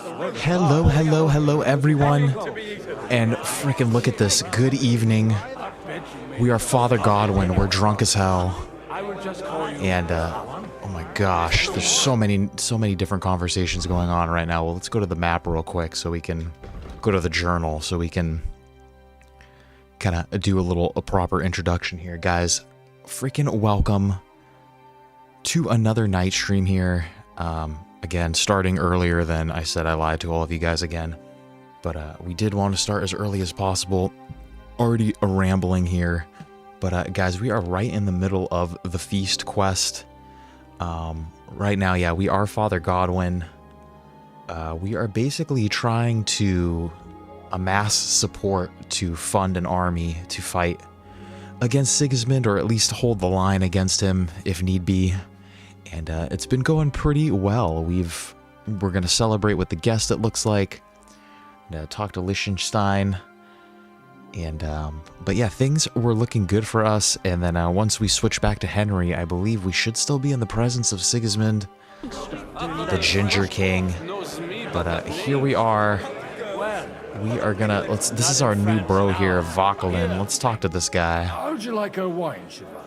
Hello, everyone. And freaking look at this. Good evening. We are Father Godwin. We're drunk as hell. And, oh my gosh, there's so many different conversations going on right now. Well, let's go to the map real quick so we can go to the journal so we can kind of do a proper introduction here. Guys, freaking welcome to another night stream here. Again, starting earlier than I said. I lied to all of you guys again. But we did want to start as early as possible. Already rambling here. But guys, we are right in the middle of the feast quest. Right now, yeah, we are Father Godwin. We are basically trying to amass support to fund an army to fight against Sigismund, or at least hold the line against him if need be. And it's been going pretty well. We're gonna celebrate with the guest, it looks like. Talk to Liechtenstein. And but yeah, things were looking good for us. And then once we switch back to Henry, I believe we should still be in the presence of Sigismund, the Ginger King. But here we are. We are gonna this is our new bro here, Vakalin. Let's talk to this guy. How'd you like a wine, Chevalier?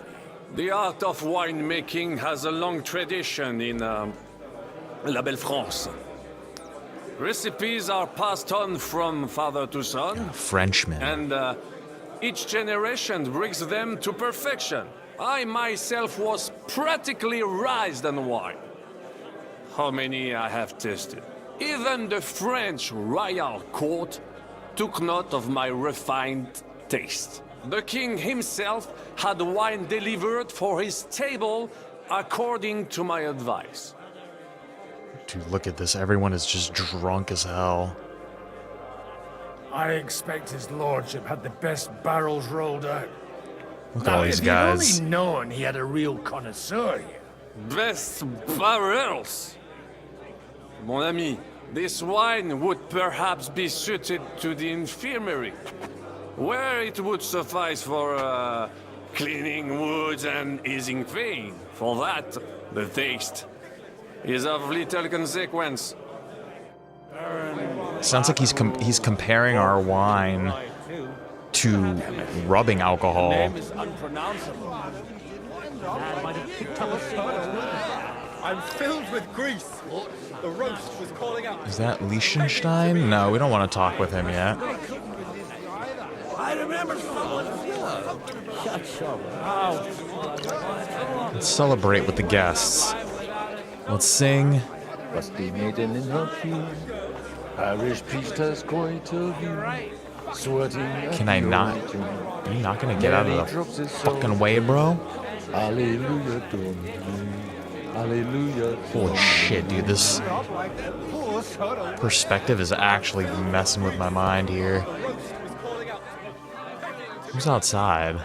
The art of winemaking has a long tradition in La Belle France. Recipes are passed on from father to son. Frenchman. And each generation brings them to perfection. I myself was practically raised on wine. How many I have tasted. Even the French royal court took note of my refined taste. The king himself had wine delivered for his table according to my advice. Dude, look at this. Everyone is just drunk as hell. I expect his lordship had the best barrels rolled out. Look at all these guys. If you'd only known he had a real connoisseur here. Best barrels! Mon ami, this wine would perhaps be suited to the infirmary, where it would suffice for cleaning wounds and easing pain. For that, the taste is of little consequence. Sounds like he's comparing our wine to rubbing alcohol. I'm filled with grease. The roast was calling out. Is that Liechtenstein? No, we don't want to talk with him yet. I remember Let's celebrate with the guests. Let's sing. Must be maiden in her field. Irish priest has quite a view. Sweating. Can I not? Are you not gonna get out of the fucking way, bro? Hallelujah, Domine. Hallelujah. Holy shit, dude. This perspective is actually messing with my mind here. Who's outside?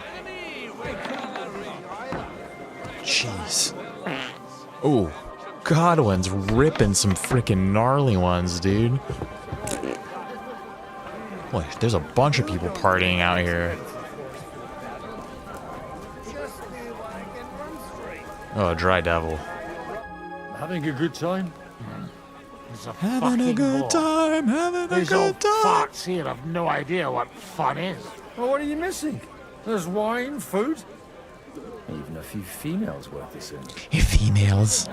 Jeez. Ooh. Godwin's ripping some freaking gnarly ones, dude. Boy, there's a bunch of people partying out here. Oh, a dry devil. Having a good time? Having a good time, having a good time. Farts here have no idea what fun is. Well, what are you missing? There's wine, food. Even a few females worth the same. Females.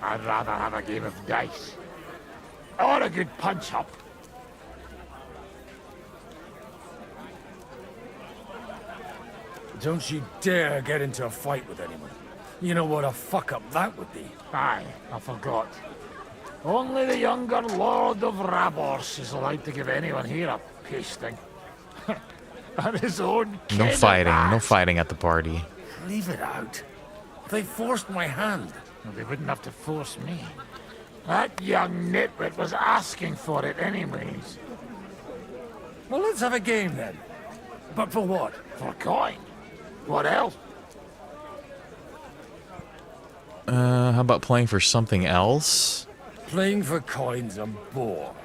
I'd rather have a game of dice. Or a good punch-up. Don't you dare get into a fight with anyone. You know what a fuck-up that would be. Aye, I forgot. Only the younger Lord of Rabors is allowed to give anyone here a pasting. And his own kin. No fighting at the party. Leave it out. They forced my hand. Well, they wouldn't have to force me. That young nitwit was asking for it anyways. Well, let's have a game then. But for what? For coin. What else? How about playing for something else? Playing for coin's a bore.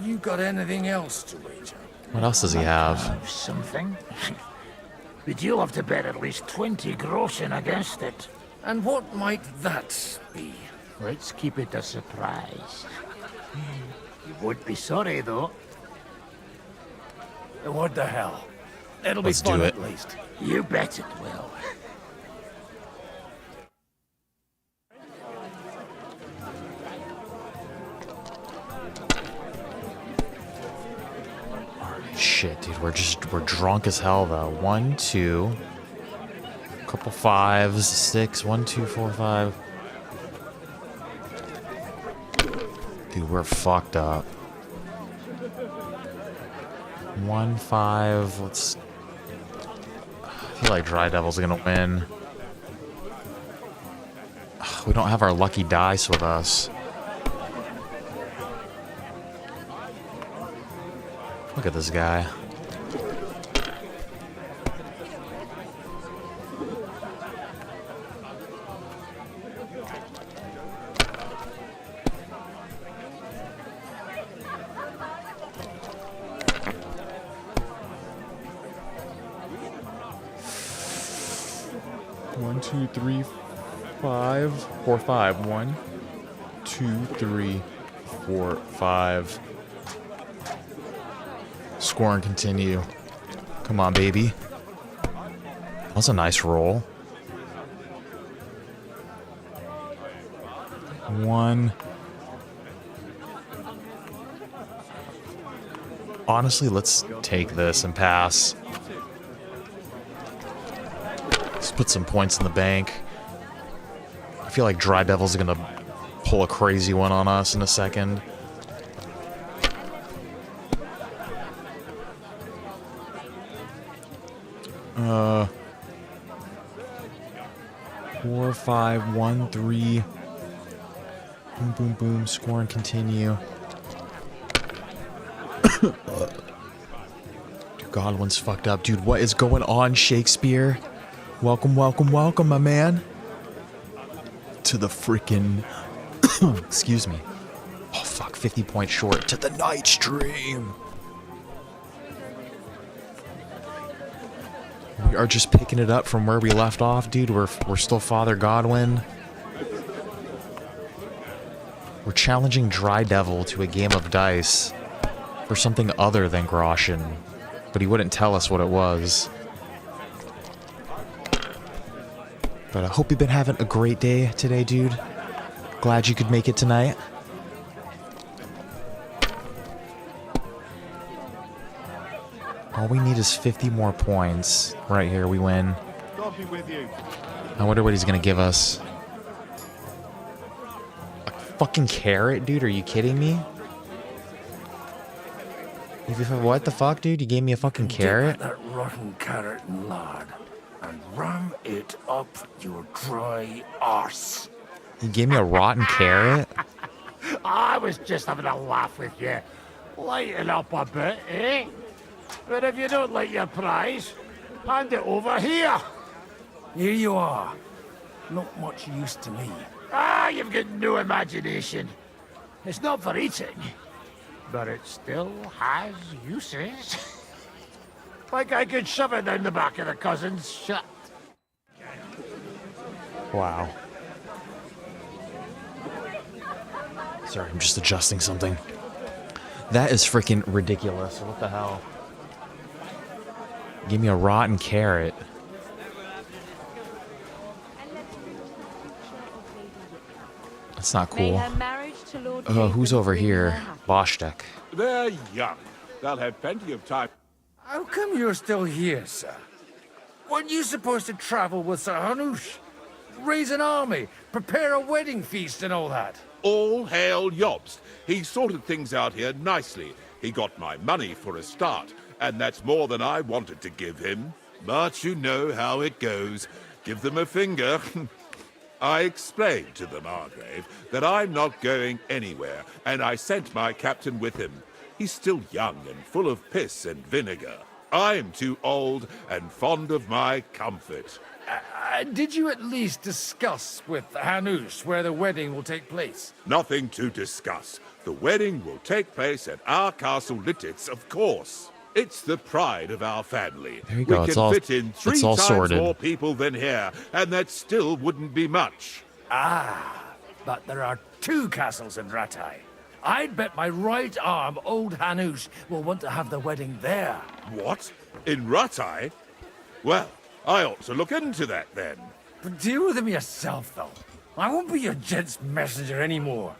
You got anything else to wager? What else does he have? Something? But you'll have to bet at least 20 groschen against it. And what might that be? Let's keep it a surprise. You won't be sorry, though. What the hell? It'll Let's be fun do it. at least. You bet it will. Shit, dude, we're drunk as hell though. 1, 2, couple 5s, 6, 1, 2, 4, 5. Dude, we're fucked up. 1, 5. Let's. I feel like Dry Devil's gonna win. We don't have our lucky dice with us. Look at this guy. One, two, three, 5, 4, 5. 1, 2, 3, 4, 5. Score and continue. Come on, baby. That's a nice roll. 1. Honestly, let's take this and pass. Let's put some points in the bank. I feel like Dry Devil's gonna pull a crazy one on us in a second. Uh, 4, 5, 1, 3. Boom, boom, boom. Score and continue. Dude, Godwin's fucked up. Dude, what is going on, Shakespeare? Welcome, welcome, welcome, my man. To the freaking... Excuse me. Oh, fuck. 50 points short. To the night stream. We are just picking it up from where we left off, dude. We're still Father Godwin. We're challenging Dry Devil to a game of dice for something other than Groschen, but he wouldn't tell us what it was. But I hope you've been having a great day today, dude. Glad you could make it tonight. All we need is 50 more points. Right here, we win. God be with you. I wonder what he's gonna give us. A fucking carrot, dude? Are you kidding me? What the fuck, dude? You gave me a fucking carrot? Dip that rotten carrot in lard and ram it up your dry arse. You gave me a rotten carrot? I was just having a laugh with you. Lighten up a bit, eh? But if you don't like your prize, hand it over here. Here you are. Not much use to me. Ah, you've got no imagination. It's not for eating, but it still has uses. Like I could shove it down the back of the cousin's shirt. Wow. Sorry, I'm just adjusting something. That is freaking ridiculous. What the hell? Give me a rotten carrot. That's not cool. Who's over here? Boschtek. They're young. They'll have plenty of time. How come you're still here, sir? Weren't you supposed to travel with Sir Hanush? Raise an army, prepare a wedding feast and all that? All hail Jobst. He sorted things out here nicely. He got my money for a start, and that's more than I wanted to give him. But you know how it goes. Give them a finger. I explained to the Margrave that I'm not going anywhere, and I sent my captain with him. He's still young and full of piss and vinegar. I'm too old and fond of my comfort. Did you at least discuss with Hanush where the wedding will take place? Nothing to discuss. The wedding will take place at our castle Lititz, of course. It's the pride of our family. There you go. We It's can all- fit in three it's all times sorted. more people than here, and that still wouldn't be much. Ah, But there are 2 castles in Rattay. I'd bet my right arm old Hanush will want to have the wedding there. What? In Rattay? Well, I ought to look into that then. But deal with him yourself, though. I won't be your gent's messenger anymore.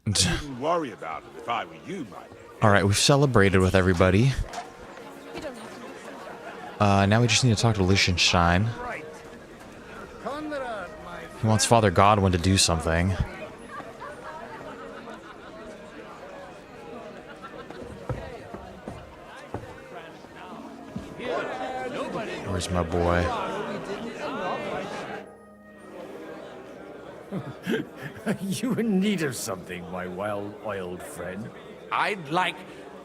Wouldn't worry about it if I were you, my lady. All right, we've celebrated with everybody. Now we just need to talk to Liechtenstein. He wants Father Godwin to do something. Where's my boy? You in need of something, my well-oiled friend? I'd like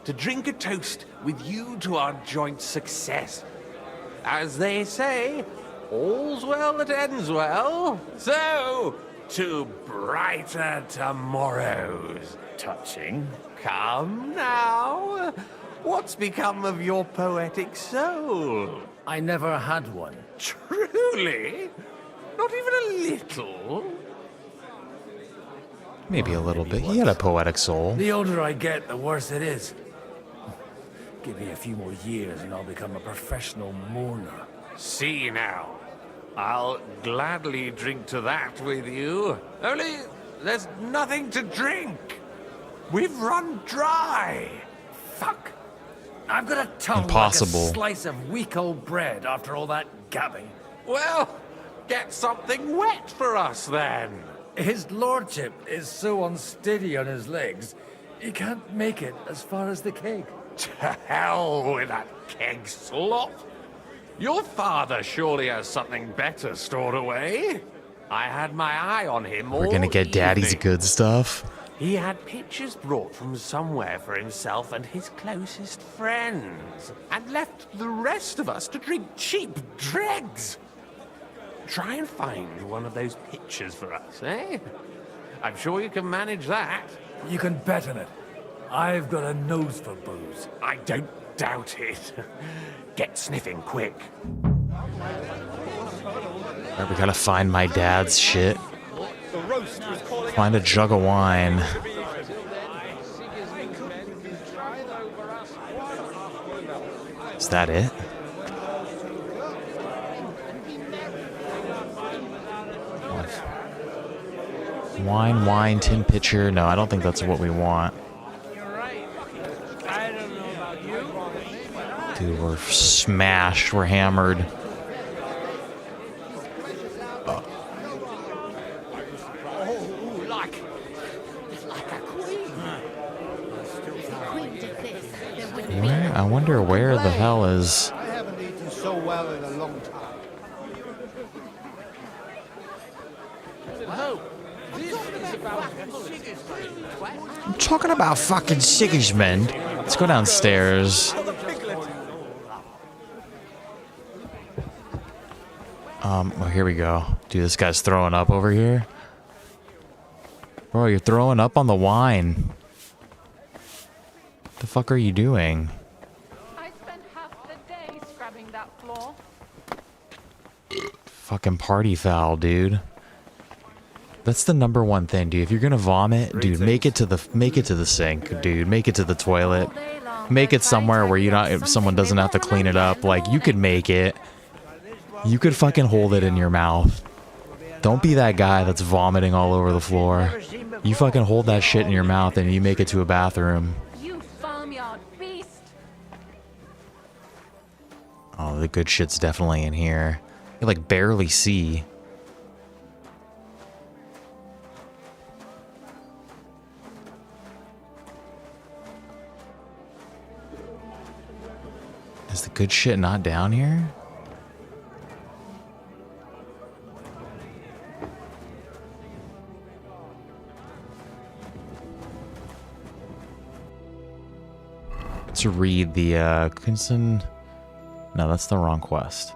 to drink a toast with you to our joint success. As they say, all's well that ends well. So, to brighter tomorrows. Touching. Come now. What's become of your poetic soul? I never had one. Truly? Not even a little? Maybe a little bit. He had a poetic soul. The older I get, the worse it is. Give me a few more years and I'll become a professional mourner. See now. I'll gladly drink to that with you. Only there's nothing to drink. We've run dry. Fuck. I've got a tongue Impossible. like a slice of weak old bread after all that gabbing. Well, get something wet for us then. His lordship is so unsteady on his legs, he can't make it as far as the keg. To hell with that keg slop. Your father surely has something better stored away. I had my eye on him all We're gonna get Daddy's evening. good stuff. He had pictures brought from somewhere for himself and his closest friends, and left the rest of us to drink cheap dregs. Try and find one of those pictures for us, eh? I'm sure you can manage that. You can bet on it. I've got a nose for booze. I don't doubt it. Get sniffing quick. Alright, we gotta find my dad's shit. The roast was calling Find a jug of wine. Is that it? Wine, tin pitcher. No, I don't think that's what we want. Dude, we're smashed. We're hammered. I wonder where the hell is... I haven't eaten so well in a long time. I'm talking about fucking Sigismund. Let's go downstairs. Oh, here we go. Dude, this guy's throwing up over here. Bro, you're throwing up on the wine. What the fuck are you doing? I spent half the day scrubbing that floor. Fucking party foul, dude. That's the #1 thing, dude. If you're gonna vomit, dude, make it to the sink, dude. Make it to the toilet. Make it somewhere where someone doesn't have to clean it up. Like, you could make it. You could fucking hold it in your mouth. Don't be that guy that's vomiting all over the floor. You fucking hold that shit in your mouth and you make it to a bathroom. You farmyard beast! Oh, the good shit's definitely in here. You like barely see. Is the good shit not down here? To read the Kunsen. No, that's the wrong quest.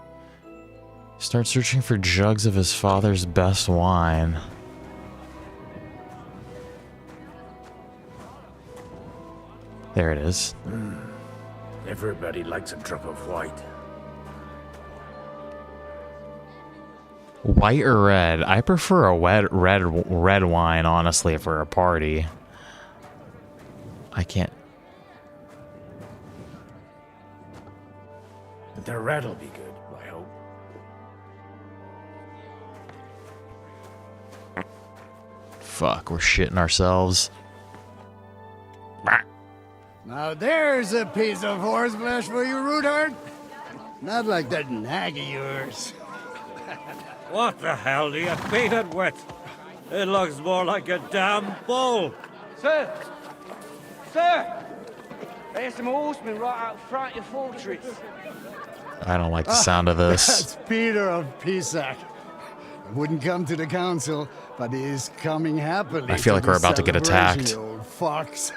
Start searching for jugs of his father's best wine. There it is. Everybody likes a drop of white. White or red? I prefer a red wine, honestly, for a party. I can't. The red'll be good, I hope. Fuck, we're shitting ourselves. Now there's a piece of horseflesh for you, Rootheart. Not like that nag of yours. What the hell do you feed it with? It looks more like a damn bull. Sir! Sir! There's some horsemen right out front of the fortress. I don't like the sound of this. That's Peter of Pisac. Wouldn't come to the council, but he is coming happily. I feel like we're about to get attacked. You old fox.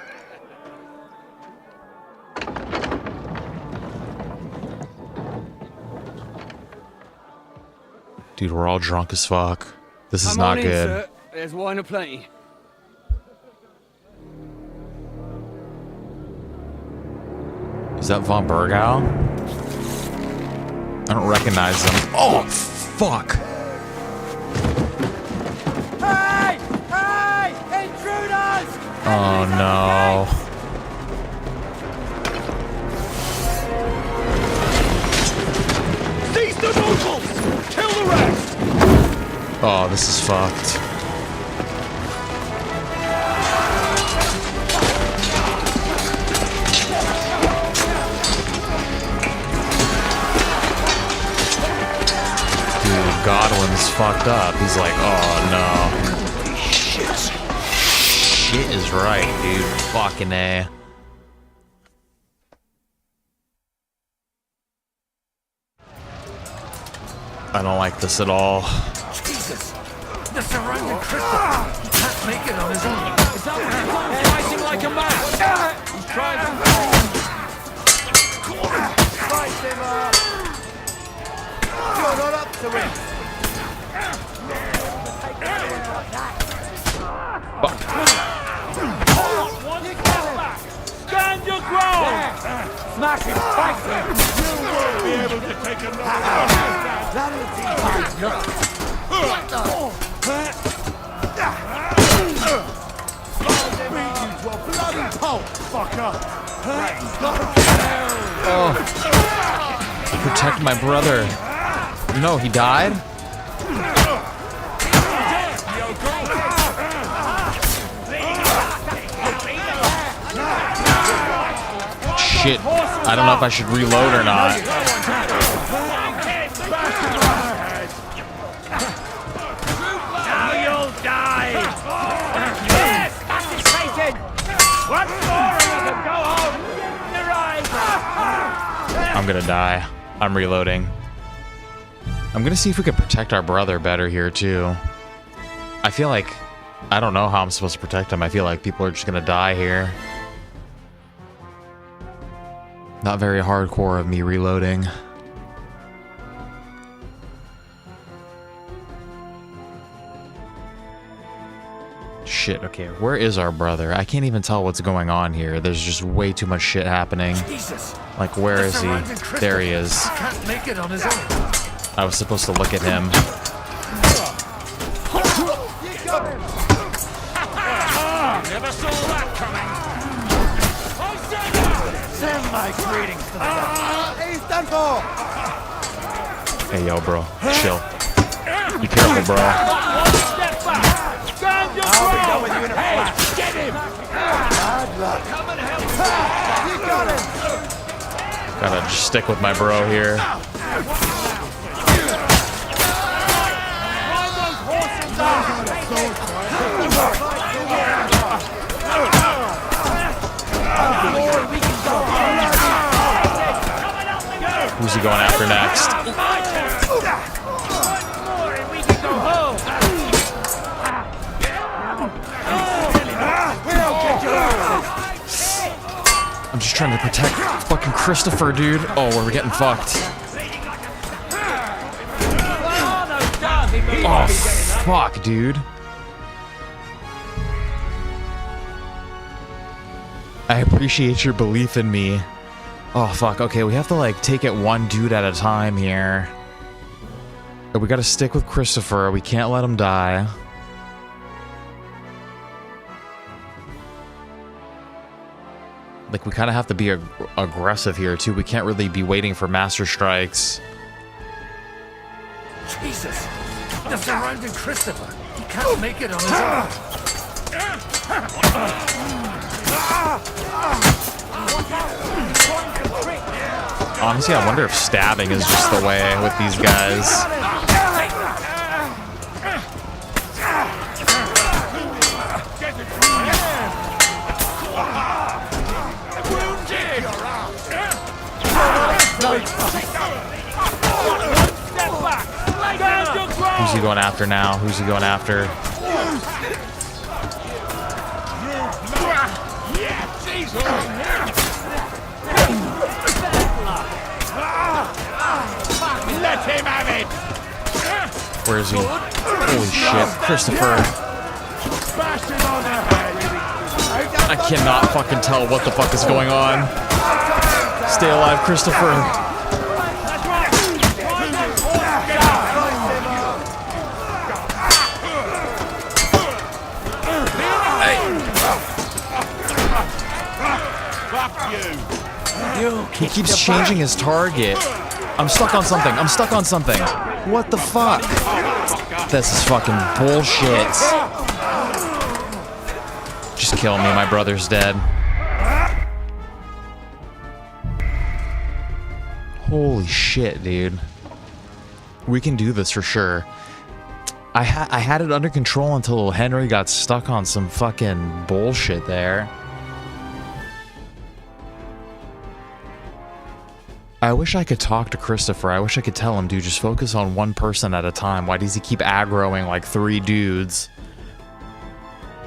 Dude, we're all drunk as fuck. This is not good. Sir. There's wine aplenty. Is that Von Bergau? I don't recognize them. Oh, fuck. Hey! Hey! Intruders! Oh, no. Seize the nobles! Kill the rest! Oh, this is fucked. Dude, Godwin's fucked up. He's like, oh no. Shit. Shit is right, dude. Fucking A. I don't like this at all. Jesus! The surrounding crystal! He can't make it on his own. Is that what he's on? Fighting like a man! He's trying to... Fight him up! You're not up to it! Stand your ground! Smash him! Fight him! You won't be able to take another. That'll teach you nothing! What the? Beat you to a bloody pulp, fucker! Oh. Protect my brother. No, he died? Shit. I don't know if I should reload or not. Now you'll die! Yes! That's his taken! Once more and you can go home! Your eyes! I'm gonna die. I'm reloading. I'm gonna see if we can protect our brother better here, too. I feel like... I don't know how I'm supposed to protect him. I feel like people are just gonna die here. Not very hardcore of me reloading. Shit, okay, where is our brother? I can't even tell what's going on here. There's just way too much shit happening. Jesus! Like, where is he? There he is. He can't make it on his own. I was supposed to look at him. Never saw that coming! Send my greetings to the He's done for! Hey, yo, bro. Chill. Be careful, bro. One step back! Stand your ground! with you in a flash! Get him! Bad luck! Come and help! You got him! Gotta just stick with my bro here. Who's he going after next? I'm just trying to protect fucking Christopher, dude. Oh, we're getting fucked. Oh, fuck, dude. I appreciate your belief in me. Oh, fuck. Okay, we have to, like, take it one dude at a time here. We gotta stick with Christopher. We can't let him die. Like, we kind of have to be aggressive here, too. We can't really be waiting for Master Strikes. Jesus! They're surrounding Christopher. He can't make it on his own. Honestly, I wonder if stabbing is just the way with these guys. Who's he going after now? Who's he going after? Let him have it! Where is he? Holy shit, Christopher. I cannot fucking tell what the fuck is going on. Stay alive, Christopher. He keeps changing his target. I'm stuck on something. I'm stuck on something. What the fuck? This is fucking bullshit. Just kill me. My brother's dead. Holy shit, dude. We can do this for sure. I had it under control until Henry got stuck on some fucking bullshit there. I wish I could talk to Christopher. I wish I could tell him, dude, just focus on one person at a time. Why does he keep aggroing like 3 dudes?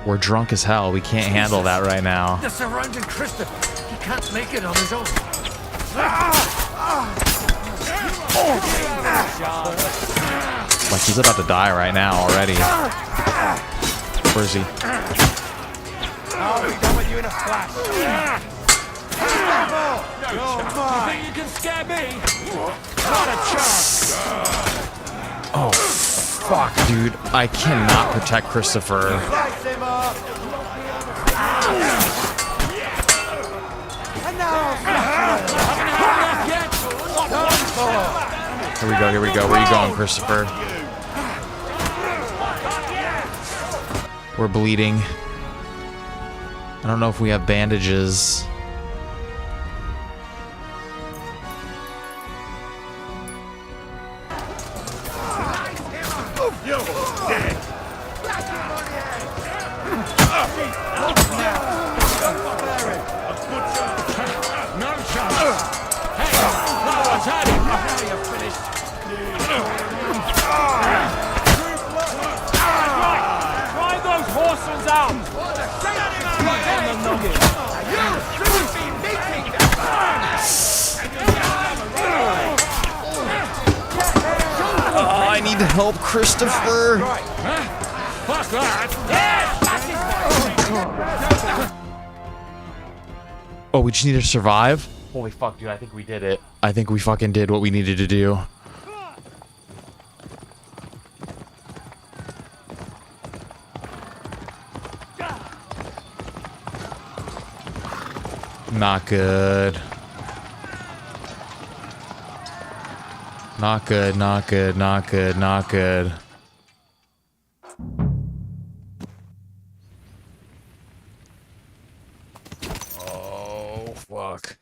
We're drunk as hell. We can't handle that right now. They're surrounding Christopher. He can't make it on his own. Like, he's about to die right now already. Where is he? I'll be done with you in a flash. You think you can scare me? Not a chance. Oh, fuck, dude. I cannot protect Christopher. Here we go, here we go. Where are you going, Christopher? We're bleeding. I don't know if we have bandages. I need to help Christopher. Oh, we just need to survive? Holy fuck, dude, I think we did it. I think we fucking did what we needed to do. Not good. Not good, not good, not good, not good. Oh, fuck.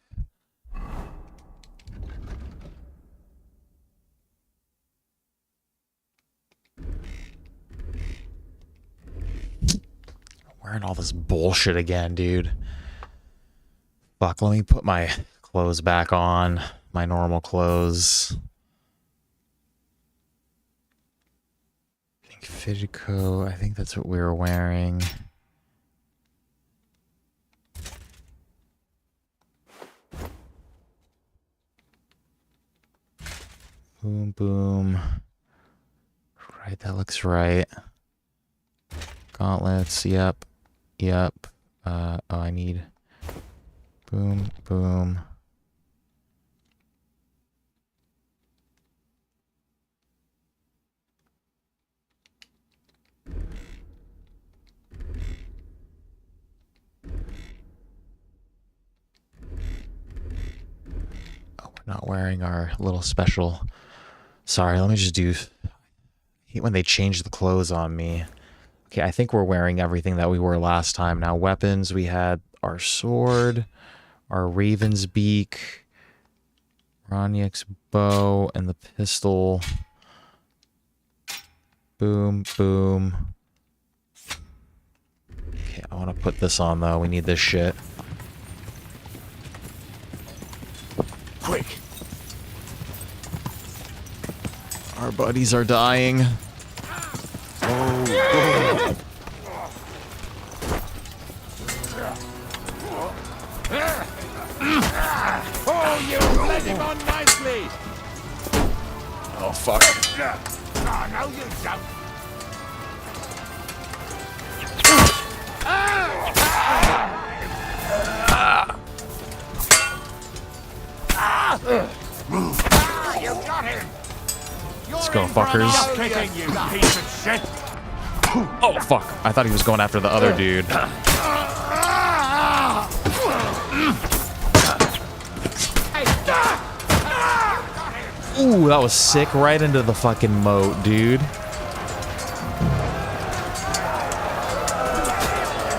Wearing all this bullshit again, dude. Fuck, let me put my clothes back on. My normal clothes. I think fitted coat. I think that's what we were wearing. Boom, boom. Right, that looks right. Gauntlets, yep. Yep. Oh, I need... Boom, boom. Not wearing our little special... Sorry, let me just do... I hate when they change the clothes on me. Okay, I think we're wearing everything that we wore last time. Now, weapons, we had our sword, our raven's beak, Roniek's bow, and the pistol. Boom, boom. Okay, I want to put this on, though. We need this shit. Quick! Our buddies are dying. Oh, Oh, you led him on nicely! oh fuck. Oh, no, you don't! You got him! Let's go, fuckers. Kicking, you piece of shit! Oh, fuck. I thought he was going after the other dude. Ooh, that was sick. Right into the fucking moat, dude.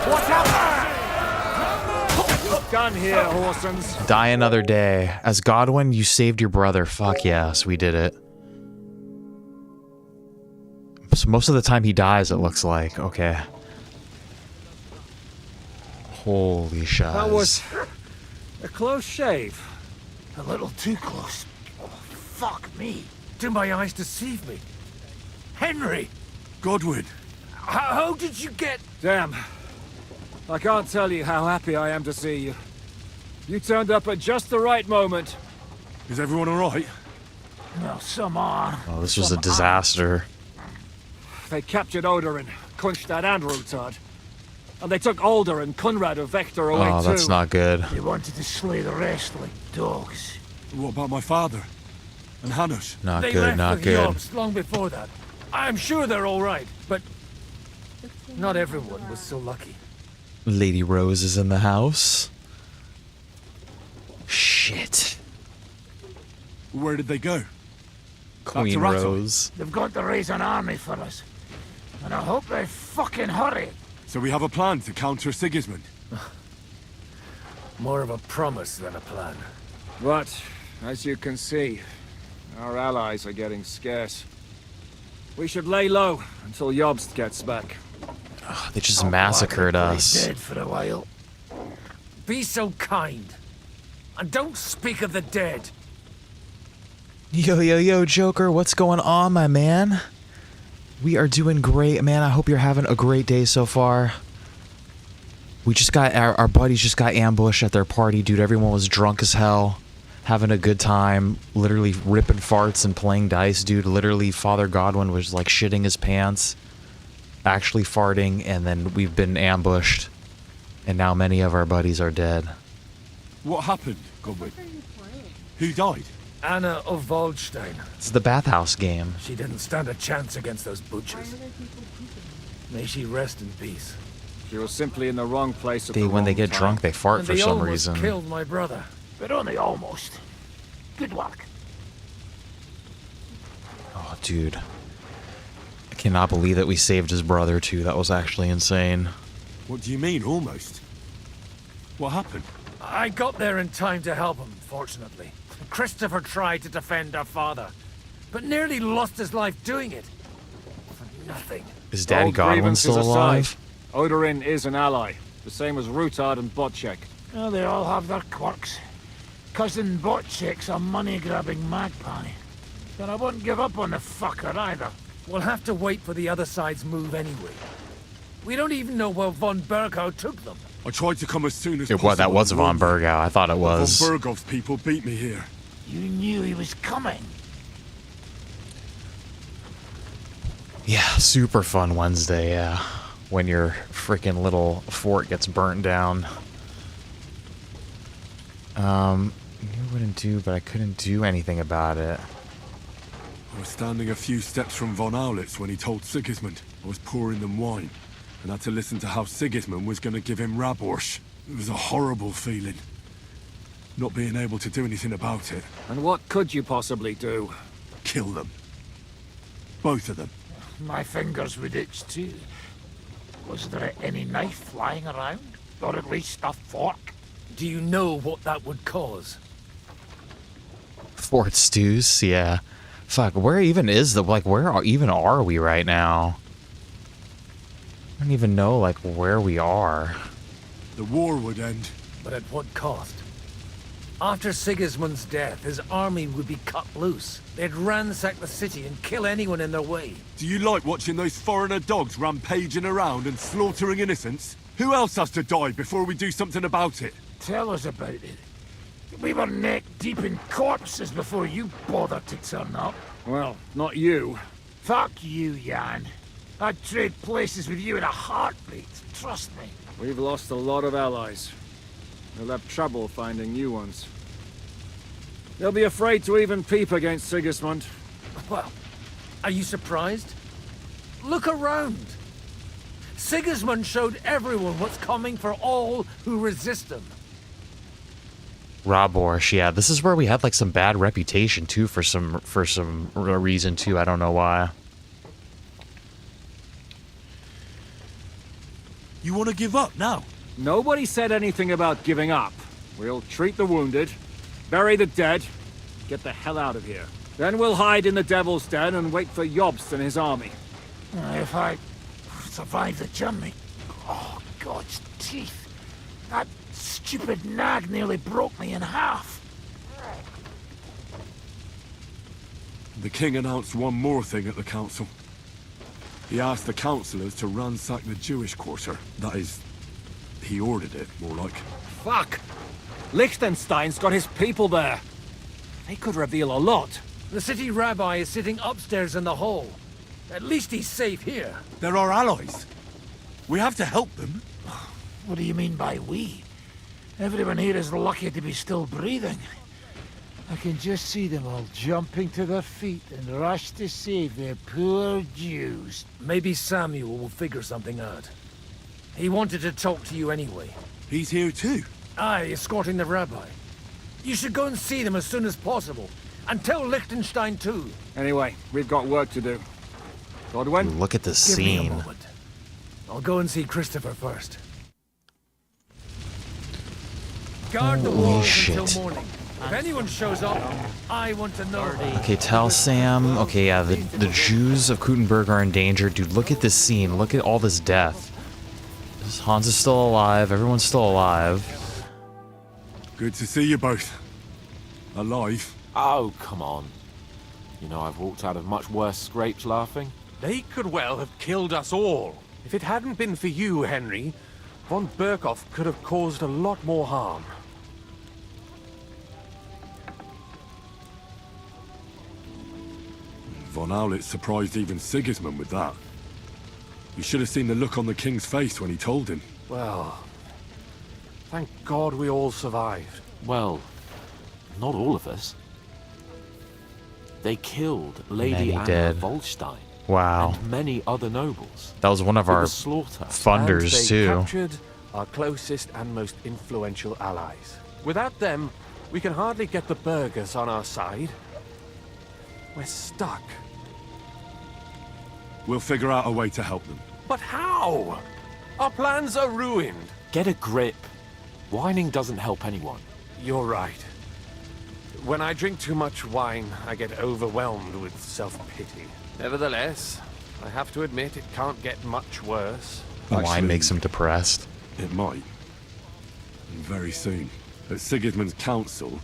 What's up? You're done here, Horsens. Die another day. As Godwin, you saved your brother. Fuck yes, we did it. So most of the time he dies, it looks like. Okay. Holy shaz. That was a close shave. A little too close. Oh, fuck me. Do my eyes deceive me? Henry! Godwin. How did you get... Damn. I can't tell you how happy I am to see you. You turned up at just the right moment. Is everyone alright? Well, some are. Oh, this was a disaster. They captured Odorin, Kunstad and Rutard. And they took Alder and Kunrad of Vector away Oh, that's not good. They wanted to slay the rest like dogs. What about my father? And Hanush? Not They good, left not with good. Jobs long before that. I'm sure they're all right, but not everyone was so lucky. Lady Rose is in the house. Shit. Where did they go? Queen Back to Rattle? Rose. They've got to raise an army for us. And I hope they fucking hurry. So we have a plan to counter Sigismund. More of a promise than a plan. But, as you can see, our allies are getting scarce. We should lay low until Jobst gets back. Oh, they just massacred us. Dead for a while. Be so kind. And don't speak of the dead. Yo, yo, yo, Joker, what's going on, my man? We are doing great, man. I hope you're having a great day so far. We just got, our buddies just got ambushed at their party, dude. Everyone was drunk as hell, having a good time, literally ripping farts and playing dice, dude. Literally, Father Godwin was like shitting his pants, actually farting, and then we've been ambushed. And now many of our buddies are dead. What happened, Godwin? Who died? Anna of Waldstein. It's the bathhouse game. She didn't stand a chance against those butchers. May she rest in peace. She was simply in the wrong place at the When they wrong get time. drunk, they fart And for they some almost reason. killed my brother. But only almost. Good work. Oh, dude. I cannot believe that we saved his brother, too. That was actually insane. What do you mean, almost? What happened? I got there in time to help him, fortunately. Christopher tried to defend our father, but nearly lost his life doing it. For nothing. Is Daddy Old Godwin grievances still alive? aside, Odorin is an ally, the same as Rutard and Botchek. Well, they all have their quirks. Cousin Botchek's a money-grabbing magpie. But I wouldn't give up on the fucker either. We'll have to wait for the other side's move anyway. We don't even know where von Berghow took them. I tried to come as soon as It possible. was, that was and Von warned you. Bergau. I thought it Von was. Bergov's people beat me here. You knew he was coming. Yeah, super fun Wednesday, yeah. When your freaking little fort gets burnt down. I wouldn't do, but I couldn't do anything about it. I was standing a few steps from von Aulitz when he told Sigismund I was pouring them wine, and had to listen to how Sigismund was going to give him Raborsch. It was a horrible feeling. not being able to do anything about it. And what could you possibly do? Kill them. Both of them. My fingers would itch too. Was there any knife lying around? Or at least a fork? Do you know what that would cause? Fort Stews? Yeah. Fuck, where even is the... Like, even are we right now? I don't even know, like, where we are. The war would end. But at what cost? After Sigismund's death, his army would be cut loose. They'd ransack the city and kill anyone in their way. Do you like watching those foreigner dogs rampaging around and slaughtering innocents? Who else has to die before we do something about it? Tell us about it. We were neck deep in corpses before you bothered to turn up. Well, not you. Fuck you, Jan. I'd trade places with you in a heartbeat. Trust me. We've lost a lot of allies. We'll have trouble finding new ones. They'll be afraid to even peep against Sigismund. Well, are you surprised? Look around. Sigismund showed everyone what's coming for all who resist him. Roborsh, yeah, this is where we had like some bad reputation too for some reason too. I don't know why. You want to give up now? Nobody said anything about giving up. We'll treat the wounded, bury the dead, get the hell out of here. Then we'll hide in the Devil's Den and wait for Jobst and his army. If I survive the journey... Oh, God's teeth. That stupid nag nearly broke me in half. The king announced one more thing at the council. He asked the councillors to ransack the Jewish quarter. That is, he ordered it, more like. Fuck! Liechtenstein's got his people there. They could reveal a lot. The city rabbi is sitting upstairs in the hall. At least he's safe here. They're our allies. We have to help them. What do you mean by we? Everyone here is lucky to be still breathing. I can just see them all jumping to their feet and rush to save their poor Jews. Maybe Samuel will figure something out. He wanted to talk to you anyway. He's here too? Aye, escorting the rabbi. You should go and see them as soon as possible. And tell Liechtenstein too. Anyway, we've got work to do. Godwin? Look at this Give me a scene. moment. I'll go and see Christopher first. Guard the Holy walls shit. until morning. If anyone shows up, I want to know. Okay, tell Sam. Okay, yeah, the Jews of Kuttenberg are in danger. Dude, look at this scene. Look at all this death. Hans is still alive. Everyone's still alive. Good to see you both. Alive. Oh, come on. You know, I've walked out of much worse scrapes laughing. They could well have killed us all. If it hadn't been for you, Henry, von Berkhoff could have caused a lot more harm. Von Aulitz surprised even Sigismund with that. You should have seen the look on the king's face when he told him. Well, thank God we all survived. Well, not all of us. They killed Lady Many Anna dead. Volstein. Wow. And many other nobles. That was one of It our was slaughter. funders And they too. captured our closest and most influential allies. Without them, we can hardly get the burghers on our side. We're stuck. We'll figure out a way to help them. But how? Our plans are ruined. Get a grip. Whining doesn't help anyone. You're right. When I drink too much wine, I get overwhelmed with self-pity. Nevertheless, I have to admit it can't get much worse. Wine Actually, makes him depressed. It might. And very soon. At Sigismund's council,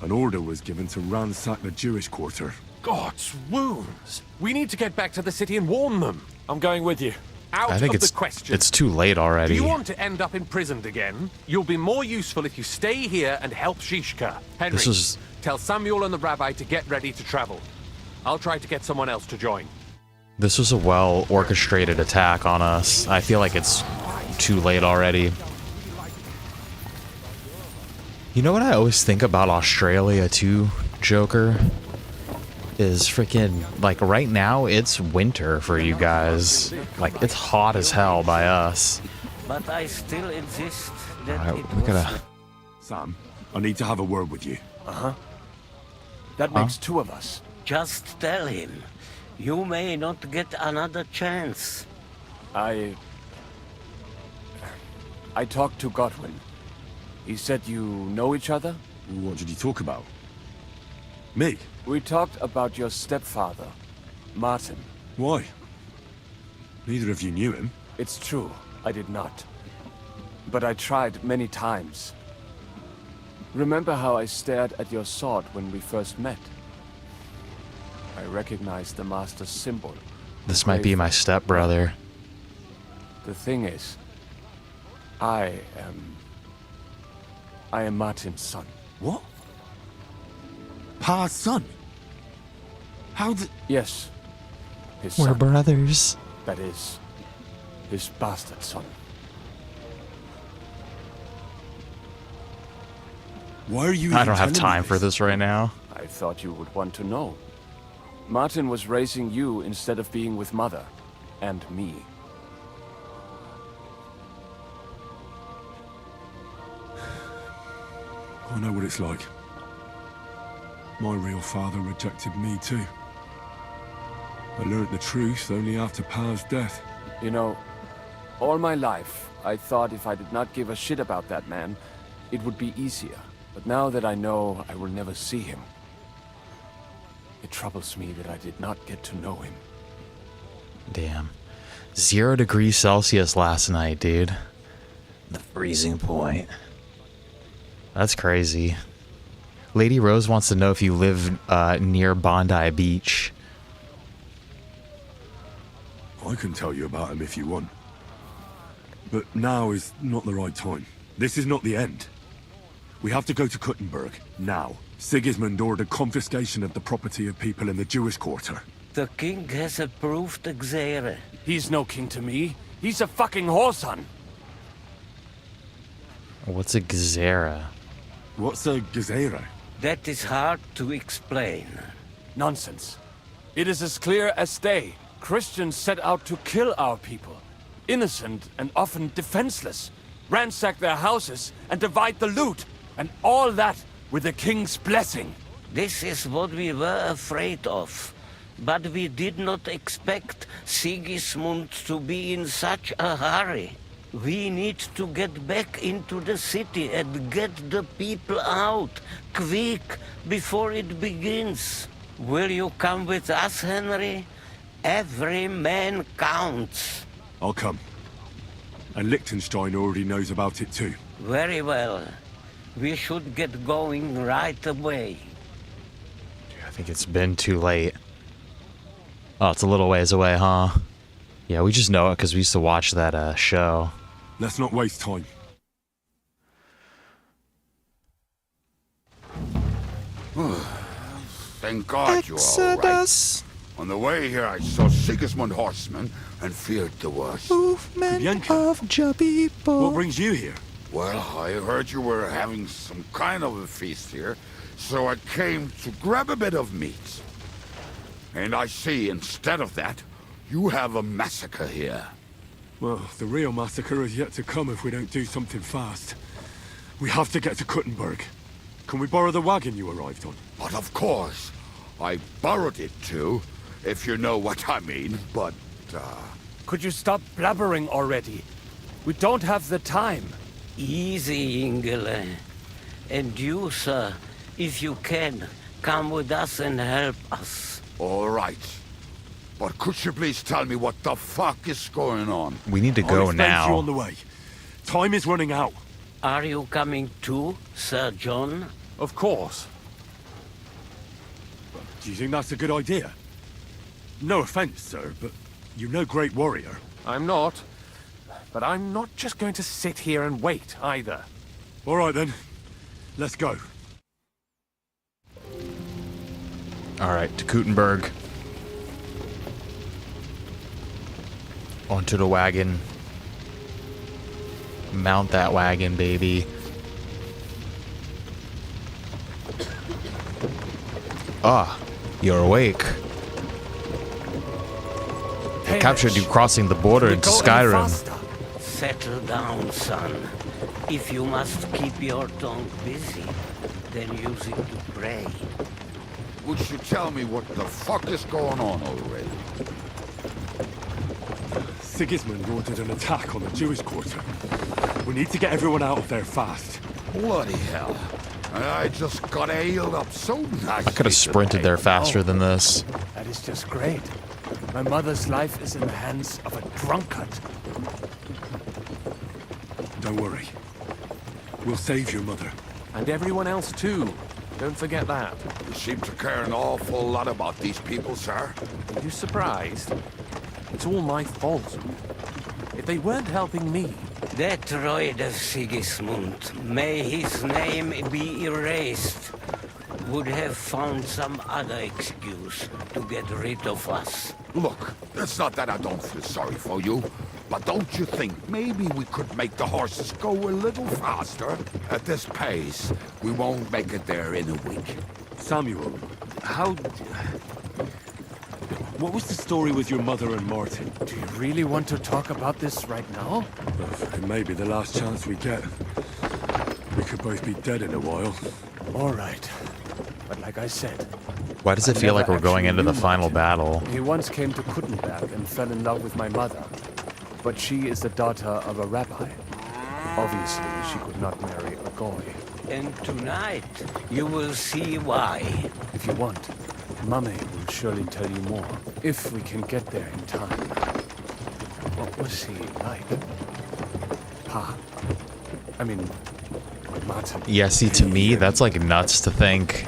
an order was given to ransack the Jewish quarter. God's wounds! We need to get back to the city and warn them. I'm going with you. Out I think of it's the question. it's too late already. Do you want to end up imprisoned again? You'll be more useful if you stay here and help Shishka. Henry, This is- tell Samuel and the rabbi to get ready to travel. I'll try to get someone else to join. This was a well-orchestrated attack on us. I feel like it's too late already. You know what I always think about Australia too, Joker? Is freaking, like, right now it's winter for you guys. Like, it's hot as hell by us. But I still insist that Alright, it we was gotta... Sam, I need to have a word with you. Uh-huh. That makes two of us. Just tell him. You may not get another chance. I talked to Godwin. He said you know each other? What did you talk about? Me? We talked about your stepfather, Martin. Why? Neither of you knew him. It's true, I did not. But I tried many times. Remember how I stared at your sword when we first met? I recognized the Master's symbol. This might be my stepbrother. The thing is, I am Martin's son. What? Pa's son? How did... Yes. His We're son. brothers. That is, his bastard son. Why are you I don't have time for this right now. I thought you would want to know. Martin was raising you instead of being with Mother. And me. I know what it's like. My real father rejected me too. I learned the truth only after Pa's death. You know, all my life, I thought if I did not give a shit about that man, it would be easier. But now that I know I will never see him, it troubles me that I did not get to know him. Damn. 0 degrees Celsius last night, dude. The freezing point. That's crazy. Lady Rose wants to know if you live near Bondi Beach. I can tell you about him if you want. But now is not the right time. This is not the end. We have to go to Kuttenberg, now. Sigismund ordered confiscation of the property of people in the Jewish quarter. The king has approved Xere. He's no king to me. He's a fucking whoreson. What's a Xera? What's a Gezera? That is hard to explain. Nonsense. It is as clear as day. Christians set out to kill our people. Innocent and often defenseless. Ransack their houses and divide the loot. And all that with the king's blessing. This is what we were afraid of. But we did not expect Sigismund to be in such a hurry. We need to get back into the city and get the people out, quick, before it begins. Will you come with us, Henry? Every man counts. I'll come. And Liechtenstein already knows about it too. Very well. We should get going right away. I think it's been too late. Oh, it's a little ways away, huh? Yeah, we just know it because we used to watch that show. Let's not waste time. Thank God you're all right. On the way here, I saw Sigismund horsemen and feared the worst. Movement of people. What brings you here? Well, I heard you were having some kind of a feast here, so I came to grab a bit of meat. And I see, instead of that, you have a massacre here. Well, the real massacre is yet to come if we don't do something fast. We have to get to Kuttenberg. Can we borrow the wagon you arrived on? But of course. I borrowed it too, if you know what I mean, but, Could you stop blabbering already? We don't have the time. Easy, Ingele. And you, sir, if you can, come with us and help us. All right. But could you please tell me what the fuck is going on? We need to go now. You on the way. Time is running out. Are you coming too, Sir John? Of course. Do you think that's a good idea? No offense, sir, but you're no great warrior. I'm not. But I'm not just going to sit here and wait, either. All right, then. Let's go. All right, to Kuttenberg. Onto the wagon. Mount that wagon, baby. Ah, you're awake. I captured you crossing the border into Skyrim. Settle down, son. If you must keep your tongue busy, then use it to pray. Would you tell me what the fuck is going on already? Sigismund ordered an attack on the Jewish quarter. We need to get everyone out of there fast. Bloody hell. I just got ailed up so nicely. I could have sprinted there faster than this. That is just great. My mother's life is in the hands of a drunkard. Don't worry. We'll save your mother. And everyone else too. Don't forget that. You seem to care an awful lot about these people, sir. Are you surprised? It's all my fault. If they weren't helping me... That droid of Sigismund, may his name be erased, would have found some other excuse to get rid of us. Look, it's not that I don't feel sorry for you, but don't you think maybe we could make the horses go a little faster? At this pace, we won't make it there in a week. Samuel, how... What was the story with your mother and Martin? Do you really want to talk about this right now? It may be the last chance we get. We could both be dead in a while. All right. But like I said... Why does it feel like we're going into the final battle? He once came to Kuttenberg and fell in love with my mother. But she is the daughter of a rabbi. Obviously, she could not marry a goy. And tonight, you will see why. If you want, Mummy will surely tell you more. If we can get there in time. What was he like? I mean, Martin. Yeah, see, to me, that's like nuts to think.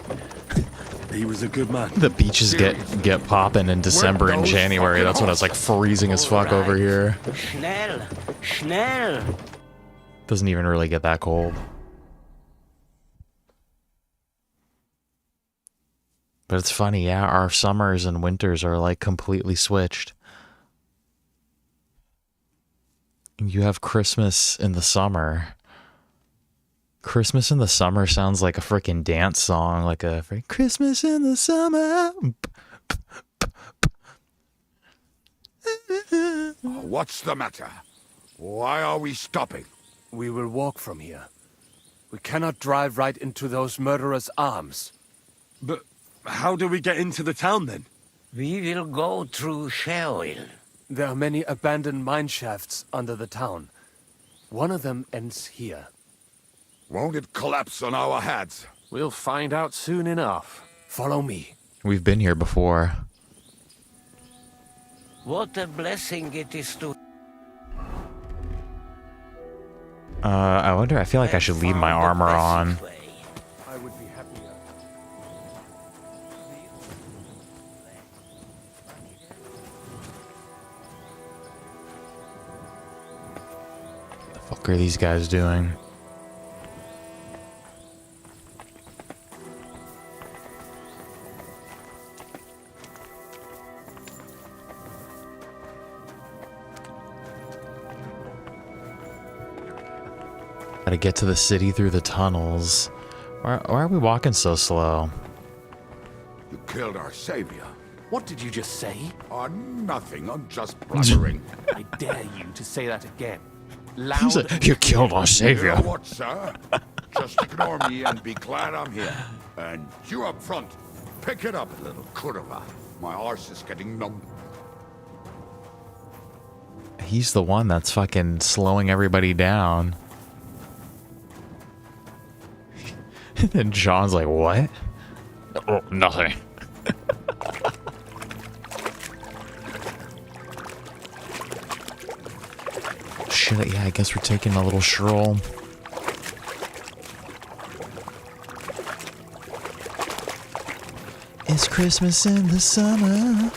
He was a good man. The beaches get popping in December and January. That's when it's like freezing as fuck over here. Schnell! Schnell! Doesn't even really get that cold. But it's funny, yeah, our summers and winters are like completely switched. You have Christmas in the summer. Christmas in the summer sounds like a freaking dance song, like a Christmas in the summer. What's the matter? Why are we stopping? We will walk from here. We cannot drive right into those murderers' arms. But how do we get into the town then? We will go through Sheol. There are many abandoned mine shafts under the town. One of them ends here. Won't it collapse on our heads? We'll find out soon enough. Follow me. We've been here before. What a blessing it is to... I wonder, I feel like I should leave my armor on. I would be happier. What the fuck are these guys doing? Gotta get to the city through the tunnels. Why are we walking so slow? You killed our savior. What did you just say? Nothing. I'm just blabbering. I dare you to say that again. He Loud. said, you killed our savior. You know what, sir? Just ignore me and be glad I'm here. And you up front, pick it up, little kurva. My arse is getting numb. He's the one that's fucking slowing everybody down. And John's like, what? Oh, nothing. Shit, yeah, I guess we're taking a little stroll. It's Christmas in the summer.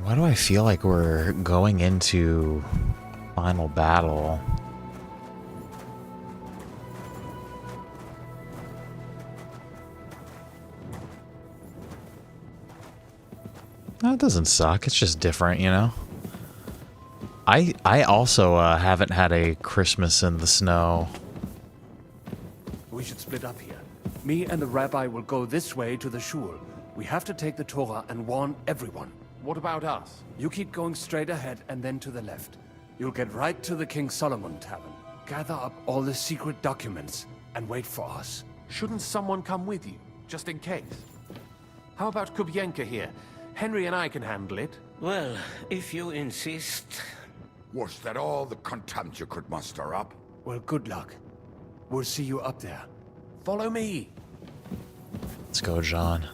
Why do I feel like we're going into final battle? That doesn't suck. It's just different, you know? I also haven't had a Christmas in the snow. We should split up here. Me and the rabbi will go this way to the shul. We have to take the Torah and warn everyone. What about us? You keep going straight ahead and then to the left. You'll get right to the King Solomon Tavern. Gather up all the secret documents and wait for us. Shouldn't someone come with you, just in case? How about Kubienka here? Henry and I can handle it. Well, if you insist. Was that all the contempt you could muster up? Well, good luck. We'll see you up there. Follow me. Let's go, John.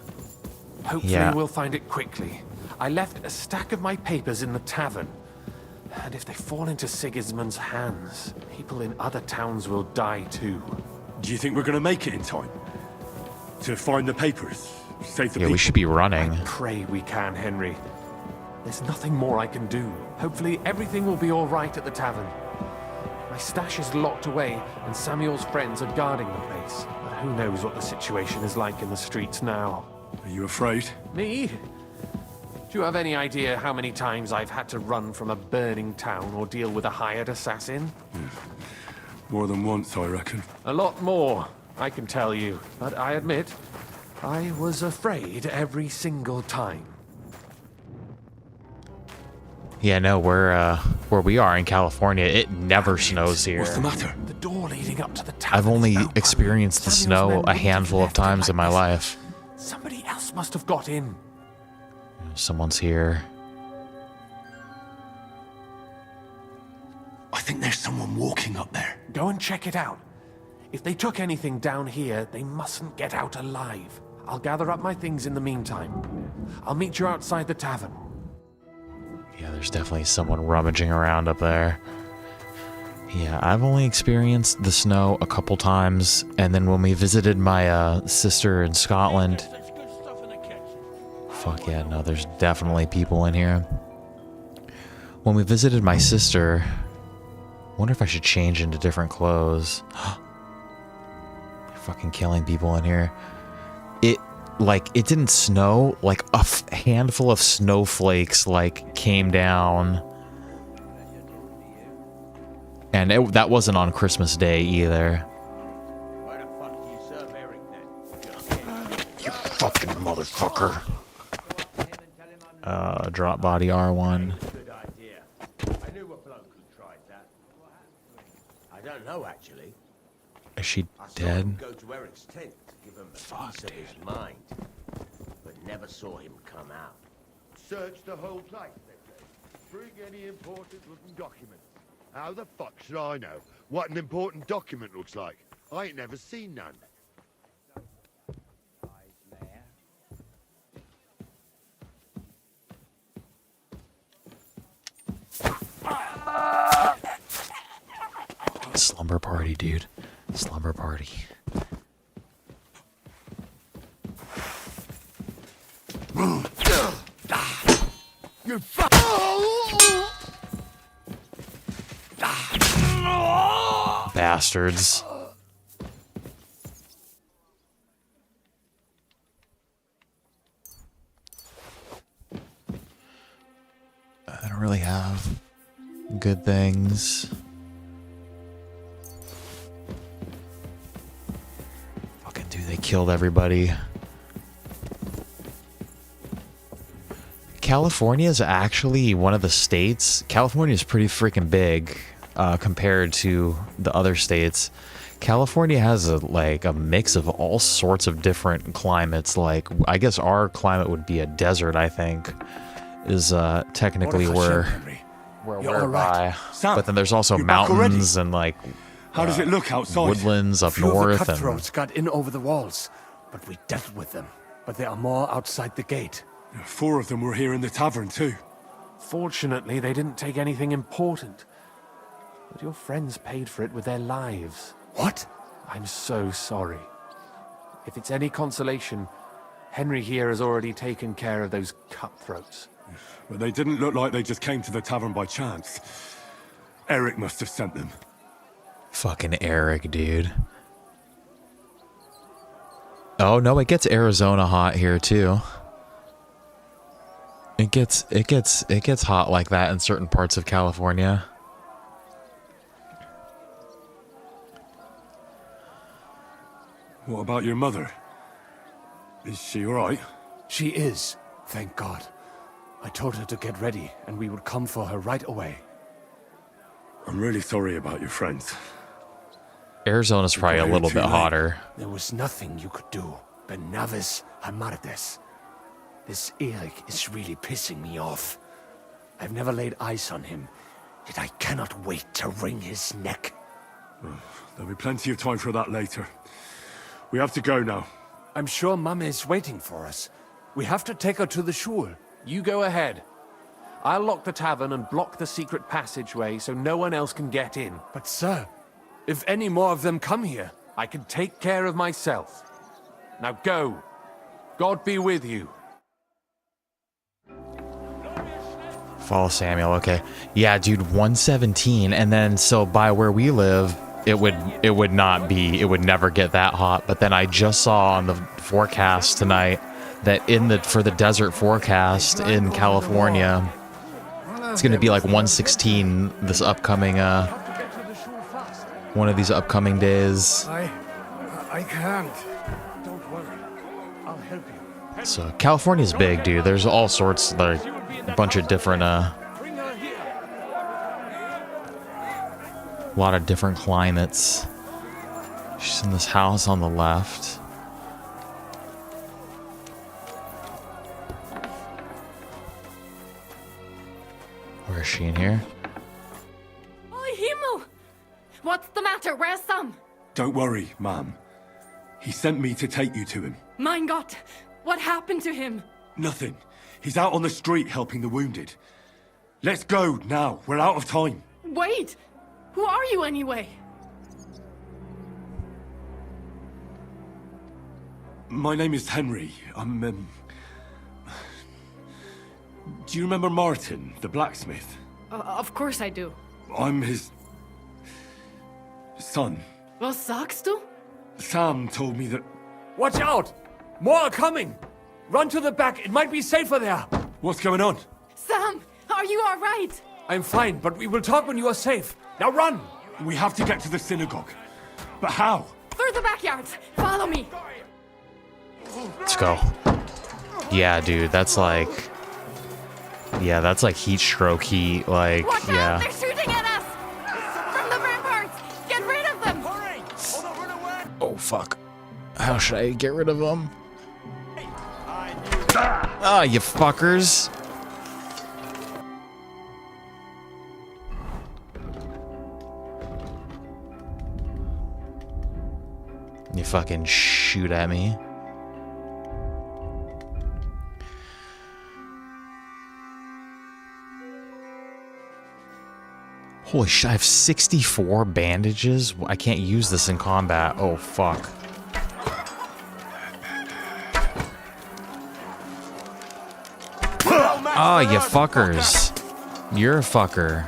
Hopefully we'll find it quickly. I left a stack of my papers in the tavern. And if they fall into Sigismund's hands, people in other towns will die too. Do you think we're gonna make it in time? To find the papers? Save the people? We should be running. I pray we can, Henry. There's nothing more I can do. Hopefully everything will be all right at the tavern. My stash is locked away, and Samuel's friends are guarding the place. But who knows what the situation is like in the streets now. Are you afraid? Me? Do you have any idea how many times I've had to run from a burning town or deal with a hired assassin? More than once, I reckon. A lot more, I can tell you. But I admit, I was afraid every single time. Yeah, no, we're where we are in California, it never snows here. What's the matter? The door leading up to the tavern. I've only experienced the snow a handful of times in my life. Somebody else must have got in. Someone's here. I think there's someone walking up there. Go and check it out. If they took anything down here, they mustn't get out alive. I'll gather up my things in the meantime. I'll meet you outside the tavern. Yeah, there's definitely someone rummaging around up there. Yeah, I've only experienced the snow a couple times, and then when we visited my sister in Scotland... Fuck yeah, no, there's definitely people in here. When we visited my sister... I wonder if I should change into different clothes. They're fucking killing people in here. It didn't snow, like a handful of snowflakes came down. And that wasn't on Christmas Day either. You fucking motherfucker. Drop body R1. I knew a bloke who tried that. I don't know, actually. Is she dead? Go to Eric's tent to give him a piece of his mind, but never saw him come out. Search the whole place, they say. Bring any important looking documents. How the fuck should I know what an important document looks like? I ain't never seen none. Slumber party, dude. Slumber party. You fuck! Bastards. I don't really have good things. Fucking dude, they killed everybody. California is actually one of the states. California is pretty freaking big compared to the other states. California has a mix of all sorts of different climates. Like, I guess our climate would be a desert, I think, is technically where we're by. Sam, but then there's also you're back mountains and how does it look outside? Woodlands up Few of the north. cutthroats got in over the walls, but we dealt with them. But there are more outside the gate. 4 of them were here in the tavern too. Fortunately, they didn't take anything important. But your friends paid for it with their lives. What? I'm so sorry. If it's any consolation, Henry here has already taken care of those cutthroats. But they didn't look like they just came to the tavern by chance. Eric must have sent them. Fucking Eric, dude. Oh, no, it gets Arizona hot here, too. It gets hot like that in certain parts of California. What about your mother? Is she alright? She is, thank God. I told her to get ready, and we would come for her right away. I'm really sorry about your friends. Arizona's probably a little bit hotter. There was nothing you could do. Benavis Hamardes. This Eric is really pissing me off. I've never laid eyes on him, yet I cannot wait to wring his neck. There'll be plenty of time for that later. We have to go now. I'm sure Mum is waiting for us. We have to take her to the shul. You go ahead. I'll lock the tavern and block the secret passageway so no one else can get in. But sir, if any more of them come here, I can take care of myself. Now go. God be with you. Follow Samuel, okay. Yeah, dude, 117, and then so by where we live, it would never get that hot. But then I just saw on the forecast tonight that for the desert forecast in California, it's gonna be like 116 this upcoming one of these upcoming days. I can't. Don't worry. I'll help you. So California's big, dude. There's all sorts, like a bunch of different a lot of different climates. She's in this house on the left. Where is she in here? Oh, Himmel! What's the matter? Where's Sam? Don't worry, ma'am. He sent me to take you to him. Mein Gott! What happened to him? Nothing. He's out on the street helping the wounded. Let's go now. We're out of time. Wait! Who are you anyway? My name is Henry. I'm, Do you remember Martin, the blacksmith? Of course I do. I'm his son. Was sagst du? Sam told me that... Watch out! More are coming! Run to the back, it might be safer there! What's going on? Sam, are you alright? I'm fine, but we will talk when you are safe. Now run! We have to get to the synagogue. But how? Through the backyard. Follow me. Let's go. Yeah, dude, that's like... Yeah, that's like heat stroke heat, like, Watch yeah. out, they're shooting at us! From the ramparts! Get rid of them! Oh, fuck. How should I get rid of them? Ah, you fuckers! You fucking shoot at me. Holy shit, I have 64 bandages? I can't use this in combat. Oh, fuck. Oh, you fuckers. You're a fucker.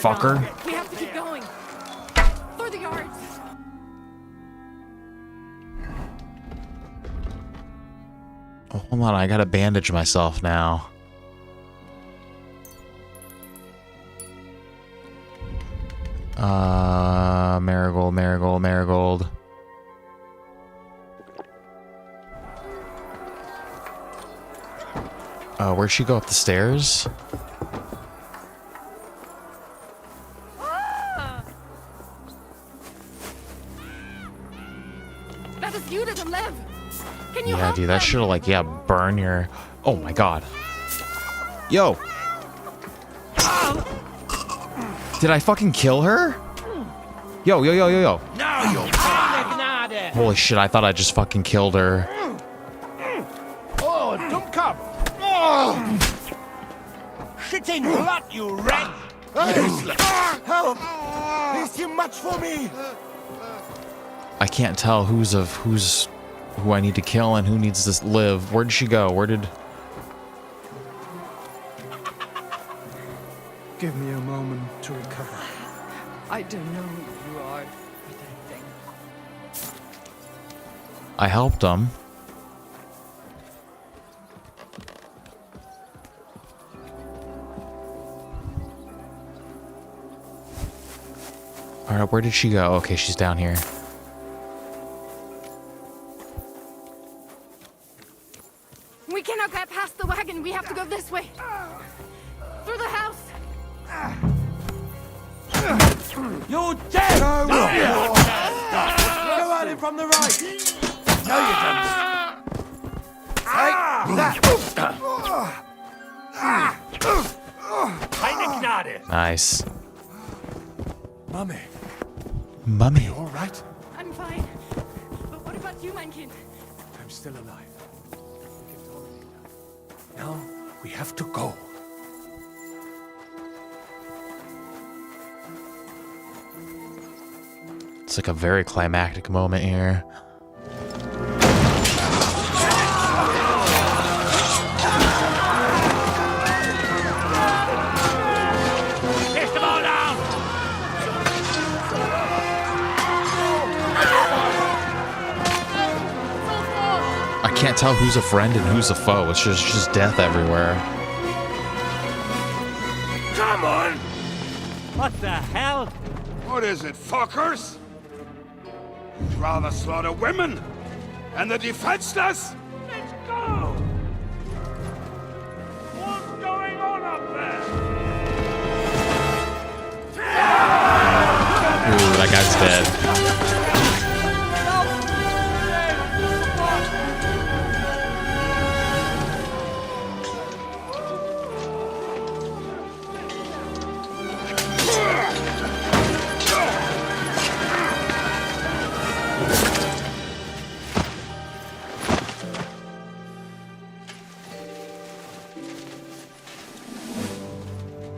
Fucker. We have to keep going. Through the yards. Oh, hold on, I gotta bandage myself now. Marigold, marigold, marigold. Where'd she go? Up the stairs? That is you to live. Can you Yeah, help dude, that them? should've, like, yeah, burn your... Oh my god. Yo! Did I fucking kill her? Yo, yo, yo, yo, yo. Now you're Holy shit, I thought I just fucking killed her. Oh, don't come. Oh! Shitting blood, you rat! Help! He's too much for me. I can't tell who I need to kill and who needs to live. Where did she go? Where did... Give me a moment to recover. I don't know who you are, but I think... I helped him. where did she go? Okay, she's down here. We cannot get past the wagon. We have to go this way. Through the house. You're dead! Go at him from the right! No, you don't. Keine Gnade! Nice. Mummy. Mummy. You all right? I'm fine. But what about you, mein Kind? I'm still alive. We can tolerate that. Now we have to go. It's like a very climactic moment here. Kiss them all down! I can't tell who's a friend and who's a foe. It's just death everywhere. Come on! What the hell? What is it, fuckers? You'd rather slaughter women and the defenseless? Let's go! What's going on up there? Ooh, that guy's dead.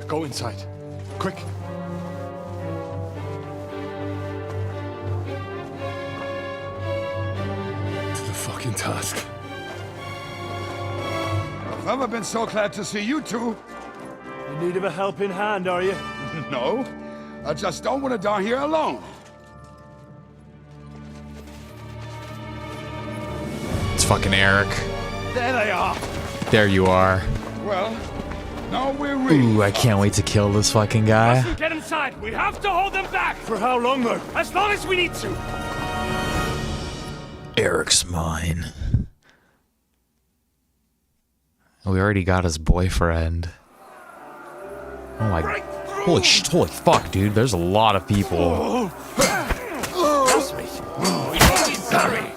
Go inside. Quick. To the fucking task. I've never been so glad to see you two. In need of a helping hand, are you? No, I just don't want to die here alone. It's fucking Eric. There they are. There you are. Well, now we're ready. Ooh, I can't wait to kill this fucking guy. Get inside! We have to hold them back! For how long, though? As long as we need to! Eric's mine. We already got his boyfriend. Oh my... Holy fuck, dude. There's a lot of people. Trust me. Sorry.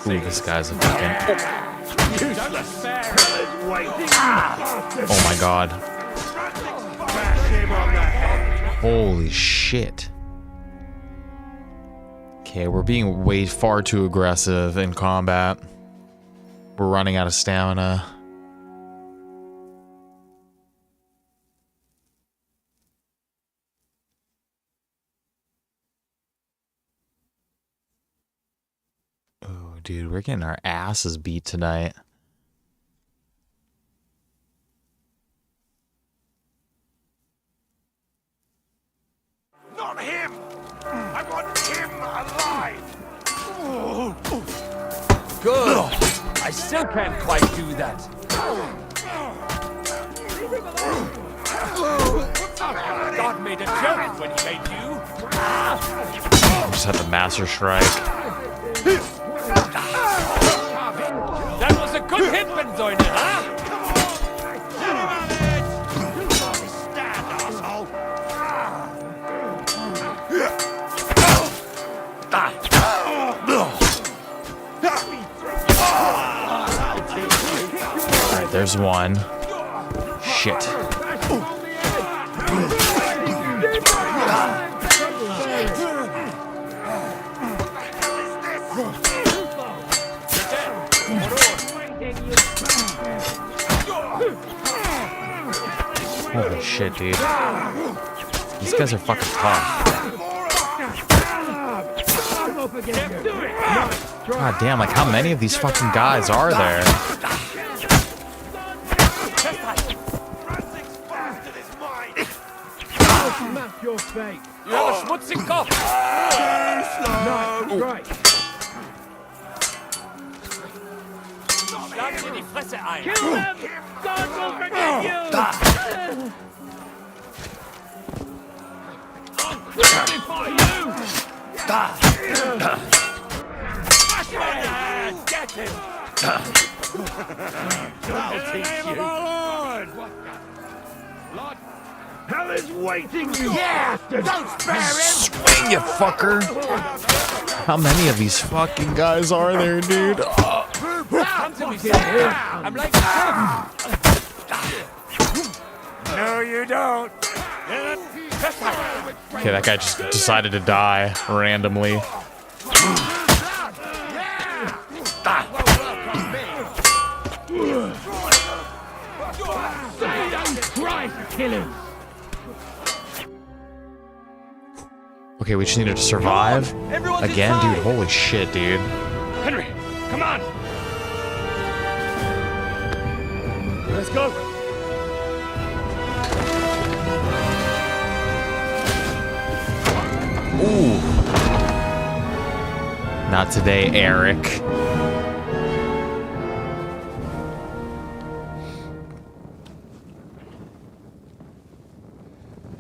Ooh, this guy's a fucking... Oh my god. Holy shit. Okay, we're being way far too aggressive in combat. We're running out of stamina. Oh, dude, we're getting our asses beat tonight. Not him! I want him alive! Good. I still can't quite do that. God made a joke when he made you. Just had the Master Strike. That was a good hit, Benzoine, huh? Stand, asshole! Alright, there's one. Shit. Holy shit, dude. These guys are fucking tough. God damn, like how many of these fucking guys are there? Your fate. You have a schmutzig Kopf! No, right. Schlag sie in die Fresse ein! Kill them! God will forgive you! Before you! Smash him in the head! Get him! I'll teach you. Lord, hell is waiting, you bastard! Don't spare him! Swing, you fucker! How many of these fucking guys are there, dude? Come to me, son. I'm like No, you don't. Okay, that guy just decided to die randomly. Kill him! Okay, we just needed to survive. Again, dude, holy shit, dude. Henry, come on! Let's go! Ooh. Not today, Eric.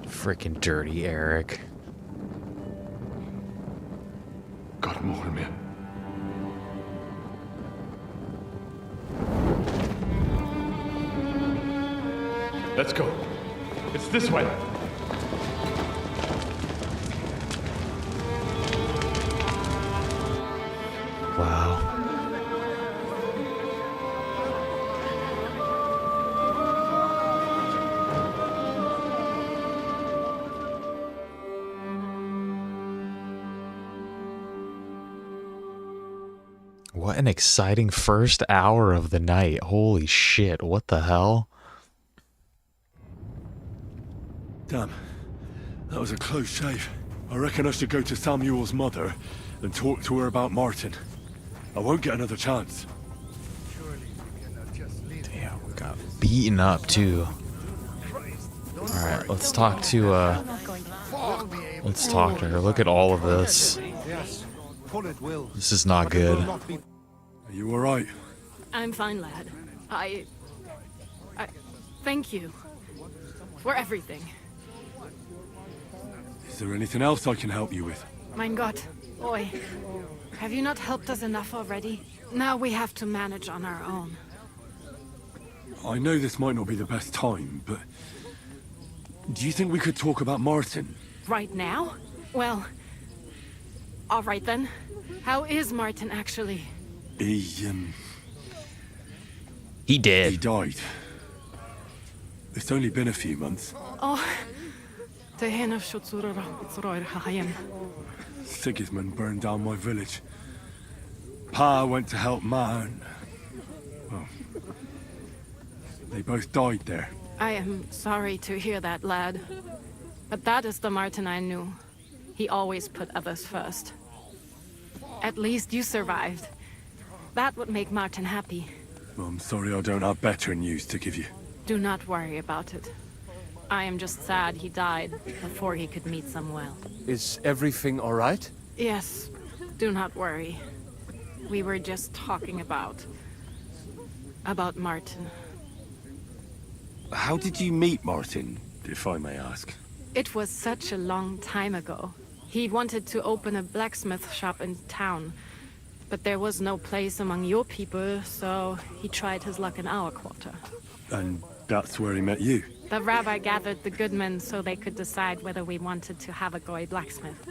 Freaking dirty Eric. God more me. Let's go. It's this way. Wow. What an exciting first hour of the night. Holy shit, what the hell? Damn, that was a close shave. I reckon I should go to Samuel's mother and talk to her about Martin. I won't get another chance. Damn, we got beaten up too. Alright, let's talk to her. Look at all of this. This is not good. Are you alright? I'm fine, lad. I thank you for everything. Is there anything else I can help you with? Mein Gott, boy, have you not helped us enough already? Now we have to manage on our own. I know this might not be the best time, but do you think we could talk about Martin? Right now? Well, all right then. How is Martin actually? He did. He died. It's only been a few months. Oh, Sigismund burned down my village. Pa went to help Man. Well, they both died there. I am sorry to hear that, lad. But that is the Martin I knew. He always put others first. At least you survived. That would make Martin happy. Well, I'm sorry I don't have better news to give you. Do not worry about it. I am just sad he died before he could meet Samuel. Is everything all right? Yes, do not worry. We were just talking about Martin. How did you meet Martin, if I may ask? It was such a long time ago. He wanted to open a blacksmith shop in town, but there was no place among your people, so he tried his luck in our quarter. And that's where he met you? The rabbi gathered the good men so they could decide whether we wanted to have a goy blacksmith.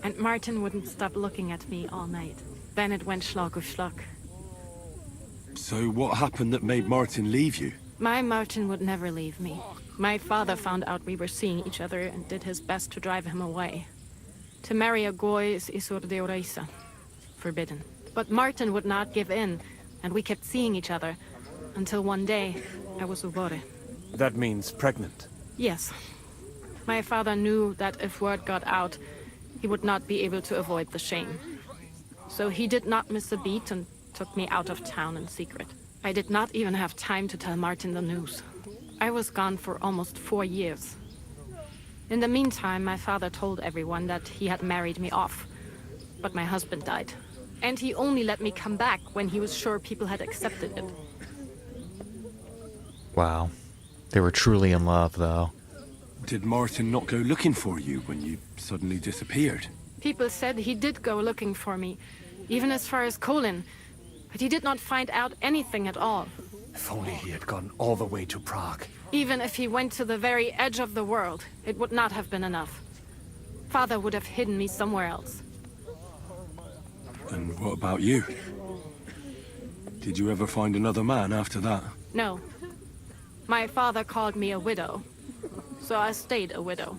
And Martin wouldn't stop looking at me all night. Then it went Schlag auf Schlag. So what happened that made Martin leave you? My Martin would never leave me. My father found out we were seeing each other and did his best to drive him away. To marry a goy is isur deoraisa, forbidden. But Martin would not give in, and we kept seeing each other, until one day I was ubore. That means pregnant. Yes. My father knew that if word got out, he would not be able to avoid the shame. So he did not miss a beat and took me out of town in secret. I did not even have time to tell Martin the news. I was gone for almost 4 years. In the meantime, my father told everyone that he had married me off. But my husband died. And he only let me come back when he was sure people had accepted it. Wow. They were truly in love, though. Did Martin not go looking for you when you suddenly disappeared? People said he did go looking for me, even as far as Kolin. But he did not find out anything at all. If only he had gone all the way to Prague. Even if he went to the very edge of the world, it would not have been enough. Father would have hidden me somewhere else. And what about you? Did you ever find another man after that? No. My father called me a widow, so I stayed a widow.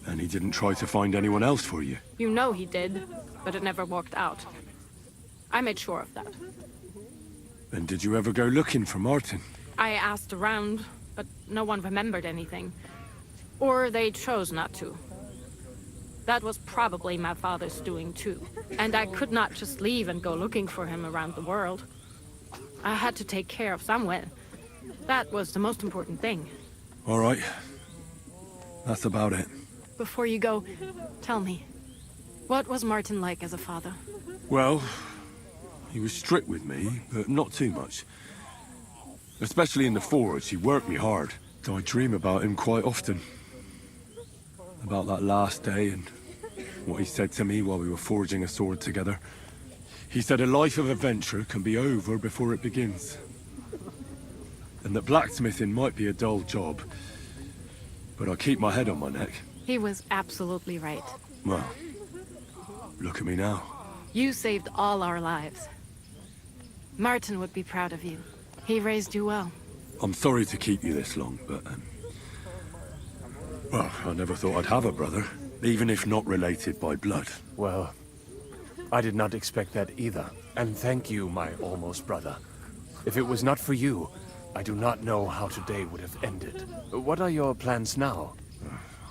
And he didn't try to find anyone else for you? You know he did, but it never worked out. I made sure of that. And did you ever go looking for Martin? I asked around, but no one remembered anything. Or they chose not to. That was probably my father's doing too. And I could not just leave and go looking for him around the world. I had to take care of Samuel. That was the most important thing. All right. That's about it. Before you go, tell me, what was Martin like as a father? Well, he was strict with me, but not too much. Especially in the forge, he worked me hard. I dream about him quite often. About that last day and what he said to me while we were forging a sword together. He said a life of adventure can be over before it begins. And that blacksmithing might be a dull job, but I keep my head on my neck. He was absolutely right. Well, look at me now. You saved all our lives. Martin would be proud of you. He raised you well. I'm sorry to keep you this long, but... well, I never thought I'd have a brother, even if not related by blood. Well, I did not expect that either. And thank you, my almost brother. If it was not for you, I do not know how today would have ended. What are your plans now?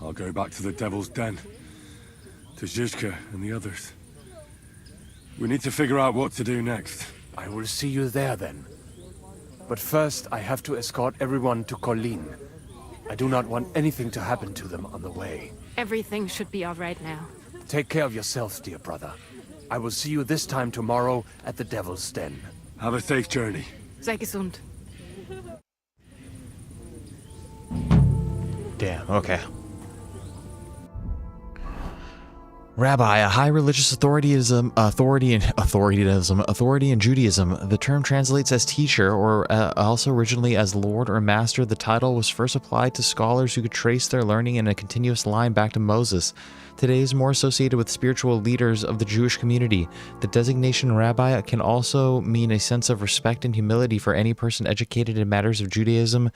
I'll go back to the Devil's Den. To Zizka and the others. We need to figure out what to do next. I will see you there then. But first, I have to escort everyone to Kolin. I do not want anything to happen to them on the way. Everything should be all right now. Take care of yourself, dear brother. I will see you this time tomorrow at the Devil's Den. Have a safe journey. Sei gesund. Damn, okay. Rabbi, a high religious authority in Judaism. The term translates as teacher, or also originally as lord or master. The title was first applied to scholars who could trace their learning in a continuous line back to Moses. Today is more associated with spiritual leaders of the Jewish community. The designation rabbi can also mean a sense of respect and humility for any person educated in matters of Judaism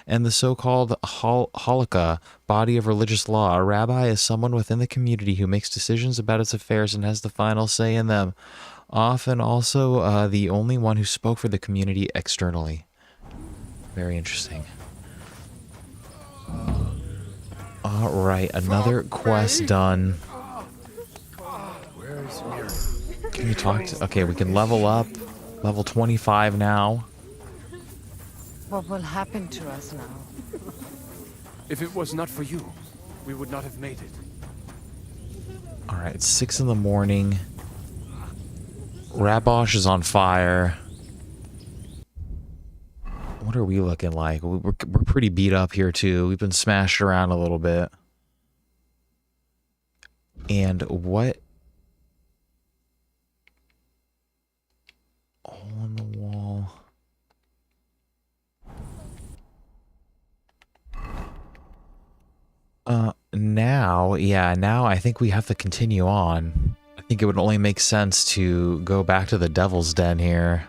and the so-called halakha, body of religious law. A rabbi is someone within the community who makes decisions about its affairs and has the final say in them. Often also the only one who spoke for the community externally. Very interesting. Alright, another quest done. Can you talk to... Okay, we can level up. Level 25 now. What will happen to us now? If it was not for you, we would not have made it. Alright, it's 6 in the morning. Rabosh is on fire. What are we looking like? We're pretty beat up here too. We've been smashed around a little bit. And what? Hole in the wall. Now I think we have to continue on. I think it would only make sense to go back to the Devil's Den here.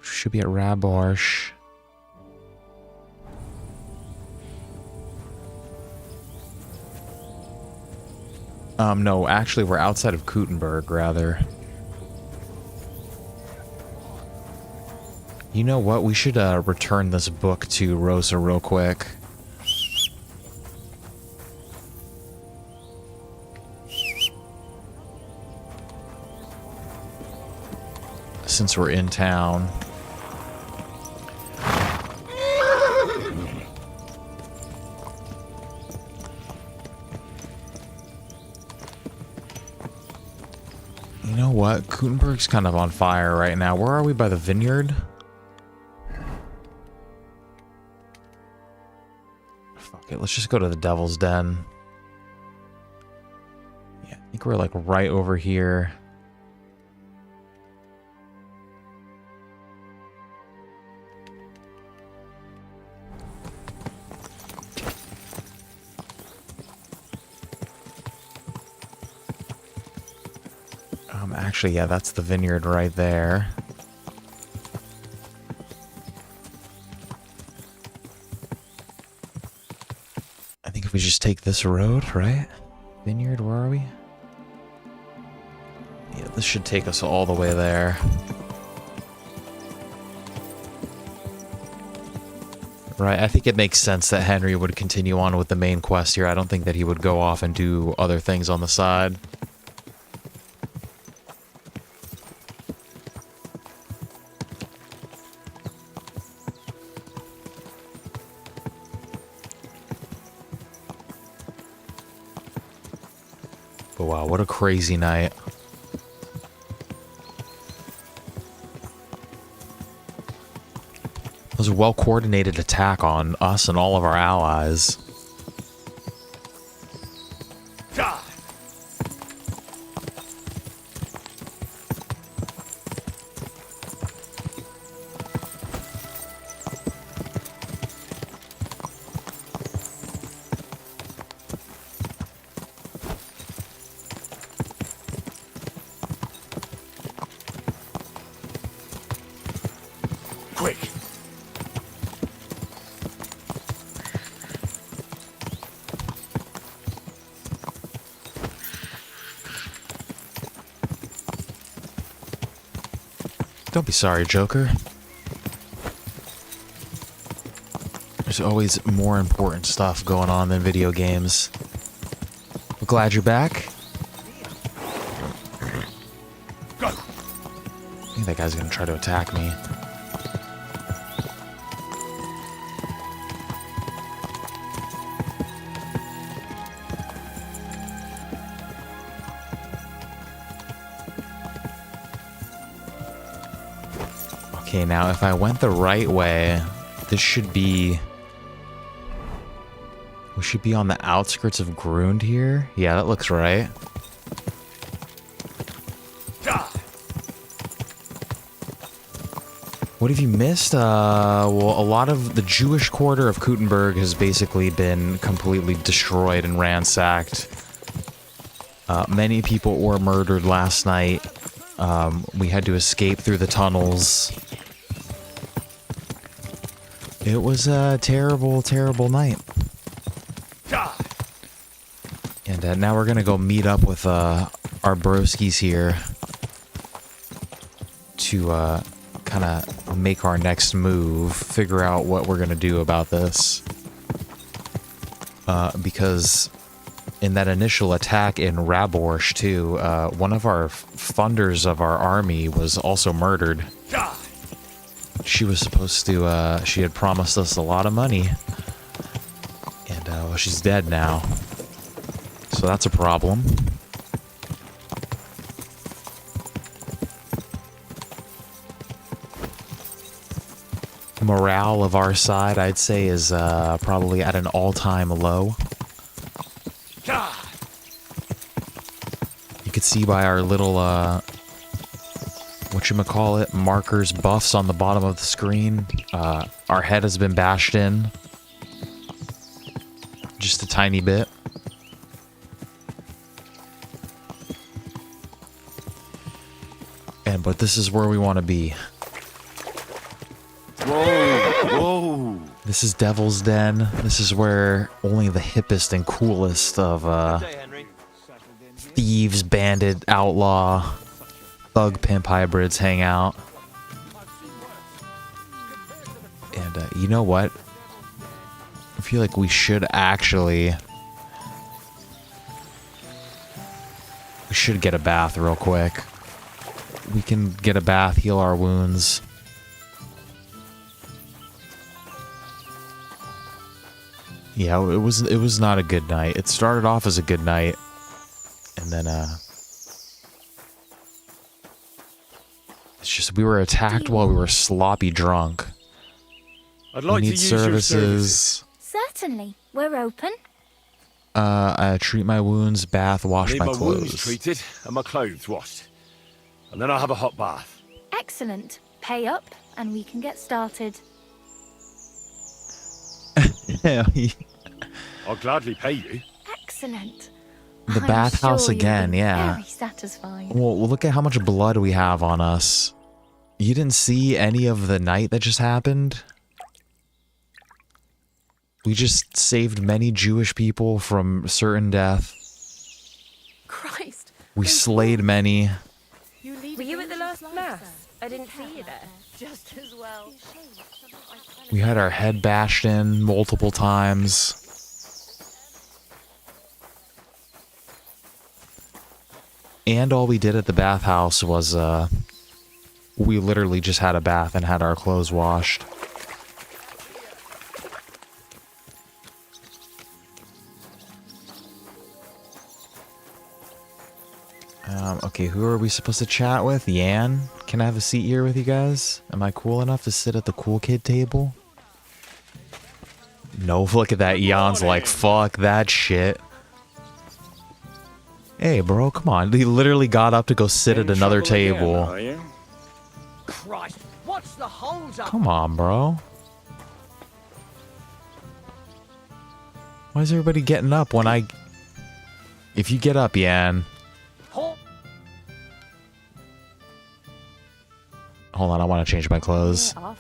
Should be at Rabosh. No, actually we're outside of Kuttenberg, rather. You know what? We should return this book to Rosa real quick. Since we're in town. You know what? Kutenberg's kind of on fire right now. Where are we? By the vineyard? Fuck it. Let's just go to the Devil's Den. Yeah, I think we're like right over here. Actually, yeah, that's the vineyard right there. I think if we just take this road, right? Vineyard, where are we? Yeah, this should take us all the way there. Right, I think it makes sense that Henry would continue on with the main quest here. I don't think that he would go off and do other things on the side. But wow, what a crazy night. It was a well-coordinated attack on us and all of our allies. Don't be sorry, Joker. There's always more important stuff going on than video games. We're glad you're back. I think that guy's gonna try to attack me. Okay, now if I went the right way, this should be... We should be on the outskirts of Grund here. Yeah, that looks right. What have you missed? Well, a lot of the Jewish quarter of Kutenberg has basically been completely destroyed and ransacked. Many people were murdered last night. We had to escape through the tunnels. It was a terrible, terrible night. And now we're gonna go meet up with our broskies here to kind of make our next move, figure out what we're gonna do about this. Because in that initial attack in Raborsch too, one of our funders of our army was also murdered. She was supposed to, she had promised us a lot of money. And, well, she's dead now. So that's a problem. Morale of our side, I'd say, is probably at an all-time low. You could see by our little, whatchamacallit, markers, buffs on the bottom of the screen. Our head has been bashed in. Just a tiny bit. But this is where we want to be. Whoa, whoa. This is Devil's Den. This is where only the hippest and coolest of thieves, bandit, outlaw, thug pimp hybrids hang out. And you know what? I feel like we should actually... We should get a bath real quick. We can get a bath, heal our wounds. Yeah, it was not a good night. It started off as a good night, and then It's just we were attacked while we were sloppy drunk. I'd like we to need use your services. Certainly. We're open. I treat my wounds, bath, wash Need my my clothes. wounds treated and my clothes washed. And then I'll have a hot bath. Excellent. Pay up, and we can get started. I'll gladly pay you. Excellent. The I'm bathhouse sure you'll again, be yeah. Very satisfied. Well, look at how much blood we have on us. You didn't see any of the night that just happened? We just saved many Jewish people from certain death. Christ. We slayed many. Were you at the last mass? I didn't see you there. Just as well. We had our head bashed in multiple times. And all we did at the bathhouse was, we literally just had a bath and had our clothes washed. Okay, who are we supposed to chat with? Yan? Can I have a seat here with you guys? Am I cool enough to sit at the cool kid table? No, look at that. Yan's like, fuck that shit. Hey, bro, come on. He literally got up to go sit at another table. Christ, what's the holds up? Come on, bro. Why is everybody getting up when I... If you get up, Yan... Hold on, I want to change my clothes. I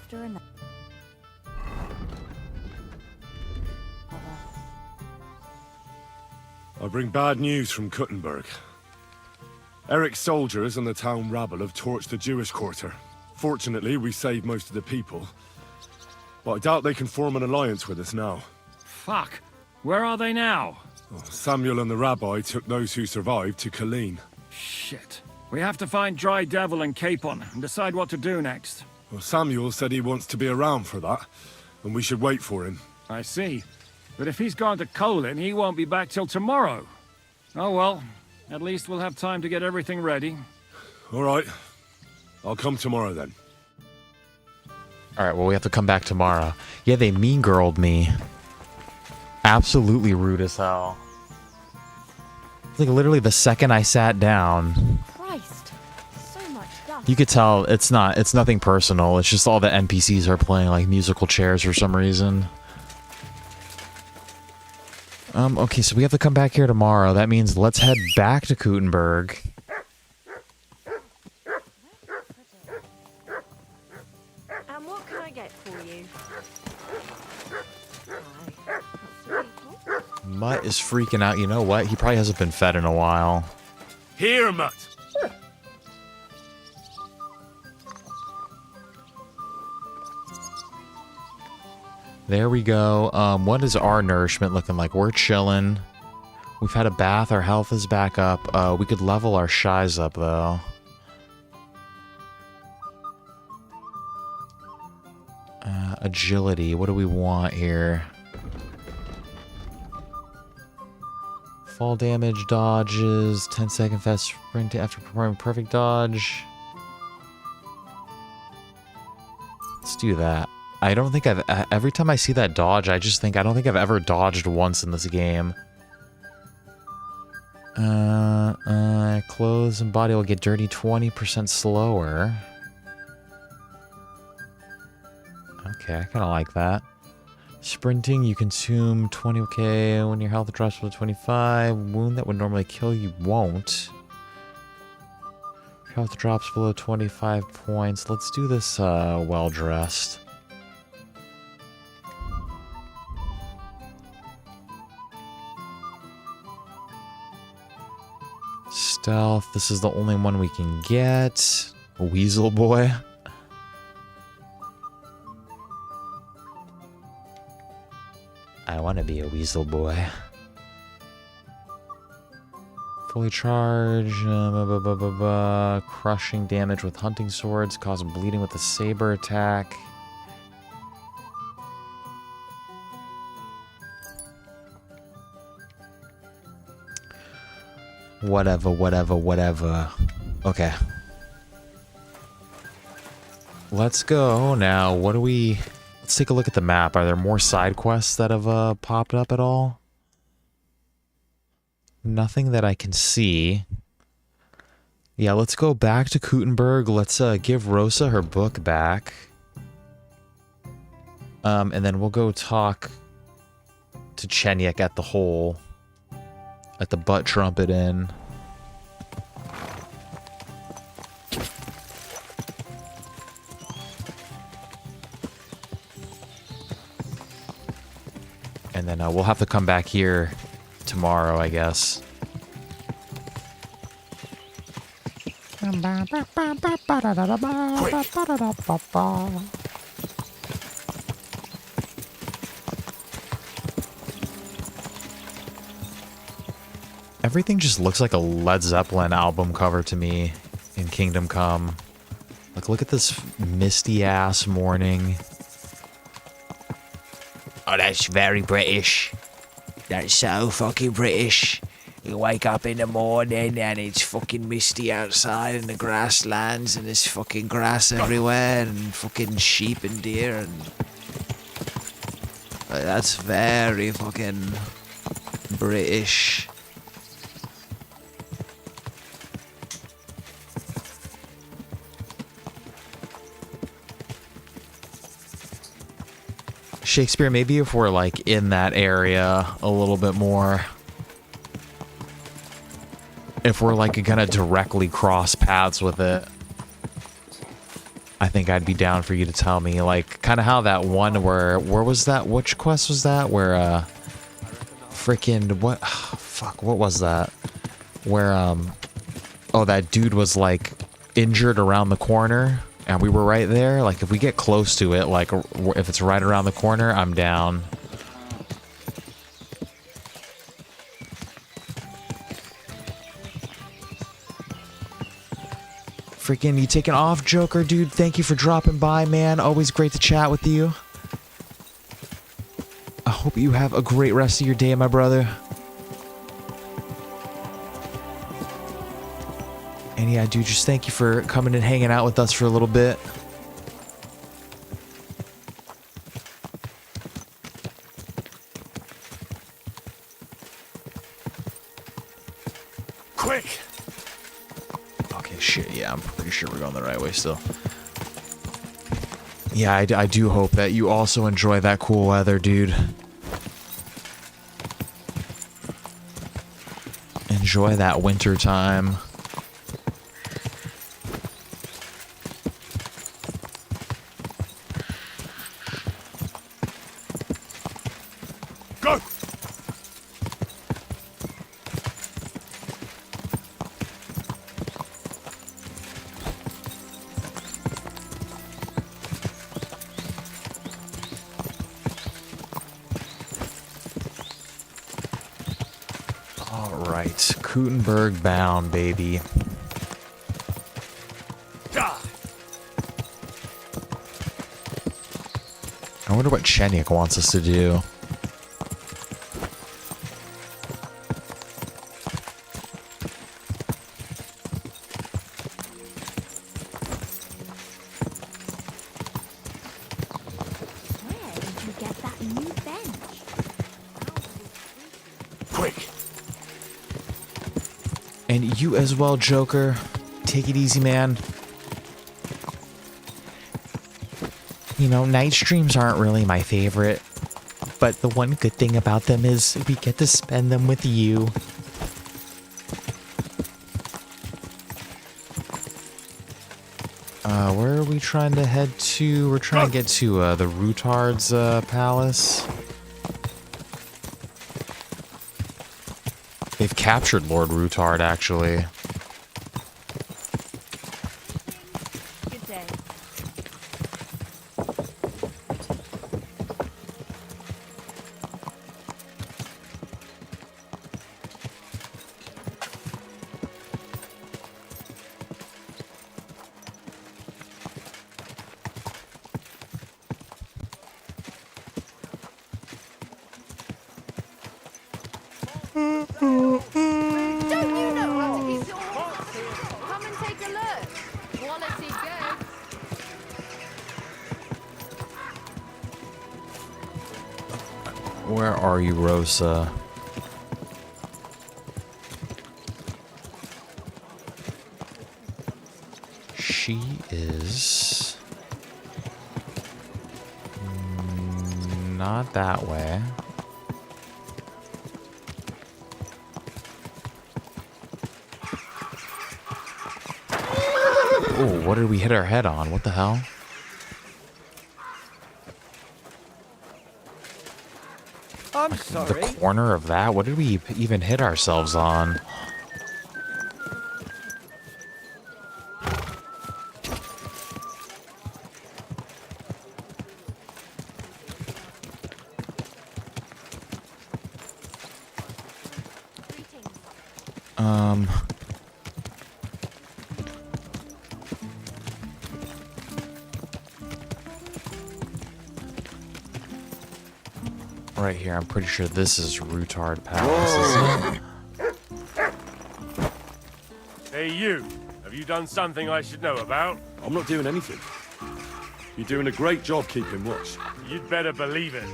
bring bad news from Kuttenberg. Eric's soldiers and the town rabble have torched the Jewish quarter. Fortunately, we saved most of the people. But I doubt they can form an alliance with us now. Fuck. Where are they now? Oh, Samuel and the rabbi took those who survived to Colleen. Shit. We have to find Dry Devil and Capon and decide what to do next. Well, Samuel said he wants to be around for that, and we should wait for him. I see. But if he's gone to Colin, he won't be back till tomorrow. Oh well. At least we'll have time to get everything ready. All right. I'll come tomorrow then. Alright, well, we have to come back tomorrow. Yeah, they mean-girled me. Absolutely rude as hell. Like, literally the second I sat down... Christ, so much dust. You could tell it's nothing personal. It's just all the NPCs are playing, like, musical chairs for some reason. Okay, so we have to come back here tomorrow. That means let's head back to Kuttenberg. And what can I get for you? Mutt is freaking out. You know what? He probably hasn't been fed in a while. Here, Mutt! There we go. What is our nourishment looking like? We're chilling. We've had a bath. Our health is back up. We could level our shies up, though. Agility. What do we want here? Fall damage, dodges, 10-second fast sprint after performing perfect dodge. Let's do that. I don't think every time I see that dodge, I just think, I don't think I've ever dodged once in this game. Clothes and body will get dirty 20% slower. Okay, I kind of like that. Sprinting, you consume 20, when your health drops below 25. Wound that would normally kill you won't. Your health drops below 25 points. Let's do this, well-dressed. Stealth, this is the only one we can get. Weasel boy. I want to be a weasel boy. Fully charged. Crushing damage with hunting swords. Cause bleeding with a saber attack. Whatever. Okay. let's go now. What do we... Let's take a look at the map. Are there more side quests that have popped up at all? Nothing that I can see. Yeah, let's go back to Kuttenberg. Let's give Rosa her book back. And then we'll go talk to Chenyek at the hole. At the butt trumpet inn. And then we'll have to come back here tomorrow, I guess. Everything just looks like a Led Zeppelin album cover to me in Kingdom Come. Like, look at this misty-ass morning. Oh, that's very British. That's so fucking British. You wake up in the morning and it's fucking misty outside in the grasslands and there's fucking grass everywhere and fucking sheep and deer and... that's very fucking British. Shakespeare, maybe if we're like in that area a little bit more. If we're like gonna directly cross paths with it, I think I'd be down for you to tell me, like, kind of how that one where was that? Which quest was that? Where freaking what? Oh, fuck, what was that? Where oh, that dude was like injured around the corner. And we were right there. Like, if we get close to it, like, if it's right around the corner, I'm down. Freaking, you taking off, Joker, dude? Thank you for dropping by, man. Always great to chat with you. I hope you have a great rest of your day, my brother. And yeah, dude, just thank you for coming and hanging out with us for a little bit. Quick! Okay, shit, yeah, I'm pretty sure we're going the right way still. Yeah, I do hope that you also enjoy that cool weather, dude. Enjoy that winter time. Kuttenberg bound, baby. I wonder what Chenyek wants us to do. Where did you get that new bench? Quick! And you as well, Joker. Take it easy, man. You know, night streams aren't really my favorite, but the one good thing about them is we get to spend them with you. Where are we trying to head to? We're trying to get to the Rutard's palace. They've captured Lord Rutard, actually. Good day. Don't you know how to eat your horses? Come and take a look. Quality goods. Where are you, Rosa? She is not that way. Oh, what did we hit our head on? What the hell? I'm Like sorry. the corner of that? What did we even hit ourselves on? Right here, I'm pretty sure this is Rutard Palace, isn't it? Hey, you. Have you done something I should know about? I'm not doing anything. You're doing a great job keeping watch. You'd better believe it.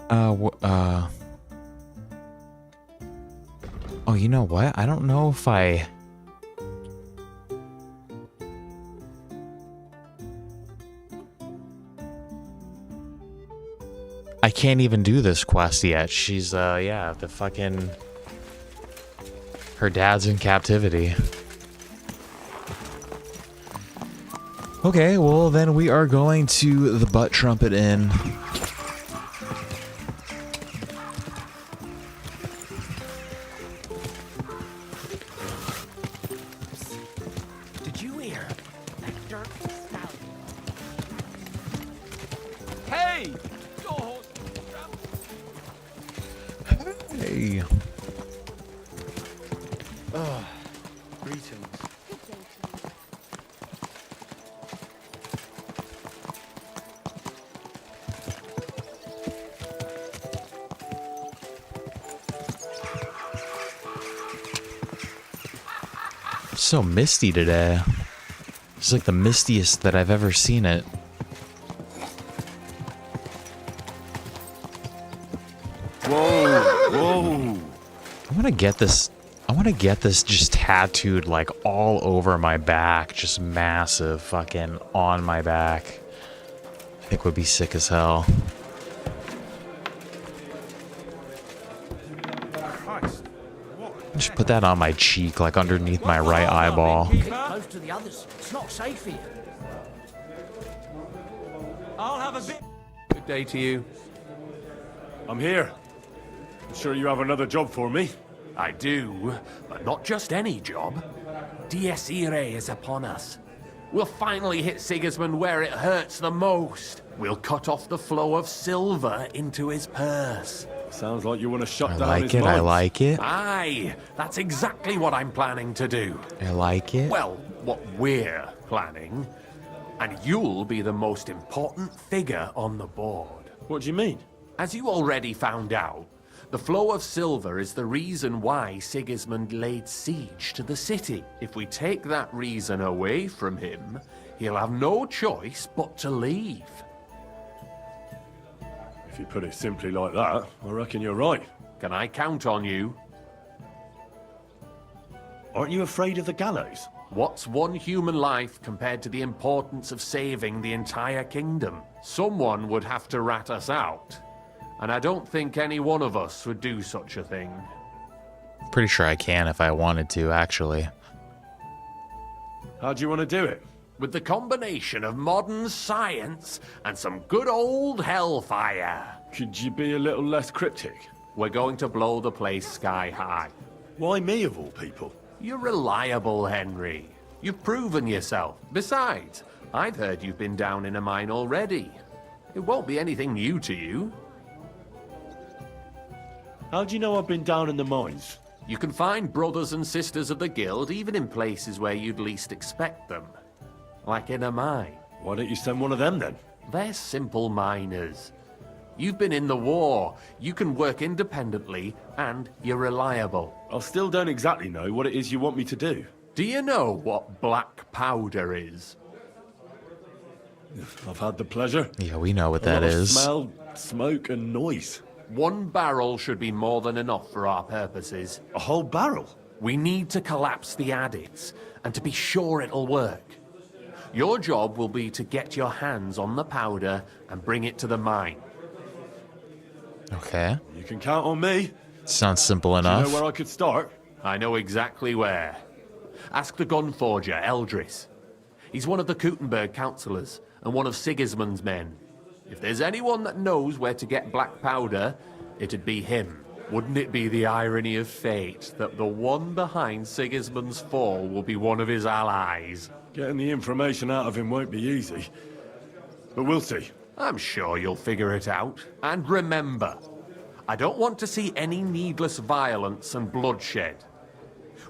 Oh, you know what? I don't know if I can't even do this quest yet. She's, yeah, the fucking... Her dad's in captivity. Okay, well, then we are going to the Butt Trumpet Inn. Did you hear that dirt spout? Hey! Hey. Greetings. It's so misty today. It's like the mistiest that I've ever seen it. Whoa, whoa. I want to get this just tattooed like all over my back, just massive fucking on my back. I think would be sick as hell. Just put that on my cheek, like underneath my right eyeball. Keep close to the others. It's not safe here. I'll have a bit. Good day to you. I'm here. I'm sure you have another job for me. I do, but not just any job. Dies Irae is upon us. We'll finally hit Sigismund where it hurts the most. We'll cut off the flow of silver into his purse. Sounds like you want to shut I down like his it, I mines. like it. Aye, that's exactly what I'm planning to do. I like it. Well, what we're planning. And you'll be the most important figure on the board. What do you mean? As you already found out, the flow of silver is the reason why Sigismund laid siege to the city. If we take that reason away from him, he'll have no choice but to leave. If you put it simply like that, I reckon you're right. Can I count on you? Aren't you afraid of the gallows? What's one human life compared to the importance of saving the entire kingdom? Someone would have to rat us out. And I don't think any one of us would do such a thing. Pretty sure I can if I wanted to, actually. How do you want to do it? With the combination of modern science and some good old hellfire. Could you be a little less cryptic? We're going to blow the place sky high. Why me of all people? You're reliable, Henry. You've proven yourself. Besides, I've heard you've been down in a mine already. It won't be anything new to you. How do you know I've been down in the mines? You can find brothers and sisters of the guild even in places where you'd least expect them. Like in a mine. Why don't you send one of them then? They're simple miners. You've been in the war. You can work independently, and you're reliable. I still don't exactly know what it is you want me to do. Do you know what black powder is? I've had the pleasure. Yeah, we know what A that lot of is. Smell, smoke, and noise. 1 barrel should be more than enough for our purposes. A whole barrel? We need to collapse the adits, and to be sure it'll work. Your job will be to get your hands on the powder and bring it to the mine. Okay. You can count on me. Sounds simple Do enough. you know where I could start? I know exactly where. Ask the gun forger, Eldris. He's one of the Kuttenberg councillors and one of Sigismund's men. If there's anyone that knows where to get black powder, it'd be him. Wouldn't it be the irony of fate that the one behind Sigismund's fall will be one of his allies? Getting the information out of him won't be easy. But we'll see. I'm sure you'll figure it out. And remember, I don't want to see any needless violence and bloodshed.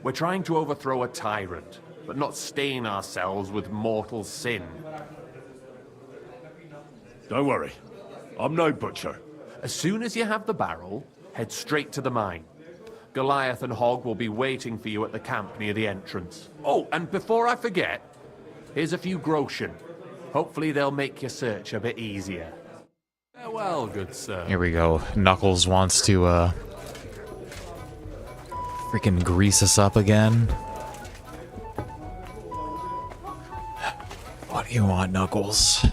We're trying to overthrow a tyrant, but not stain ourselves with mortal sin. Don't worry. I'm no butcher. As soon as you have the barrel, head straight to the mine. Goliath and Hogg will be waiting for you at the camp near the entrance. Oh, and before I forget, here's a few groschen. Hopefully they'll make your search a bit easier. Farewell, good sir. Here we go. Knuckles wants to, freaking grease us up again. What do you want, Knuckles?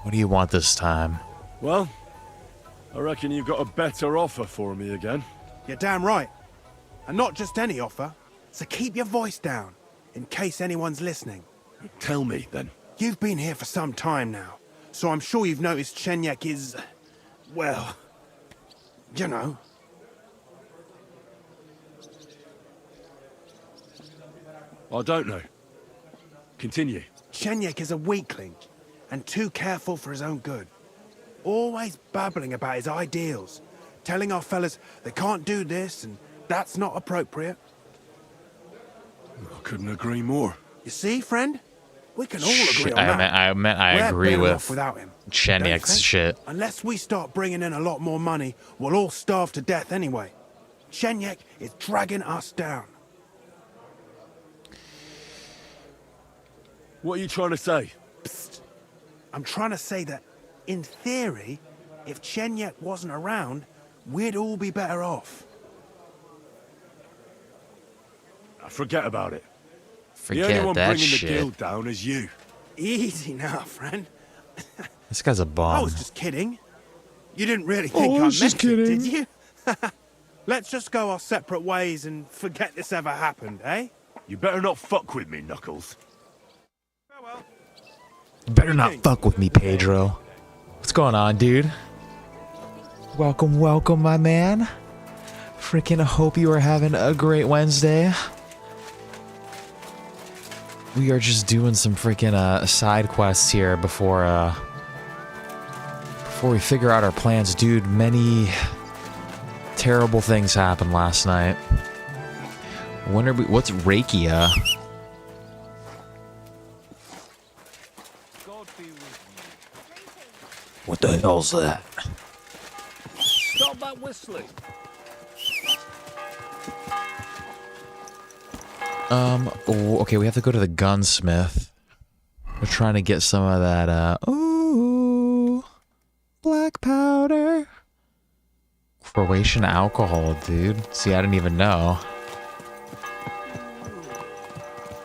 What do you want this time? Well, I reckon you've got a better offer for me again. You're damn right. And not just any offer. So keep your voice down, in case anyone's listening. Tell me, then. You've been here for some time now, so I'm sure you've noticed Shenyek is... well... you know. I don't know. Continue. Shenyek is a weakling, and too careful for his own good. Always babbling about his ideals, telling our fellas they can't do this and that's not appropriate. I couldn't agree more. You see, friend? We can all agree on that. I We're agree better with off without him. Shenyek's shit. Unless we start bringing in a lot more money, we'll all starve to death anyway. Shenyek is dragging us down. What are you trying to say? Psst. I'm trying to say that, in theory, if Shenyek wasn't around, we'd all be better off. Forget about it. Forget the only one that bringing shit. the guild down is you. Easy now, friend. This guy's a I bum. was just kidding. You didn't really think I was just meant it, kidding. did you? Let's just go our separate ways and forget this ever happened, eh? You better not fuck with me, Knuckles. Better not fuck with me, Pedro. What's going on, dude? Welcome, welcome, my man. Freaking hope you are having a great Wednesday. We are just doing some freaking side quests here before we figure out our plans, dude. Many terrible things happened last night. When are we? What's Rakia? What the hell's that? Stop that whistling. Okay, we have to go to the gunsmith. We're trying to get some of that, ooh, black powder. Croatian alcohol, dude. See, I didn't even know.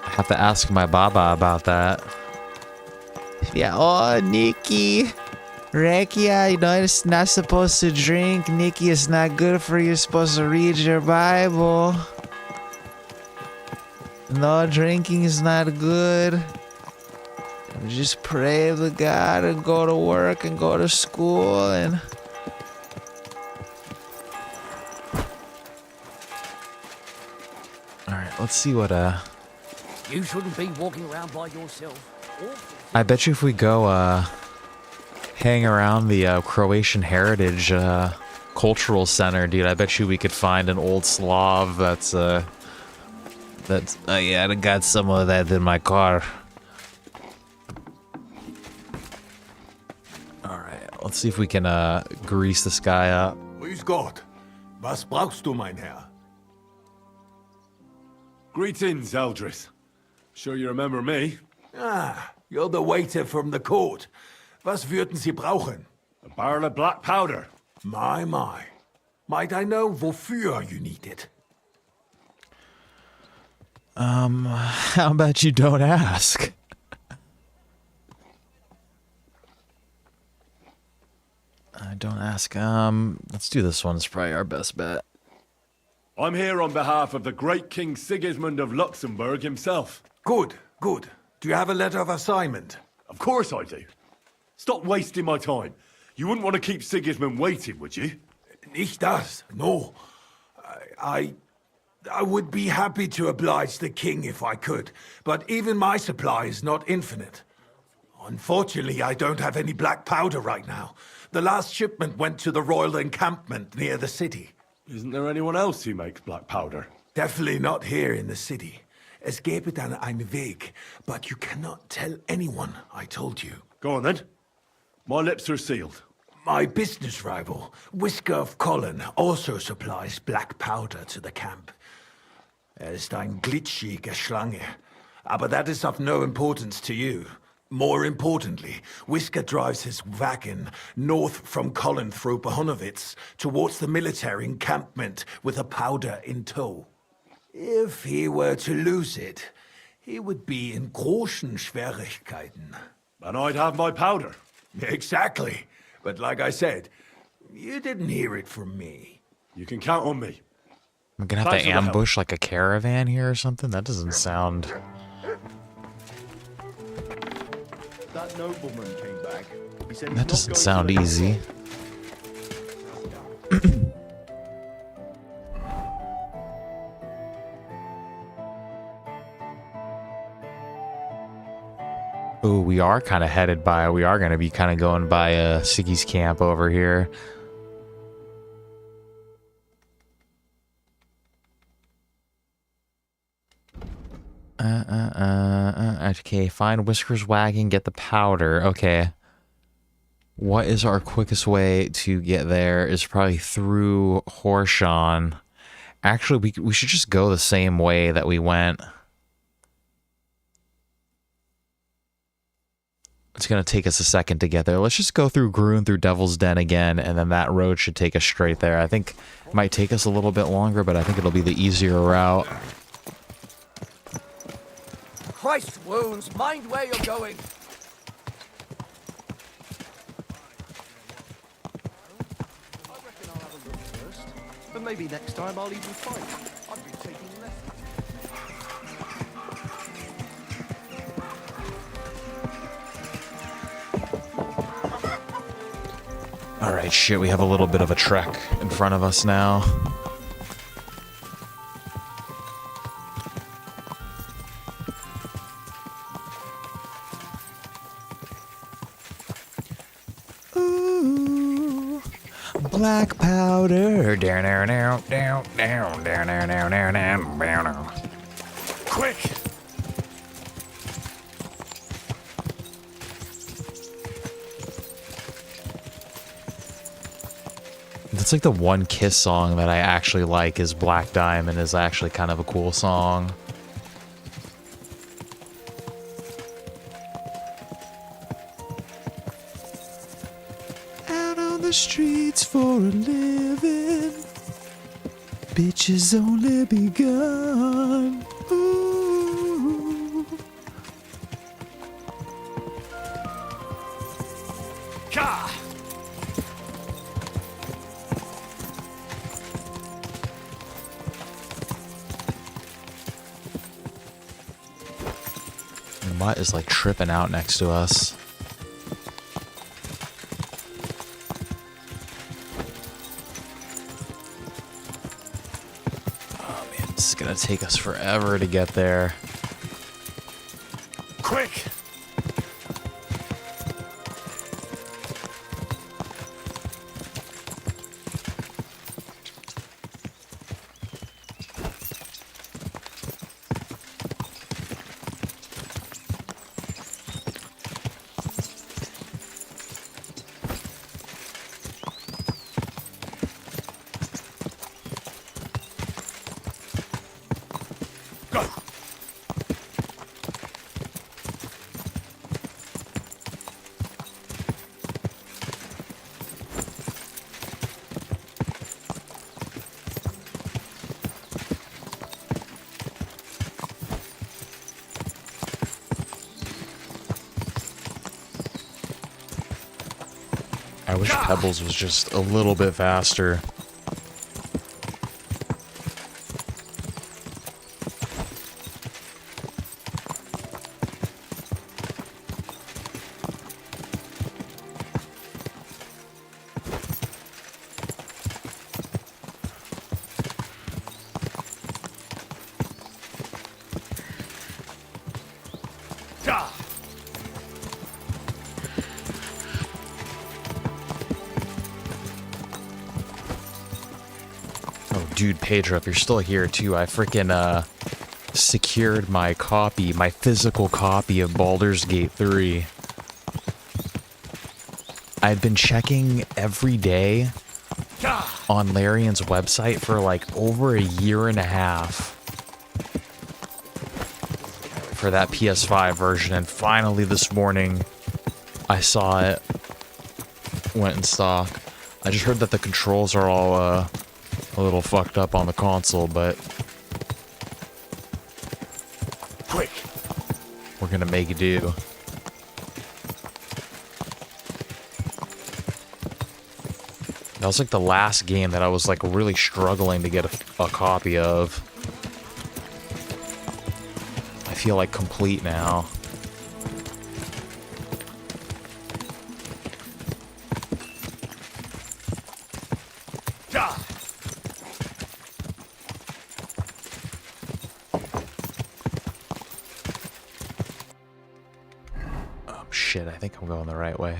I have to ask my baba about that. Yeah, oh, Nikki. Rakia, you know, it's not supposed to drink. Nikki, it's not good for you. You're supposed to read your Bible. No, drinking is not good. Just pray to God and go to work and go to school and... Alright, let's see what, You shouldn't be walking around by yourself. I bet you if we go, hang around the, Croatian Heritage, Cultural Center, dude, I bet you we could find an old Slav that's, yeah, I got some of that in my car. Alright, let's see if we can, grease this guy up. Grüß Gott. Was brauchst du, mein Herr? Greetings, Eldris. Sure you remember me? Ah, you're the waiter from the court. Was würden Sie brauchen? A barrel of black powder. My. Might I know wofür you need it? How about you don't ask? Don't ask. Let's do this one. It's probably our best bet. I'm here on behalf of the great King Sigismund of Luxembourg himself. Good. Do you have a letter of assignment? Of course I do. Stop wasting my time. You wouldn't want to keep Sigismund waiting, would you? Nicht das. No. I would be happy to oblige the king if I could, but even my supply is not infinite. Unfortunately, I don't have any black powder right now. The last shipment went to the royal encampment near the city. Isn't there anyone else who makes black powder? Definitely not here in the city. Es gäbe dann einen Weg, but you cannot tell anyone I told you. Go on then. My lips are sealed. My business rival, Whisker of Colin, also supplies black powder to the camp. Ist ein glitschige Schlange, aber that is of no importance to you. More importantly, Whisker drives his wagon north from Colin through Bohunowitz towards the military encampment with a powder in tow. If he were to lose it, he would be in großen Schwierigkeiten. And I'd have my powder. Exactly. But like I said, you didn't hear it from me. You can count on me. I'm gonna have to ambush like a caravan here or something? That doesn't sound... That nobleman came back. He said That doesn't sound easy. Ooh, we are kind of headed by... We are going to be kind of going by Siggy's camp over here. Okay, find Whisker's wagon, get the powder. Okay. What is our quickest way to get there? Is probably through Horshan. Actually, we should just go the same way that we went. It's going to take us a second to get there. Let's just go through Grun, through Devil's Den again, and then that road should take us straight there. I think it might take us a little bit longer, but I think it'll be the easier route. Christ wounds, mind where you're going. I reckon I'll have a look first. But maybe next time I'll even fight. I've been taking lessons. Alright, shit, we have a little bit of a trek in front of us now. Ooh, black powder. Quick! That's like the one Kiss song that I actually like is Black Diamond is actually kind of a cool song. Out on the streets for a living, bitches only begun. Ooh. Ka! Mutt is like tripping out next to us. Oh man, this is gonna take us forever to get there. Quick! Go! I wish Pebbles was just a little bit faster. Dude, Pedro, if you're still here too, I freaking secured my copy, my physical copy of Baldur's Gate 3. I've been checking every day on Larian's website for like over a year and a half for that PS5 version, and finally this morning I saw it went in stock. I just heard that the controls are all a little fucked up on the console, but quick, we're gonna make it do. That was like the last game that I was like really struggling to get a copy of. I feel like complete now. Shit, I think I'm going the right way.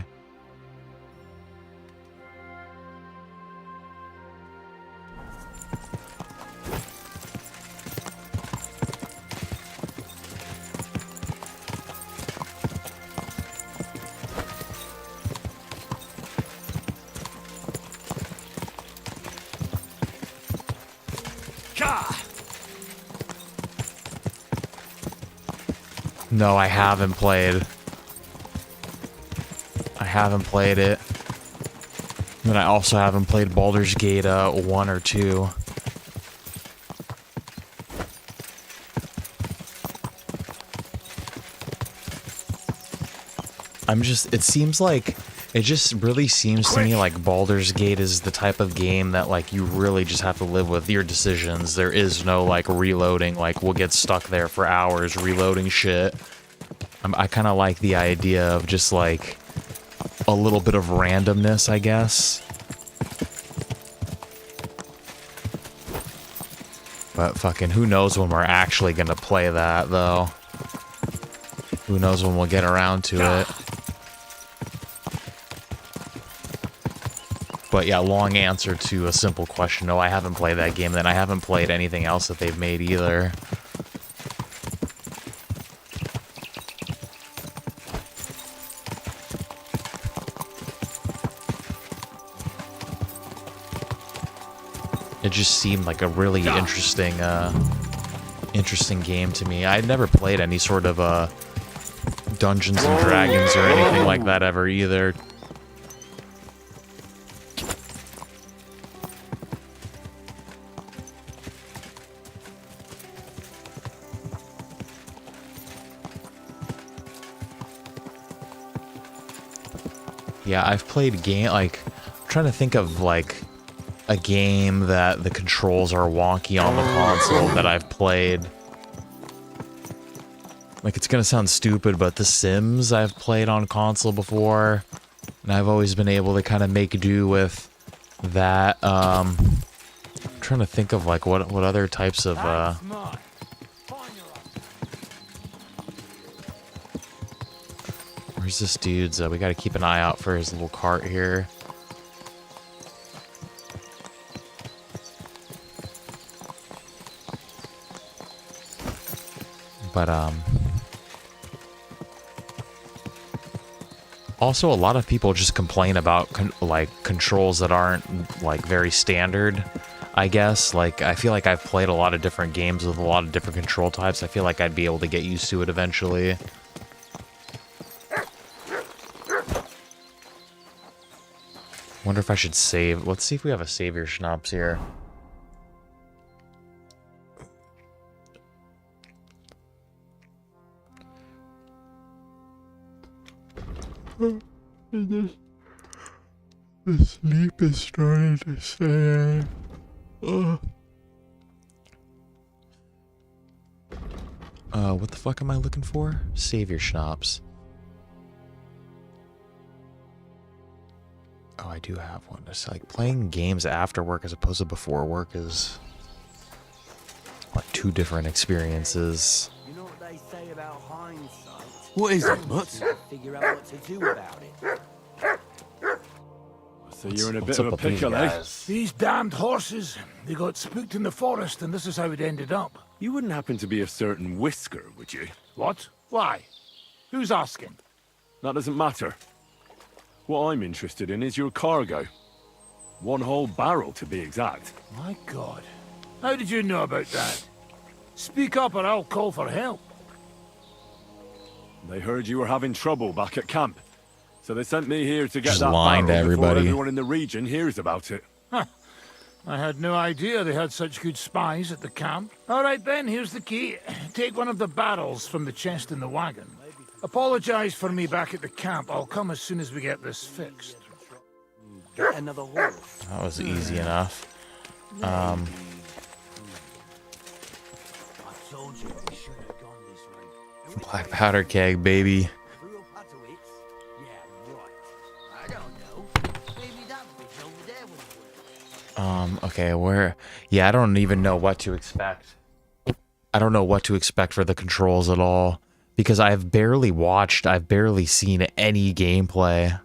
No, I haven't played. I haven't played it. And I also haven't played Baldur's Gate 1 or 2. It just really seems to me like Baldur's Gate is the type of game that like you really just have to live with your decisions. There is no like reloading, like we'll get stuck there for hours reloading shit. I kind of like the idea of just like a little bit of randomness, I guess. But fucking who knows when we're actually gonna play that, though. Who knows when we'll get around to it. But yeah, long answer to a simple question. No, I haven't played that game, then I haven't played anything else that they've made either. It just seemed like a really interesting game to me. I'd never played any sort of Dungeons and Dragons or anything like that ever either. Yeah, I've played I'm trying to think of like a game that the controls are wonky on the console that I've played. Like, it's gonna sound stupid, but The Sims I've played on console before, and I've always been able to kind of make do with that. I'm trying to think of like what other types of where's this dude's? We gotta keep an eye out for his little cart here. But, also a lot of people just complain about, controls that aren't, like, very standard, I guess. Like, I feel like I've played a lot of different games with a lot of different control types. I feel like I'd be able to get used to it eventually. Wonder if I should save. Let's see if we have a savior schnapps here. The sleep is starting to set in. What the fuck am I looking for? Savior schnapps. Oh, I do have one. It's like playing games after work as opposed to before work is like two different experiences. You know what they say about hindsight? What is it, Mutt? Figure out what to do about it. So you're in a What's bit of up a with these pickle, eh? guys? These damned horses, they got spooked in the forest, and this is how it ended up. You wouldn't happen to be a certain Whisker, would you? What? Why? Who's asking? That doesn't matter. What I'm interested in is your cargo. One whole barrel, to be exact. My God. How did you know about that? Speak up or I'll call for help. They heard you were having trouble back at camp. So they sent me here to get Just that lying barrel to before everybody. everyone in the region hears about it. Huh. I had no idea they had such good spies at the camp. All right, then, here's the key. Take one of the barrels from the chest in the wagon. Apologize for me back at the camp. I'll come as soon as we get this fixed. Get another horse. That was easy enough. I told you we should have gone this way. Black powder keg, baby. Okay, where... Yeah, I don't even know what to expect. I don't know what to expect for the controls at all. Because I've barely seen any gameplay.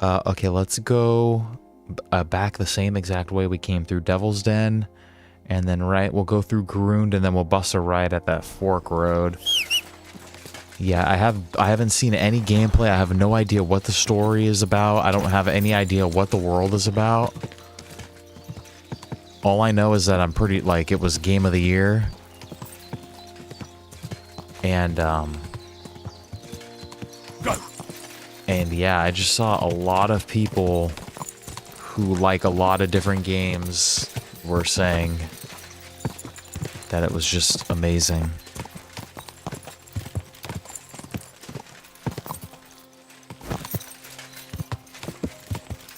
Okay, let's go back the same exact way we came through Devil's Den. And then we'll go through Grund and then we'll bust a right at that fork road. Yeah, I haven't seen any gameplay. I have no idea what the story is about. I don't have any idea what the world is about. All I know is that I'm pretty, like, it was Game of the Year. And yeah, I just saw a lot of people who like a lot of different games were saying that it was just amazing.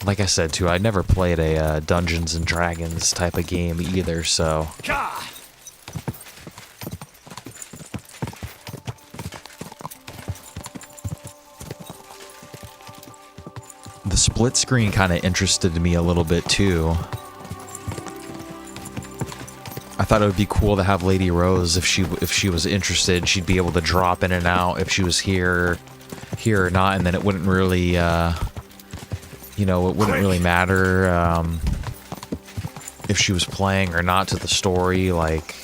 Like I said, too, I never played a Dungeons and Dragons type of game either, so... The split screen kind of interested me a little bit, too. I thought it would be cool to have Lady Rose, if she was interested, she'd be able to drop in and out if she was here or not, and then it wouldn't really... you know, it wouldn't really matter if she was playing or not to the story. Like,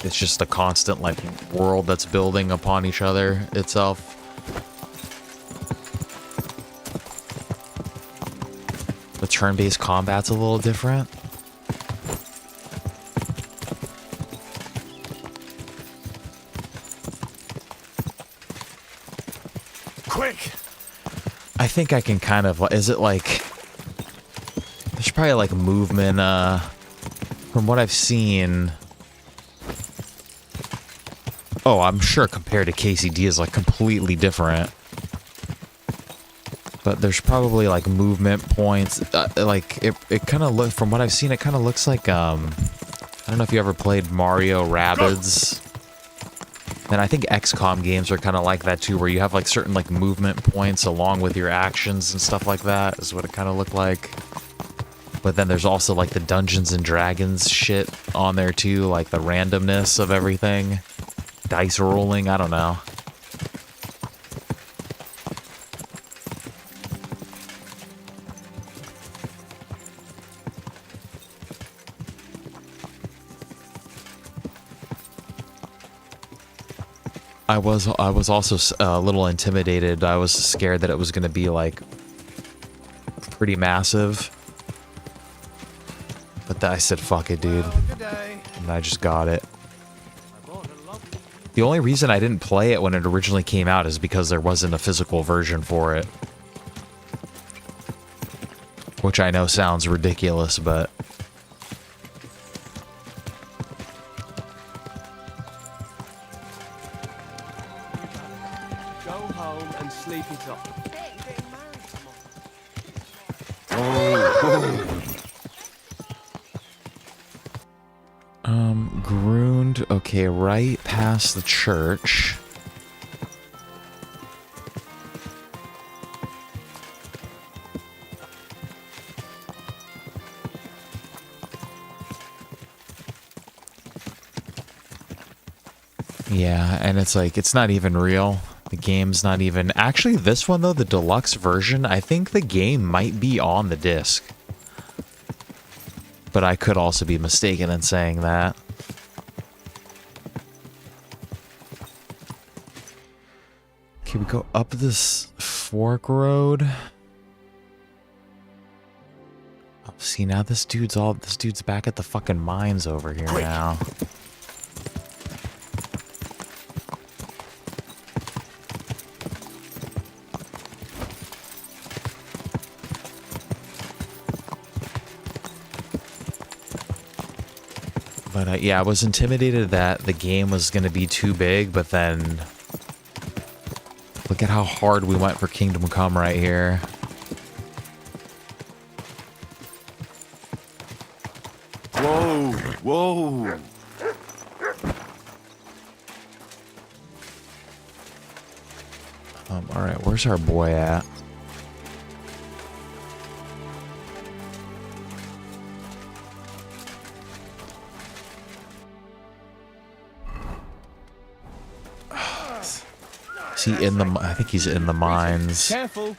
it's just a constant, like, world that's building upon each other itself. The turn-based combat's a little different. Quick! I think I can kind of... Is it like... There's probably like movement, from what I've seen... Oh, I'm sure compared to KCD is like completely different. But there's probably like movement points. Like, it kind of looks... From what I've seen, it kind of looks like, I don't know if you ever played Mario Rabbids. And I think XCOM games are kind of like that too, where you have like certain like movement points along with your actions and stuff like that, is what it kind of looked like. But then there's also like the Dungeons and Dragons shit on there too, like the randomness of everything. Dice rolling, I don't know. I was also a little intimidated. I was scared that it was going to be like pretty massive. But I said, fuck it, dude. And I just got it. The only reason I didn't play it when it originally came out is because there wasn't a physical version for it. Which I know sounds ridiculous, but... Go home and sleep it off. Grund. Okay, right past the church. Yeah, and it's like, it's not even real. The game's not even... Actually, this one, though, the deluxe version, I think the game might be on the disc. But I could also be mistaken in saying that. Okay, we go up this fork road. Oh, see, now this dude's back at the fucking mines over here now. But yeah, I was intimidated that the game was going to be too big, but then look at how hard we went for Kingdom Come right here. Whoa, whoa. All right, where's our boy at? Is he in the... I think he's in the mines. Careful.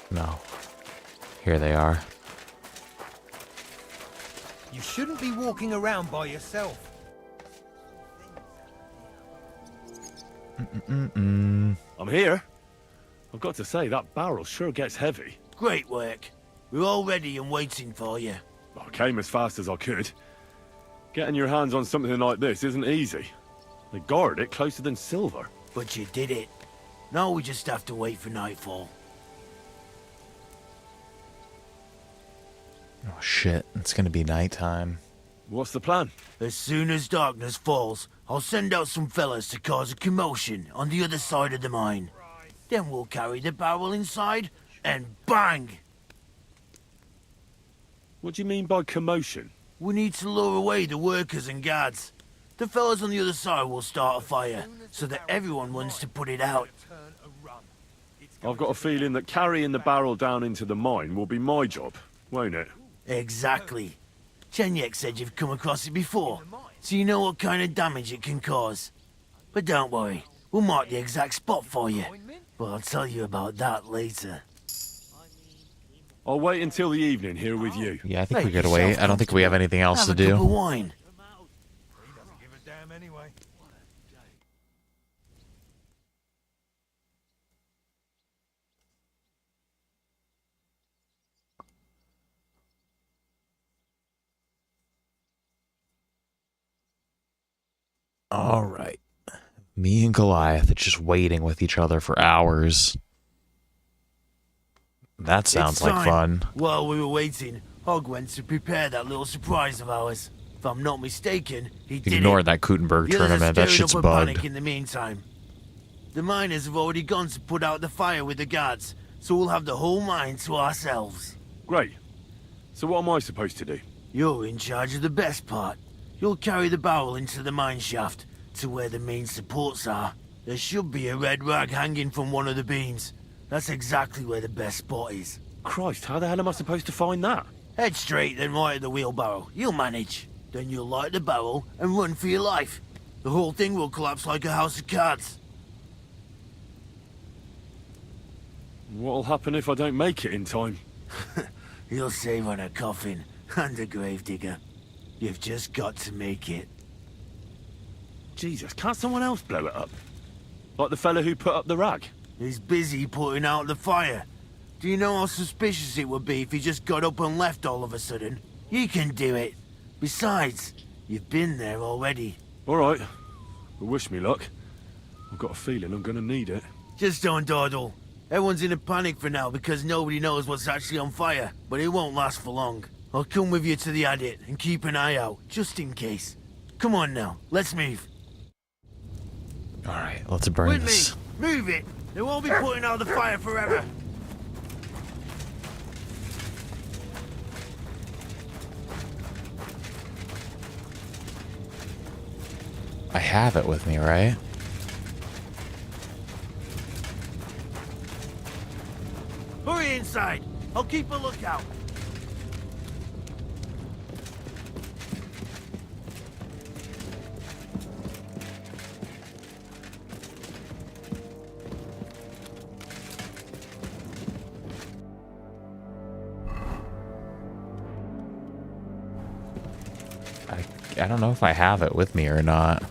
No. Here they are. You shouldn't be walking around by yourself. I'm here. I've got to say, that barrel sure gets heavy. Great work. We're all ready and waiting for you. I came as fast as I could. Getting your hands on something like this isn't easy. They guard it closer than silver. But you did it. Now we just have to wait for nightfall. Oh shit, it's gonna be nighttime. What's the plan? As soon as darkness falls, I'll send out some fellas to cause a commotion on the other side of the mine. Then we'll carry the barrel inside, and bang! What do you mean by commotion? We need to lure away the workers and guards. The fellas on the other side will start a fire, so that everyone wants to put it out. I've got a feeling that carrying the barrel down into the mine will be my job, won't it? Exactly. Chenyek said you've come across it before, so you know what kind of damage it can cause. But don't worry, we'll mark the exact spot for you. But I'll tell you about that later. I'll wait until the evening here with you. Yeah, I think we gotta wait. I don't think we have anything else to do. Have a cup of wine. All right. Me and Goliath are just waiting with each other for hours. That sounds like fun. While we were waiting, Hog went to prepare that little surprise of ours. If I'm not mistaken, he did Ignore that Kutenberg tournament. That shit's bugged. In the meantime, the miners have already gone to put out the fire with the guards, so we'll have the whole mine to ourselves. Great. So what am I supposed to do? You're in charge of the best part. You'll carry the barrel into the mine shaft, to where the main supports are. There should be a red rag hanging from one of the beams. That's exactly where the best spot is. Christ, how the hell am I supposed to find that? Head straight, then right at the wheelbarrow. You'll manage. Then you'll light the barrel and run for your life. The whole thing will collapse like a house of cards. What'll happen if I don't make it in time? You'll save on a coffin and a gravedigger. You've just got to make it. Jesus, can't someone else blow it up? Like the fella who put up the rag? He's busy putting out the fire. Do you know how suspicious it would be if he just got up and left all of a sudden? You can do it. Besides, you've been there already. All right. Well, wish me luck. I've got a feeling I'm gonna need it. Just don't dawdle. Everyone's in a panic for now because nobody knows what's actually on fire, but it won't last for long. I'll come with you to the adit and keep an eye out, just in case. Come on now, let's move. Alright, let's burn With this. me! Move it! They won't be putting out the fire forever. I have it with me, right? Hurry inside! I'll keep a lookout. I don't know if I have it with me or not.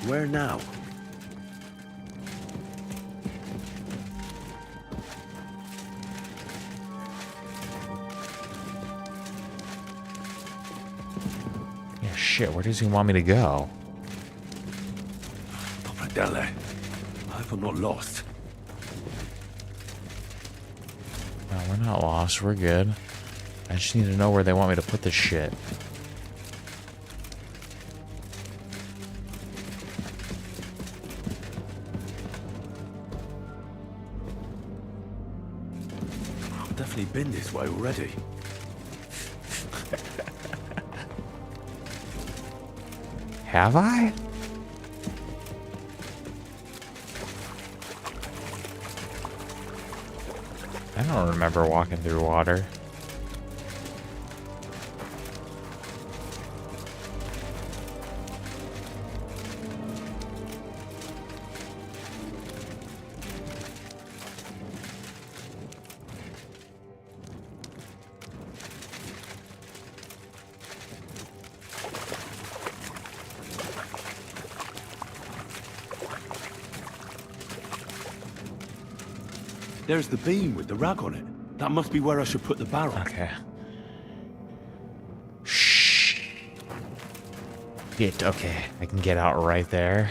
Where now? Yeah, shit, where does he want me to go? Dele, I hope I'm not lost. No, we're not lost. We're good. I just need to know where they want me to put this shit. I've definitely been this way already. Have I? I don't remember walking through water. There's the beam with the rag on it. That must be where I should put the barrel. Okay. Shh. Shit, okay. I can get out right there.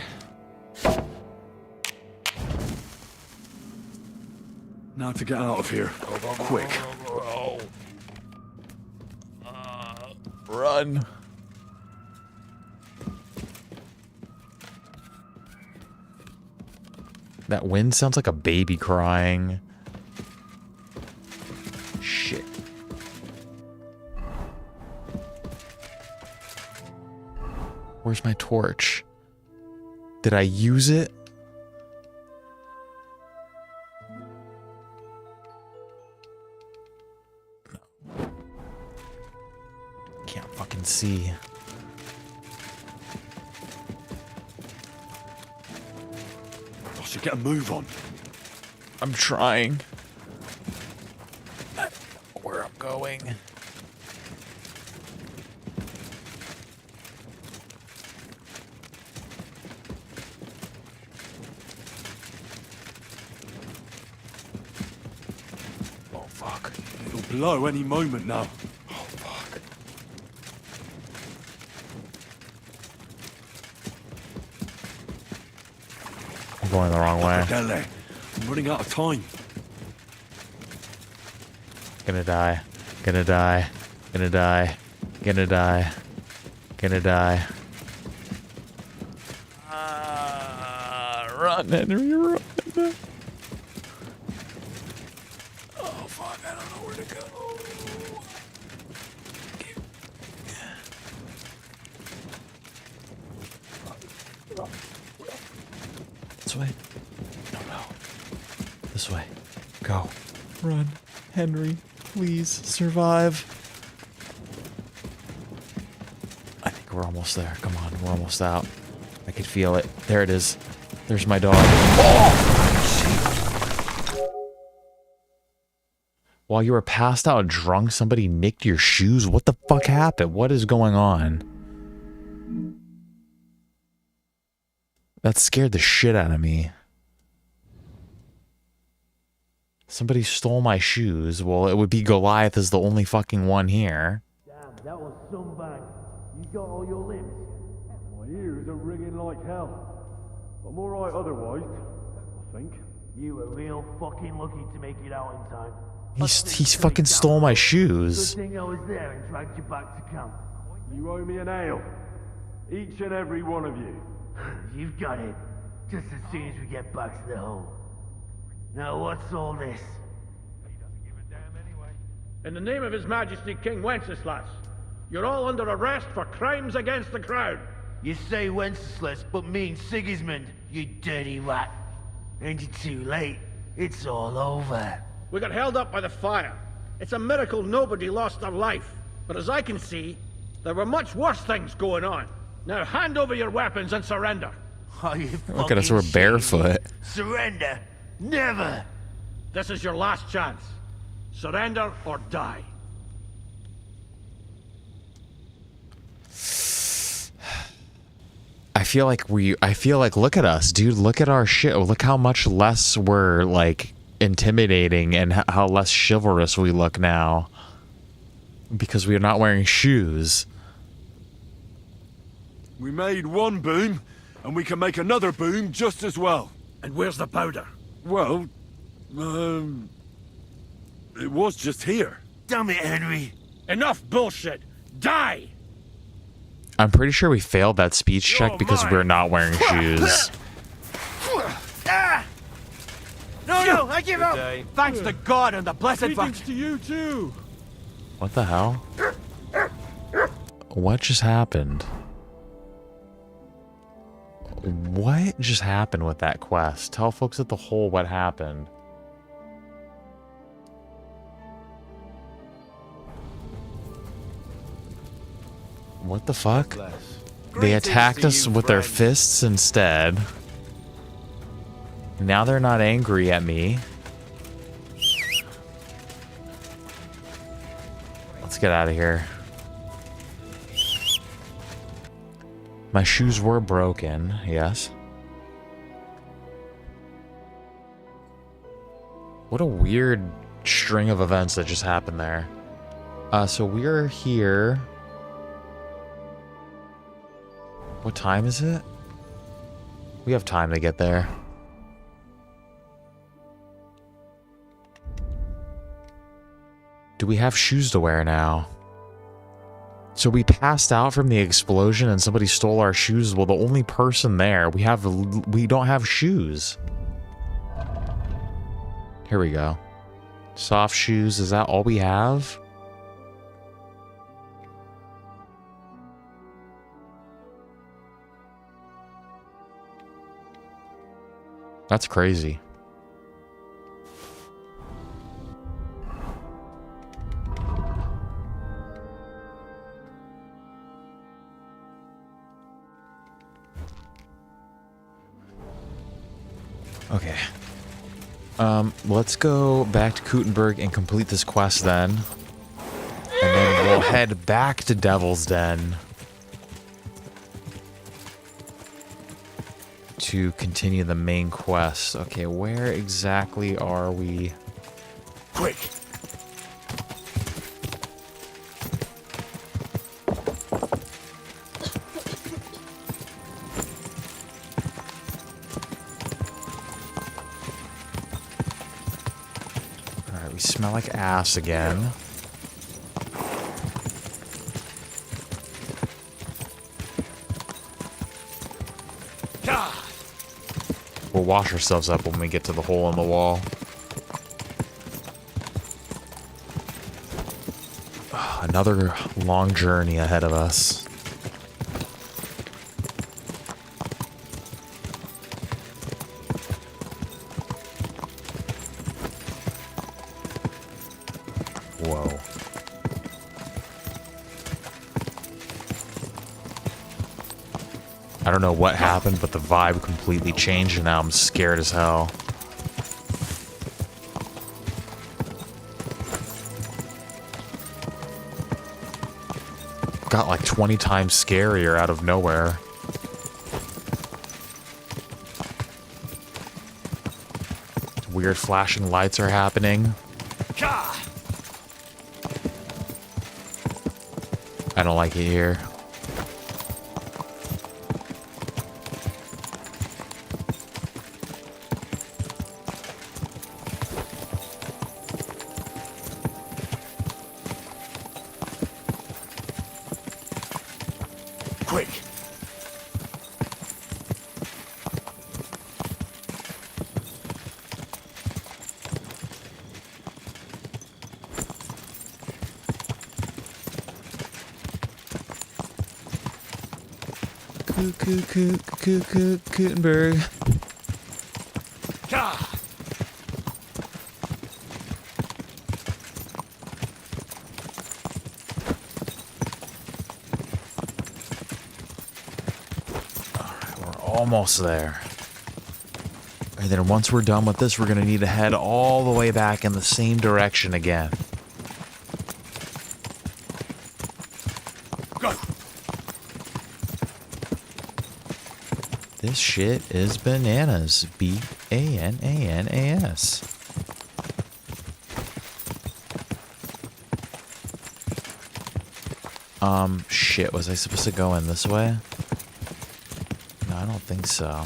Now to get out of here. Quick. Run. That wind sounds like a baby crying. Shit. Where's my torch? Did I use it? Can't fucking see. I should get a move on. I'm trying. Where I'm going. Oh fuck. It'll blow any moment now. Oh fuck. I'm going the wrong way. Dele, I'm running out of time. Gonna die. Gonna die. Gonna die. Gonna die. Gonna die. Run, Henry, run. Oh, fuck, I don't know where to go. This way. No. This way. Go. Run. Henry, please survive. I think we're almost there. Come on, we're almost out. I can feel it. There it is. There's my dog. Oh! While you were passed out drunk, somebody nicked your shoes? What the fuck happened? What is going on? That scared the shit out of me. Somebody stole my shoes. Well, it would be Goliath is the only fucking one here. Damn, that was some bang. You got all your limbs? My ears are ringing like hell. I'm alright otherwise, I think. You were real fucking lucky to make it out in time. He's fucking stole my shoes. Good thing I was there and dragged you back to camp. You owe me an ale. Each and every one of you. You've got it. Just as soon as we get back to the hole. Now what's all this? In the name of His Majesty King Wenceslas, you're all under arrest for crimes against the crown. You say Wenceslas, but mean Sigismund, you dirty rat. And you're too late. It's all over. We got held up by the fire. It's a miracle nobody lost their life. But as I can see, there were much worse things going on. Now hand over your weapons and surrender. Look at us, we're barefoot. Surrender? Never! This is your last chance. Surrender or die. I feel like look at us, dude. Look at our shit. Look how much less we're like intimidating and how less chivalrous we look now. Because we are not wearing shoes. We made one boom, and we can make another boom just as well. And where's the powder? Well, it was just here. Damn it, Henry. Enough bullshit. Die! I'm pretty sure we failed that speech check because we're not wearing shoes. No, I give up! Thanks to God and the blessed Greetings to you too. What the hell? What just happened? What just happened with that quest? Tell folks at the hole what happened. What the fuck? They attacked us with their fists instead. Now they're not angry at me. Let's get out of here. My shoes were broken, yes. What a weird string of events that just happened there. So we're here. What time is it? We have time to get there. Do we have shoes to wear now? So we passed out from the explosion and somebody stole our shoes. Well, the only person there, we don't have shoes. Here we go. Soft shoes, is that all we have? That's crazy. Okay. Let's go back to Kuttenberg and complete this quest then. And then we'll head back to Devil's Den to continue the main quest. Okay, where exactly are we? Quick! Alright, we smell like ass again. We'll wash ourselves up when we get to the hole in the wall. Another long journey ahead of us. Whoa. I don't know what happened, but the vibe completely changed and now I'm scared as hell. Got like 20 times scarier out of nowhere. Weird flashing lights are happening. I don't like it here. quick. Gutenberg. Almost there. And then once we're done with this, we're going to need to head all the way back in the same direction again. Go. This shit is bananas. B-A-N-A-N-A-S. Shit, was I supposed to go in this way? No, I don't think so.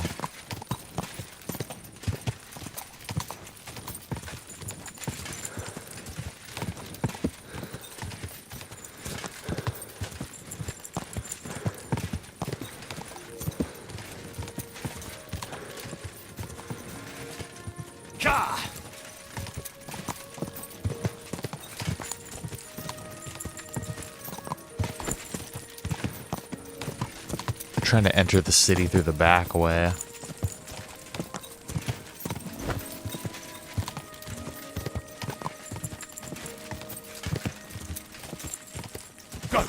Trying to enter the city through the back way. Go.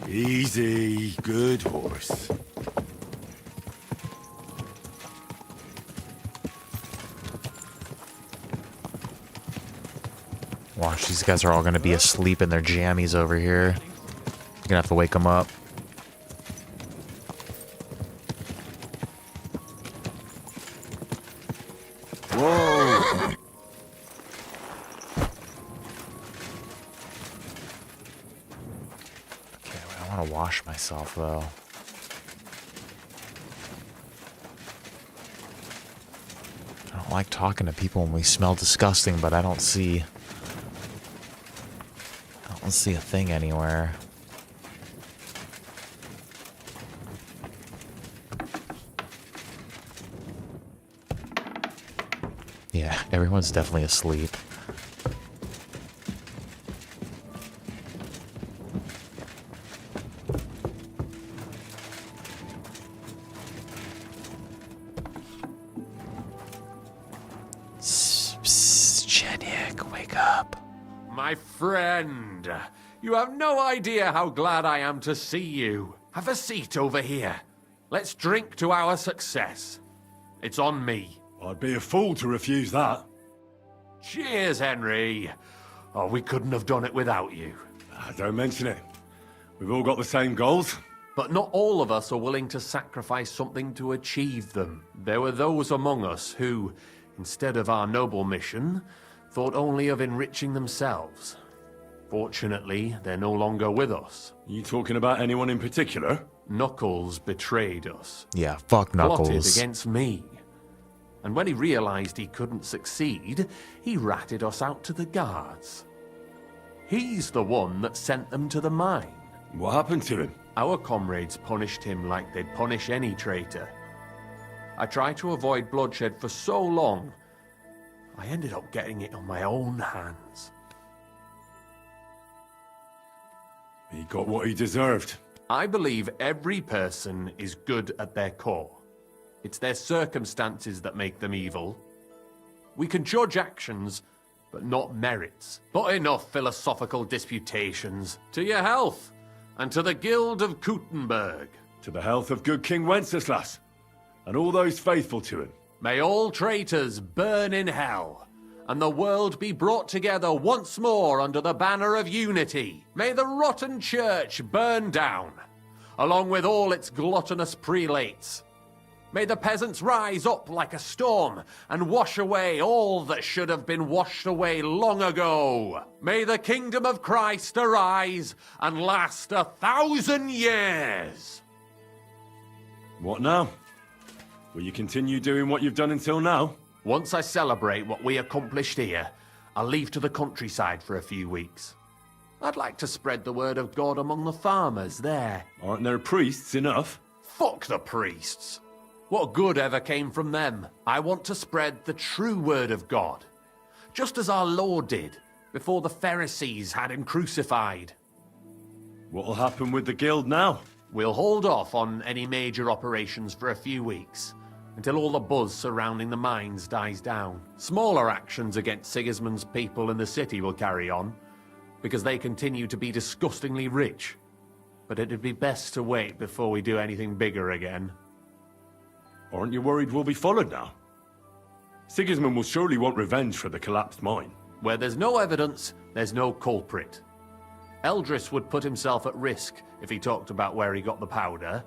Easy, good horse. Watch, these guys are all going to be asleep in their jammies over here. You're going to have to wake them up. Whoa! Okay, I want to wash myself, though. I don't like talking to people when we smell disgusting, but I don't see a thing anywhere. Yeah, everyone's definitely asleep. Cheniak, wake up. My friend, you have no idea how glad I am to see you. Have a seat over here. Let's drink to our success. It's on me. I'd be a fool to refuse that. Cheers, Henry. Oh, we couldn't have done it without you. Don't mention it. We've all got the same goals. But not all of us are willing to sacrifice something to achieve them. There were those among us who, instead of our noble mission, thought only of enriching themselves. Fortunately, they're no longer with us. You talking about anyone in particular? Knuckles betrayed us. Yeah, fuck Knuckles. Plotted against me. And when he realized he couldn't succeed, he ratted us out to the guards. He's the one that sent them to the mine. What happened to him? Our comrades punished him like they'd punish any traitor. I tried to avoid bloodshed for so long, I ended up getting it on my own hands. He got what he deserved. I believe every person is good at their core. It's their circumstances that make them evil. We can judge actions, but not merits. But enough philosophical disputations. To your health, and to the Guild of Gutenberg. To the health of good King Wenceslas, and all those faithful to him. May all traitors burn in hell, and the world be brought together once more under the banner of unity. May the rotten church burn down, along with all its gluttonous prelates. May the peasants rise up like a storm and wash away all that should have been washed away long ago. May the kingdom of Christ arise and last 1,000 years. What now? Will you continue doing what you've done until now? Once I celebrate what we accomplished here, I'll leave to the countryside for a few weeks. I'd like to spread the word of God among the farmers there. Aren't there priests enough? Fuck the priests. What good ever came from them? I want to spread the true word of God, just as our Lord did before the Pharisees had him crucified. What'll happen with the guild now? We'll hold off on any major operations for a few weeks, until all the buzz surrounding the mines dies down. Smaller actions against Sigismund's people in the city will carry on, because they continue to be disgustingly rich. But it'd be best to wait before we do anything bigger again. Aren't you worried we'll be followed now? Sigismund will surely want revenge for the collapsed mine. Where there's no evidence, there's no culprit. Eldris would put himself at risk if he talked about where he got the powder.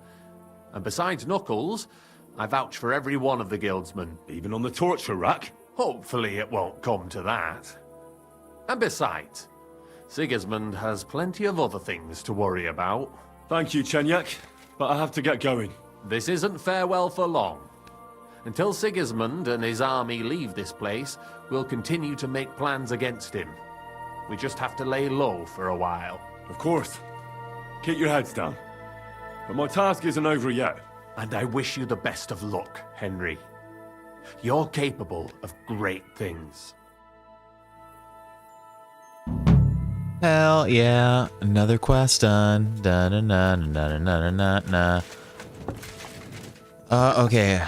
And besides Knuckles, I vouch for every one of the guildsmen. Even on the torture rack? Hopefully it won't come to that. And besides, Sigismund has plenty of other things to worry about. Thank you, Chenyak, but I have to get going. This isn't farewell for long. Until Sigismund and his army leave this place, we'll continue to make plans against him. We just have to lay low for a while. Of course. Keep your heads down. But my task isn't over yet. And I wish you the best of luck, Henry. You're capable of great things. Hell yeah. Another quest done. Da-na-na-na-na-na-na-na. Okay.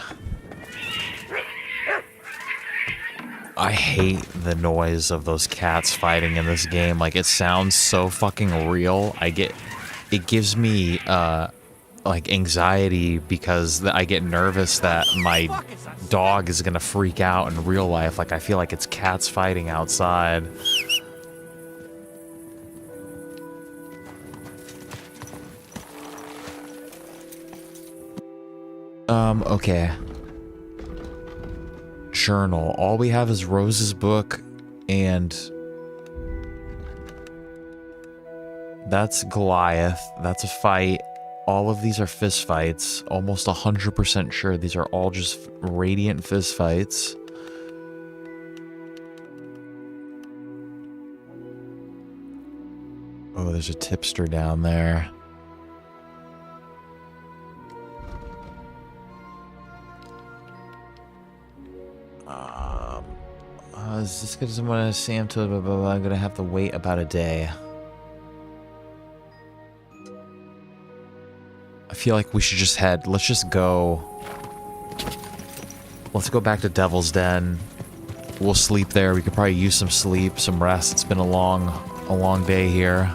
I hate the noise of those cats fighting in this game. Like, it sounds so fucking real. It gives me, like, anxiety because I get nervous that my dog is gonna freak out in real life. Like, I feel like it's cats fighting outside. Okay. Journal. All we have is Rose's book, and that's Goliath. That's a fight. All of these are fist fights. Almost 100% sure these are all just radiant fist fights. Oh, there's a tipster down there. Is this because I'm gonna see him to I'm gonna have to wait about a day. I feel like we should just head. Let's just go. Let's go back to Devil's Den. We'll sleep there. We could probably use some sleep, some rest. It's been a long day here.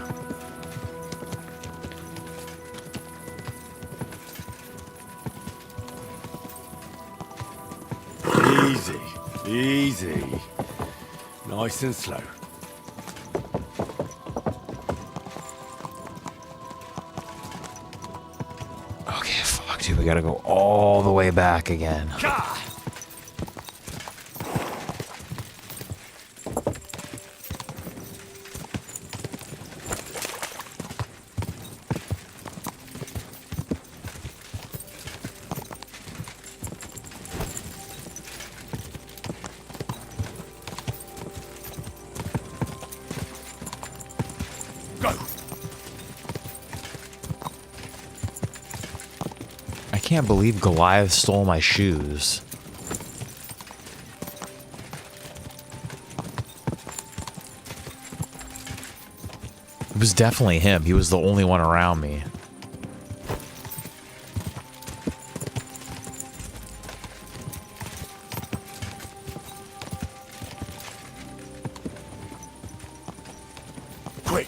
Easy, easy. Nice and slow. Okay, fuck, dude. We gotta go all the way back again. I can't believe Goliath stole my shoes. It was definitely him. He was the only one around me. Quick.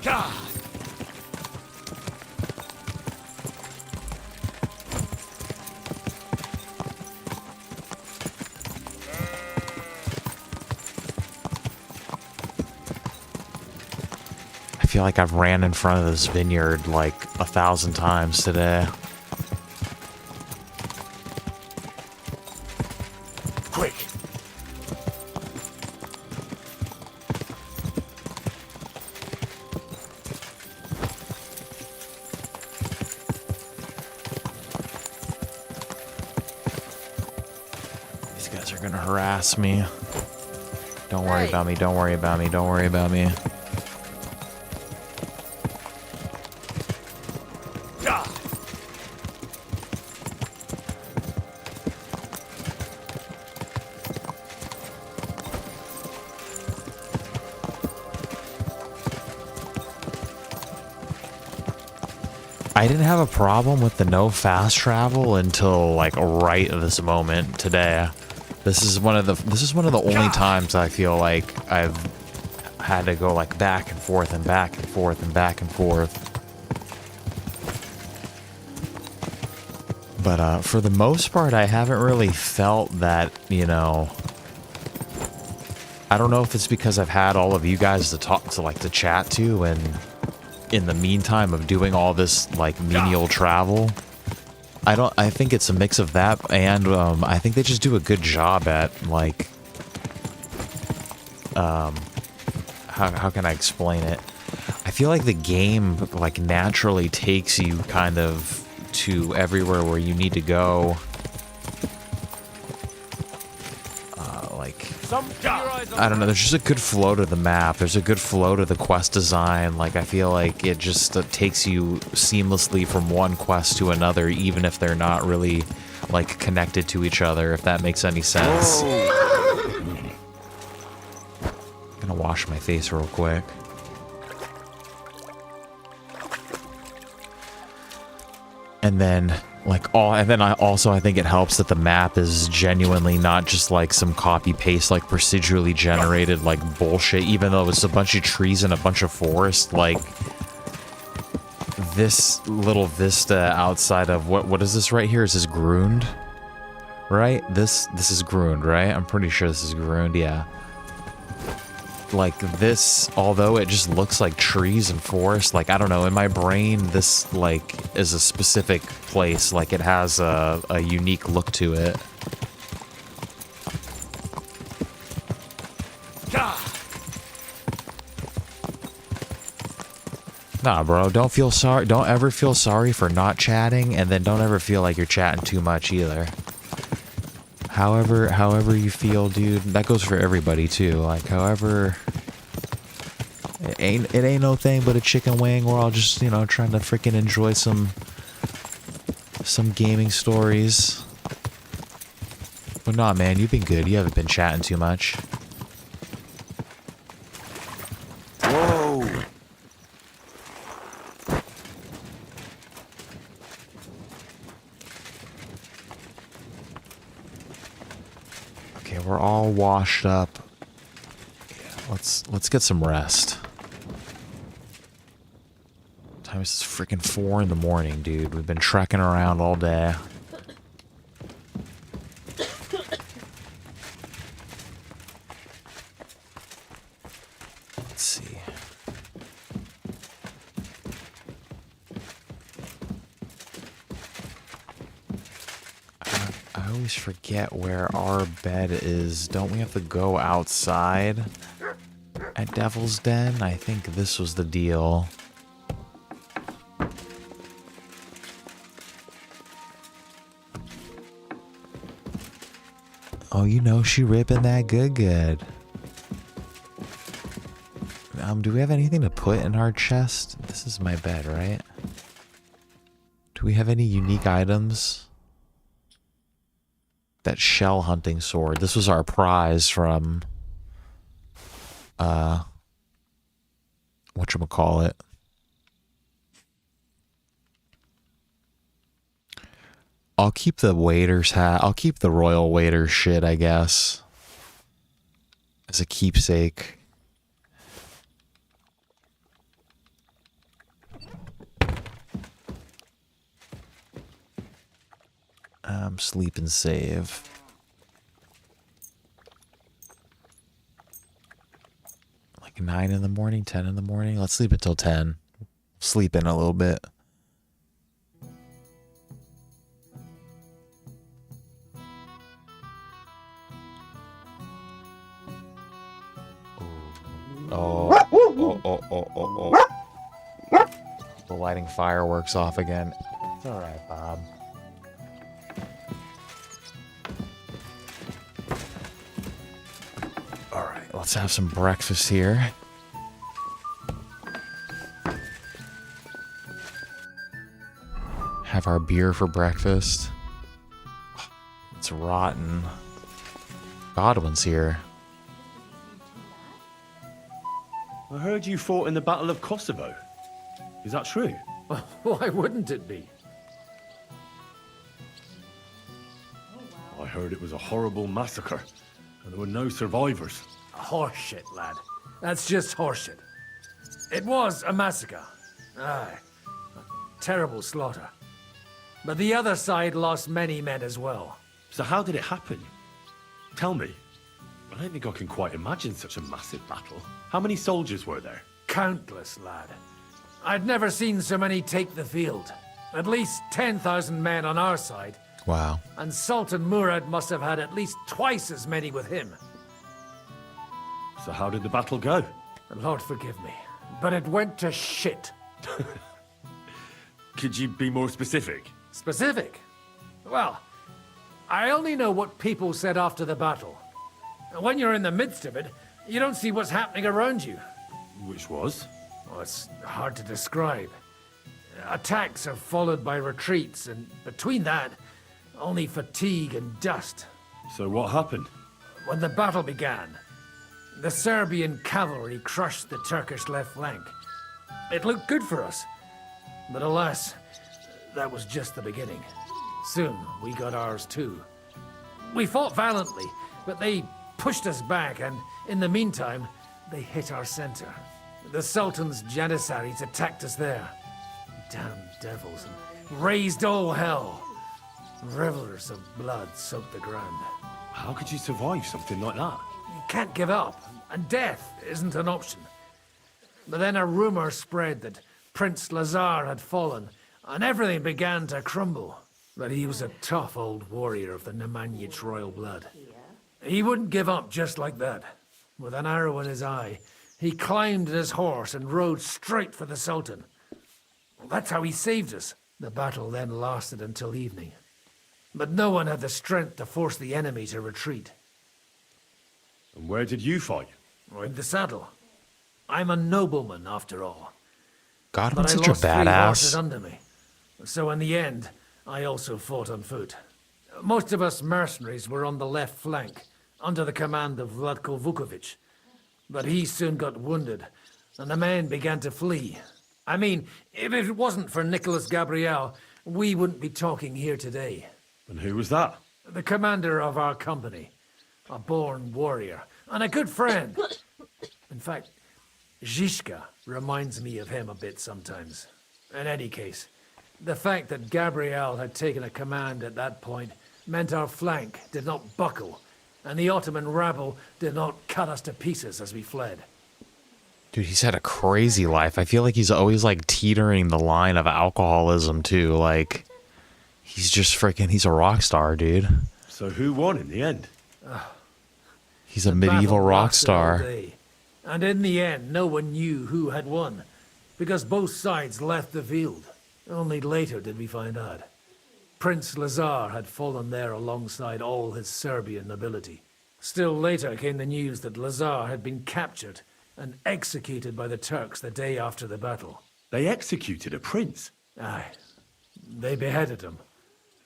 God! feel like I've ran in front of this vineyard like 1,000 times today. Quick! These guys are gonna harass me. Don't worry about me, don't worry about me, don't worry about me. I didn't have a problem with the no fast travel until like right at this moment today. This is one of the only times I feel like I've had to go like back and forth and back and forth and back and forth. But for the most part, I haven't really felt that, you know. I don't know if it's because I've had all of you guys to talk to, like to chat to, and in the meantime of doing all this like menial travel. I think it's a mix of that, and I think they just do a good job at like how can I explain it? I feel like the game like naturally takes you kind of to everywhere where you need to go. I don't know, there's just a good flow to the map. There's a good flow to the quest design. Like, I feel like it just takes you seamlessly from one quest to another, even if they're not really, like, connected to each other, if that makes any sense. I'm gonna wash my face real quick. And then, I think it helps that the map is genuinely not just like some copy-paste, like procedurally generated, like bullshit, even though it's a bunch of trees and a bunch of forest. Like, this little vista outside of, what is this right here? Is this Grund? Right? This is Grund, right? I'm pretty sure this is Grund, yeah. Like this, although it just looks like trees and forest, like, I don't know, in my brain, this, like, is a specific place. Like, it has a unique look to it. Nah, bro, don't feel sorry. Don't ever feel sorry for not chatting, and then don't ever feel like you're chatting too much either. However you feel, dude, that goes for everybody too. Like, however, it ain't no thing but a chicken wing. We're all just, you know, trying to freaking enjoy some gaming stories. But nah, man, you've been good. You haven't been chatting too much. Whoa. Okay, we're all washed up. Yeah, let's get some rest. Time is freaking 4 in the morning, dude. We've been trekking around all day. Let's see. I always forget where our bed is. Don't we have to go outside at Devil's Den? I think this was the deal. Oh, you know, she ripping that good. Do we have anything to put in our chest? This is my bed, right? Do we have any unique items? That shell hunting sword. This was our prize from whatchamacallit. I'll keep the waiter's hat. I'll keep the royal waiter shit, I guess, as a keepsake. Sleep and save. Like, Like 9 in the morning, 10 in the morning. Let's sleep until 10. Sleep in a little bit. Oh. The lighting fireworks off again. It's all right, Bob. All right, let's have some breakfast here. Have our beer for breakfast. It's rotten. Godwin's here. I heard you fought in the Battle of Kosovo. Is that true? Why wouldn't it be? I heard it was a horrible massacre, and there were no survivors. Horseshit, lad. That's just horseshit. It was a massacre. Aye. A terrible slaughter. But the other side lost many men as well. So how did it happen? Tell me. I don't think I can quite imagine such a massive battle. How many soldiers were there? Countless, lad. I'd never seen so many take the field. At least 10,000 men on our side. Wow. And Sultan Murad must have had at least twice as many with him. So how did the battle go? Lord forgive me, but it went to shit. Could you be more specific? Specific? Well, I only know what people said after the battle. When you're in the midst of it, you don't see what's happening around you. Which was? Well, it's hard to describe. Attacks are followed by retreats, and between that, only fatigue and dust. So what happened? When the battle began, the Serbian cavalry crushed the Turkish left flank. It looked good for us, but alas, that was just the beginning. Soon, we got ours too. We fought valiantly, but they pushed us back, and in the meantime, they hit our center. The Sultan's Janissaries attacked us there. Damn devils, and raised all hell. Rivers of blood soaked the ground. How could you survive something like that? You can't give up, and death isn't an option. But then a rumor spread that Prince Lazar had fallen, and everything began to crumble. But he was a tough old warrior of the Nemanjic royal blood. He wouldn't give up just like that. With an arrow in his eye, he climbed his horse and rode straight for the Sultan. Well, that's how he saved us. The battle then lasted until evening. But no one had the strength to force the enemy to retreat. And where did you fight? In the saddle. I'm a nobleman, after all. Godwin's But I such a lost 3 horses badass. under me. So in the end, I also fought on foot. Most of us mercenaries were on the left flank, under the command of Vlatko Vukovic. But he soon got wounded, and the men began to flee. I mean, if it wasn't for Nicholas Gabriel, we wouldn't be talking here today. And who was that? The commander of our company. A born warrior, and a good friend. In fact, Zizka reminds me of him a bit sometimes. In any case, the fact that Gabriel had taken a command at that point meant our flank did not buckle, and the Ottoman rabble did not cut us to pieces as we fled. Dude, he's had a crazy life. I feel like he's always like teetering the line of alcoholism too. Like, he's just freaking, he's a rock star, dude. So who won in the end? He's a medieval rock Lasted all star. day. And in the end, no one knew who had won, because both sides left the field. Only later did we find out. Prince Lazar had fallen there alongside all his Serbian nobility. Still later came the news that Lazar had been captured and executed by the Turks the day after the battle. They executed a prince? Aye. They beheaded him,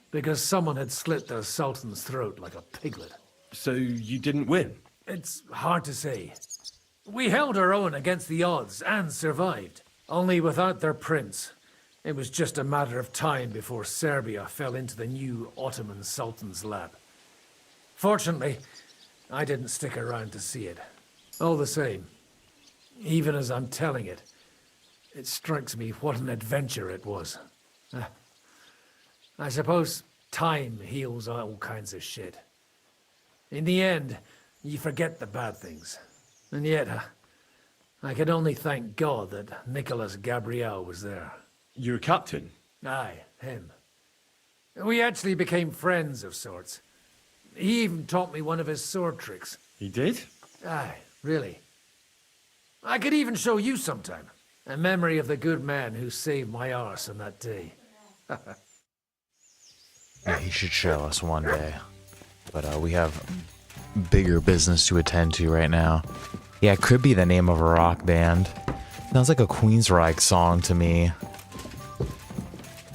because someone had slit their sultan's throat like a piglet. So you didn't win? It's hard to say. We held our own against the odds and survived. Only without their prince, it was just a matter of time before Serbia fell into the new Ottoman Sultan's lap. Fortunately, I didn't stick around to see it. All the same, even as I'm telling it, it strikes me what an adventure it was. I suppose time heals all kinds of shit. In the end, you forget the bad things. And yet, I can only thank God that Nicholas Gabriel was there. Your captain? Aye, him. We actually became friends of sorts. He even taught me one of his sword tricks. He did? Aye, really. I could even show you sometime. A memory of the good man who saved my arse on that day. Yeah, he should show us one day. But we have bigger business to attend to right now. Yeah, it could be the name of a rock band. Sounds like a Queensryche song to me.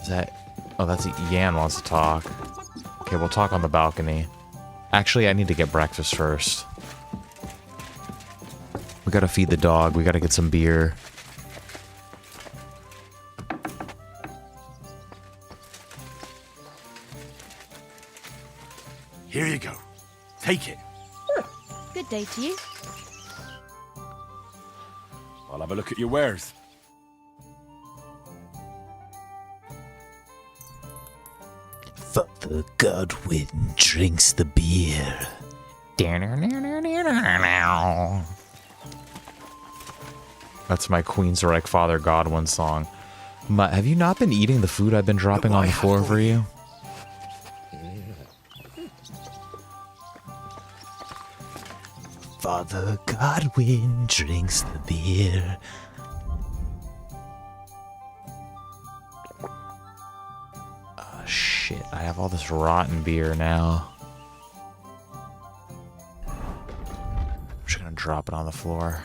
Is that... Oh, that's Yan wants to talk. Okay, we'll talk on the balcony. Actually, I need to get breakfast first. We gotta feed the dog. We gotta get some beer. Here you go. Take it. Good day to you. I'll have a look at your wares. Father Godwin drinks the beer. That's my Queensryche Father Godwin song. Have you not been eating the food I've been dropping on the floor for you? Father Godwin drinks the beer. Oh, shit, I have all this rotten beer now. I'm just gonna drop it on the floor.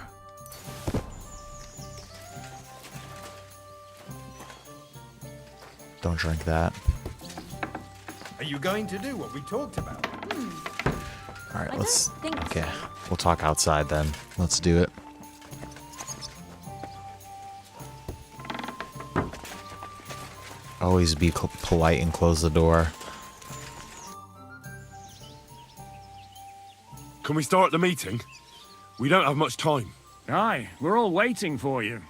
Don't drink that. Are you going to do what we talked about? Alright, let's... Okay, we'll talk outside then. Let's do it. Always be polite and close the door. Can we start the meeting? We don't have much time. Aye, we're all waiting for you.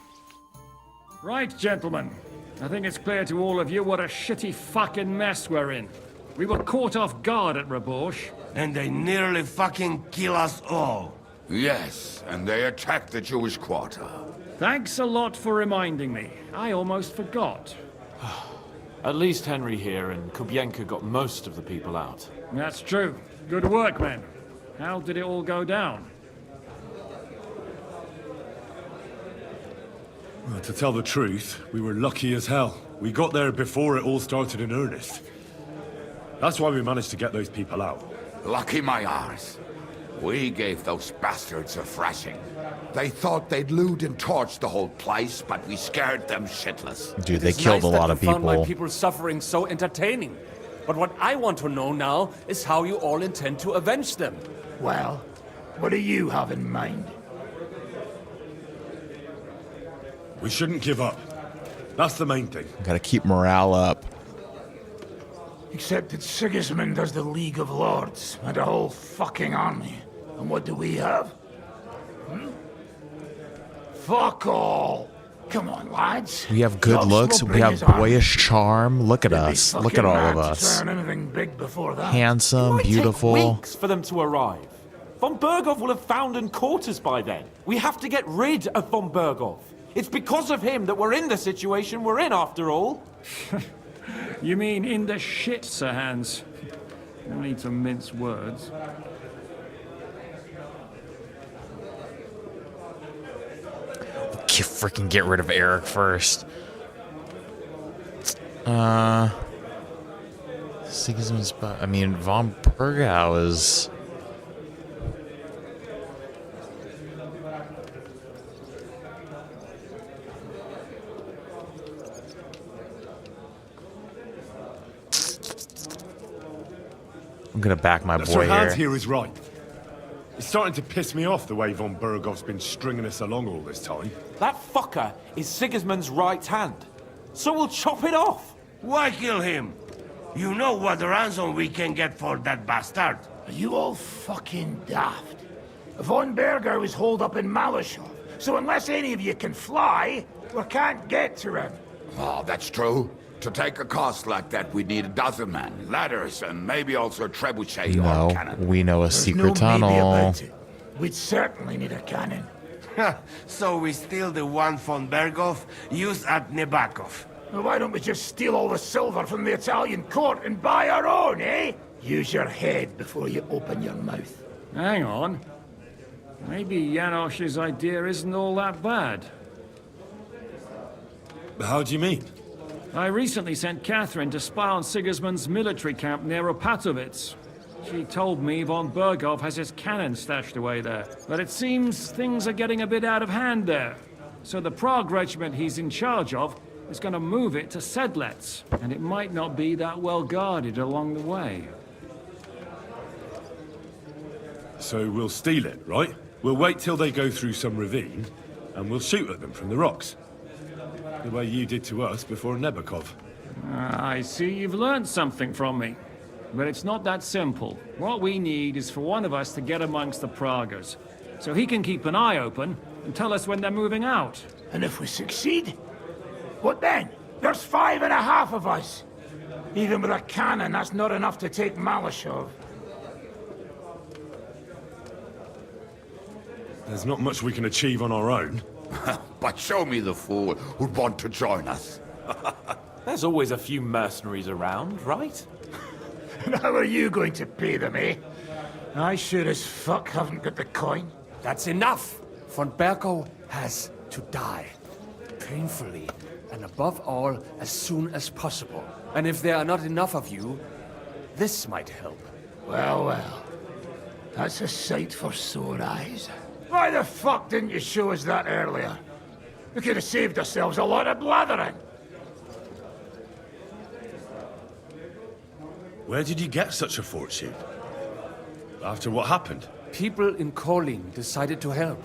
Right, gentlemen. I think it's clear to all of you what a shitty fucking mess we're in. We were caught off guard at Rabosh. And they nearly fucking kill us all. Yes, and they attacked the Jewish quarter. Thanks a lot for reminding me. I almost forgot. At least Henry here and Kubienka got most of the people out. That's true. Good work, men. How did it all go down? Well, to tell the truth, we were lucky as hell. We got there before it all started in earnest. That's why we managed to get those people out. Lucky my arse. We gave those bastards a thrashing. They thought they'd loot and torch the whole place, but we scared them shitless. Dude, they killed a lot of people. Found my people's suffering so entertaining. But what I want to know now is how you all intend to avenge them. Well, what do you have in mind? We shouldn't give up. That's the main thing. Gotta keep morale up. Except that Sigismund has the League of Lords and a whole fucking army. And what do we have? Hmm? Fuck all. Come on, lads. We have good looks. We have boyish charm. Look at us. Look at all of us. Anything big before that. Handsome, beautiful. Take weeks for them to arrive. Von Berghoff will have found in quarters by then. We have to get rid of Von Berghoff. It's because of him that we're in the situation we're in, after all. You mean in the shit, Sir Hans? No need to mince words. Freaking get rid of Eric first. Sigismund's... I mean, Von Berghoff is... I'm gonna back my boy Sir Hans here. here is right. It's starting to piss me off the way Von Berghoff's been stringing us along all this time. That fucker is Sigismund's right hand. So we'll chop it off. Why kill him? You know what ransom we can get for that bastard. Are you all fucking daft? Von Berger was holed up in Maleshov, so unless any of you can fly, we can't get to him. Oh, that's true. To take a cost like that, we'd need a dozen men, ladders, and maybe also a trebuchet or No, cannon. we know a There's secret no maybe tunnel. about it. We'd certainly need a cannon. So we steal the one von Berghoff used at Nebakov. Well, why don't we just steal all the silver from the Italian court and buy our own, eh? Use your head before you open your mouth. Hang on. Maybe Janosch's idea isn't all that bad. How do you mean? I recently sent Catherine to spy on Sigismund's military camp near Opatovitz. She told me von Berghoff has his cannon stashed away there. But it seems things are getting a bit out of hand there. So the Prague regiment he's in charge of is going to move it to Sedlec. And it might not be that well guarded along the way. So we'll steal it, right? We'll wait till they go through some ravine, and we'll shoot at them from the rocks. The way you did to us before Nebakov. I see you've learned something from me. But it's not that simple. What we need is for one of us to get amongst the Praguers, so he can keep an eye open and tell us when they're moving out. And if we succeed? What then? There's 5.5 of us. Even with a cannon, that's not enough to take Maleshov. There's not much we can achieve on our own. But show me the fool who'd want to join us. There's always a few mercenaries around, right? And how are you going to pay them, eh? I sure as fuck haven't got the coin. That's enough! Von Berghoff has to die. Painfully, and above all, as soon as possible. And if there are not enough of you, this might help. Well, well. That's a sight for sore eyes. Why the fuck didn't you show us that earlier? We could have saved ourselves a lot of blathering. Where did you get such a fortune? After what happened? People in Kolin decided to help.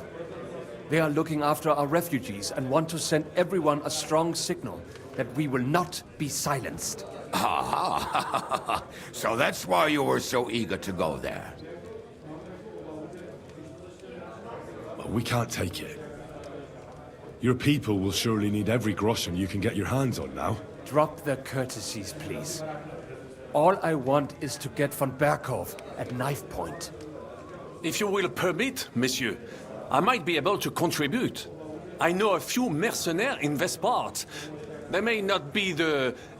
They are looking after our refugees and want to send everyone a strong signal that we will not be silenced. Aha! So that's why you were so eager to go there. Well, we can't take it. Your people will surely need every groschen you can get your hands on now. Drop the courtesies, please. All I want is to get von Berghoff at knife point. If you will permit, monsieur, I might be able to contribute. I know a few mercenaires in this part. They may not be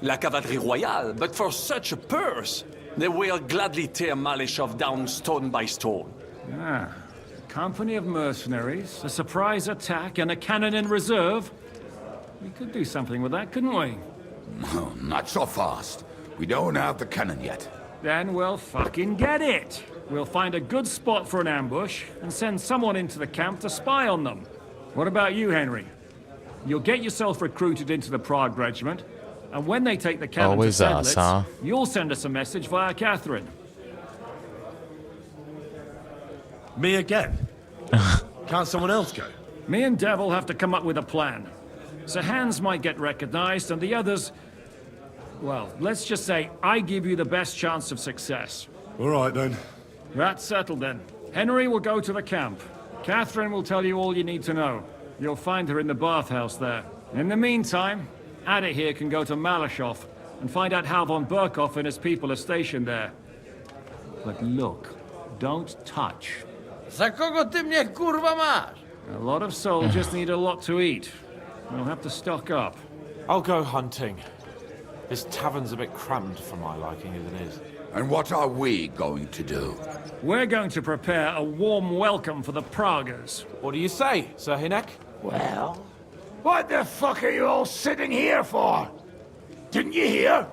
la cavalerie royale, but for such a purse, they will gladly tear Maleshov down stone by stone. Ah, a company of mercenaries, a surprise attack, and a cannon in reserve. We could do something with that, couldn't we? No, not so fast. We don't have the cannon yet. Then we'll fucking get it. We'll find a good spot for an ambush and send someone into the camp to spy on them. What about you, Henry? You'll get yourself recruited into the Prague regiment, and when they take the cannon Always to Sedlec, us, huh? you'll send us a message via Catherine. Me again? Can't someone else go? Me and Devil have to come up with a plan. So Hans might get recognized, and the others... Well, let's just say I give you the best chance of success. All right, then. That's settled, then. Henry will go to the camp. Catherine will tell you all you need to know. You'll find her in the bathhouse there. In the meantime, Ada here can go to Maleshov and find out how von Berghoff and his people are stationed there. But look, don't touch. Za kogo ty mnie kurwa masz? A lot of soldiers need a lot to eat. We'll have to stock up. I'll go hunting. This tavern's a bit cramped for my liking as it is. And what are we going to do? We're going to prepare a warm welcome for the Praguers. What do you say, Sir Hinek? Well, what the fuck are you all sitting here for? Didn't you hear?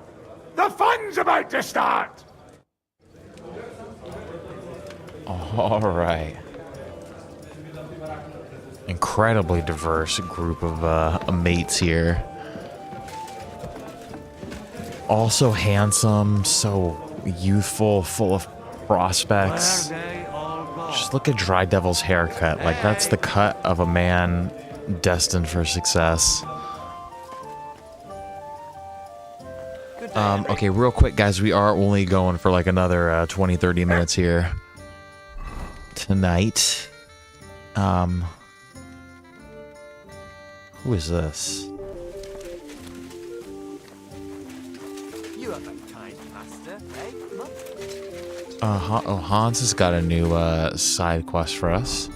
The fun's about to start! All right. Incredibly diverse group of mates here. Also handsome, so youthful, full of prospects. Just look at Dry Devil's haircut. Like, that's the cut of a man destined for success. Okay, real quick, guys, we are only going for like another 20-30 minutes here tonight. Who is this? You have a kind master, eh? Oh, Hans has got a new side quest for us.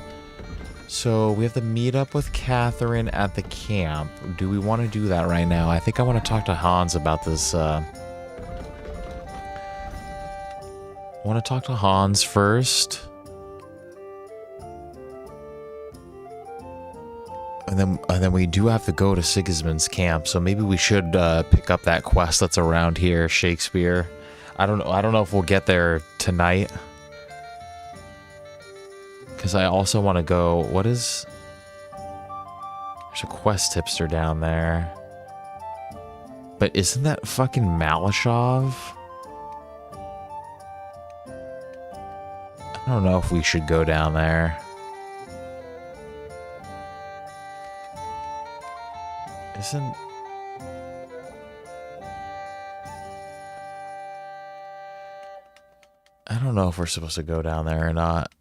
So we have to meet up with Catherine at the camp. Do we want to do that right now? I think I want to talk to Hans about this. I want to talk to Hans first. And then we do have to go to Sigismund's camp, so maybe we should pick up that quest that's around here, Shakespeare. I don't know if we'll get there tonight. Because I also want to go... What is... There's a quest tipster down there. But isn't that fucking Maleshov? I don't know if we should go down there. Isn't... I don't know if we're supposed to go down there or not.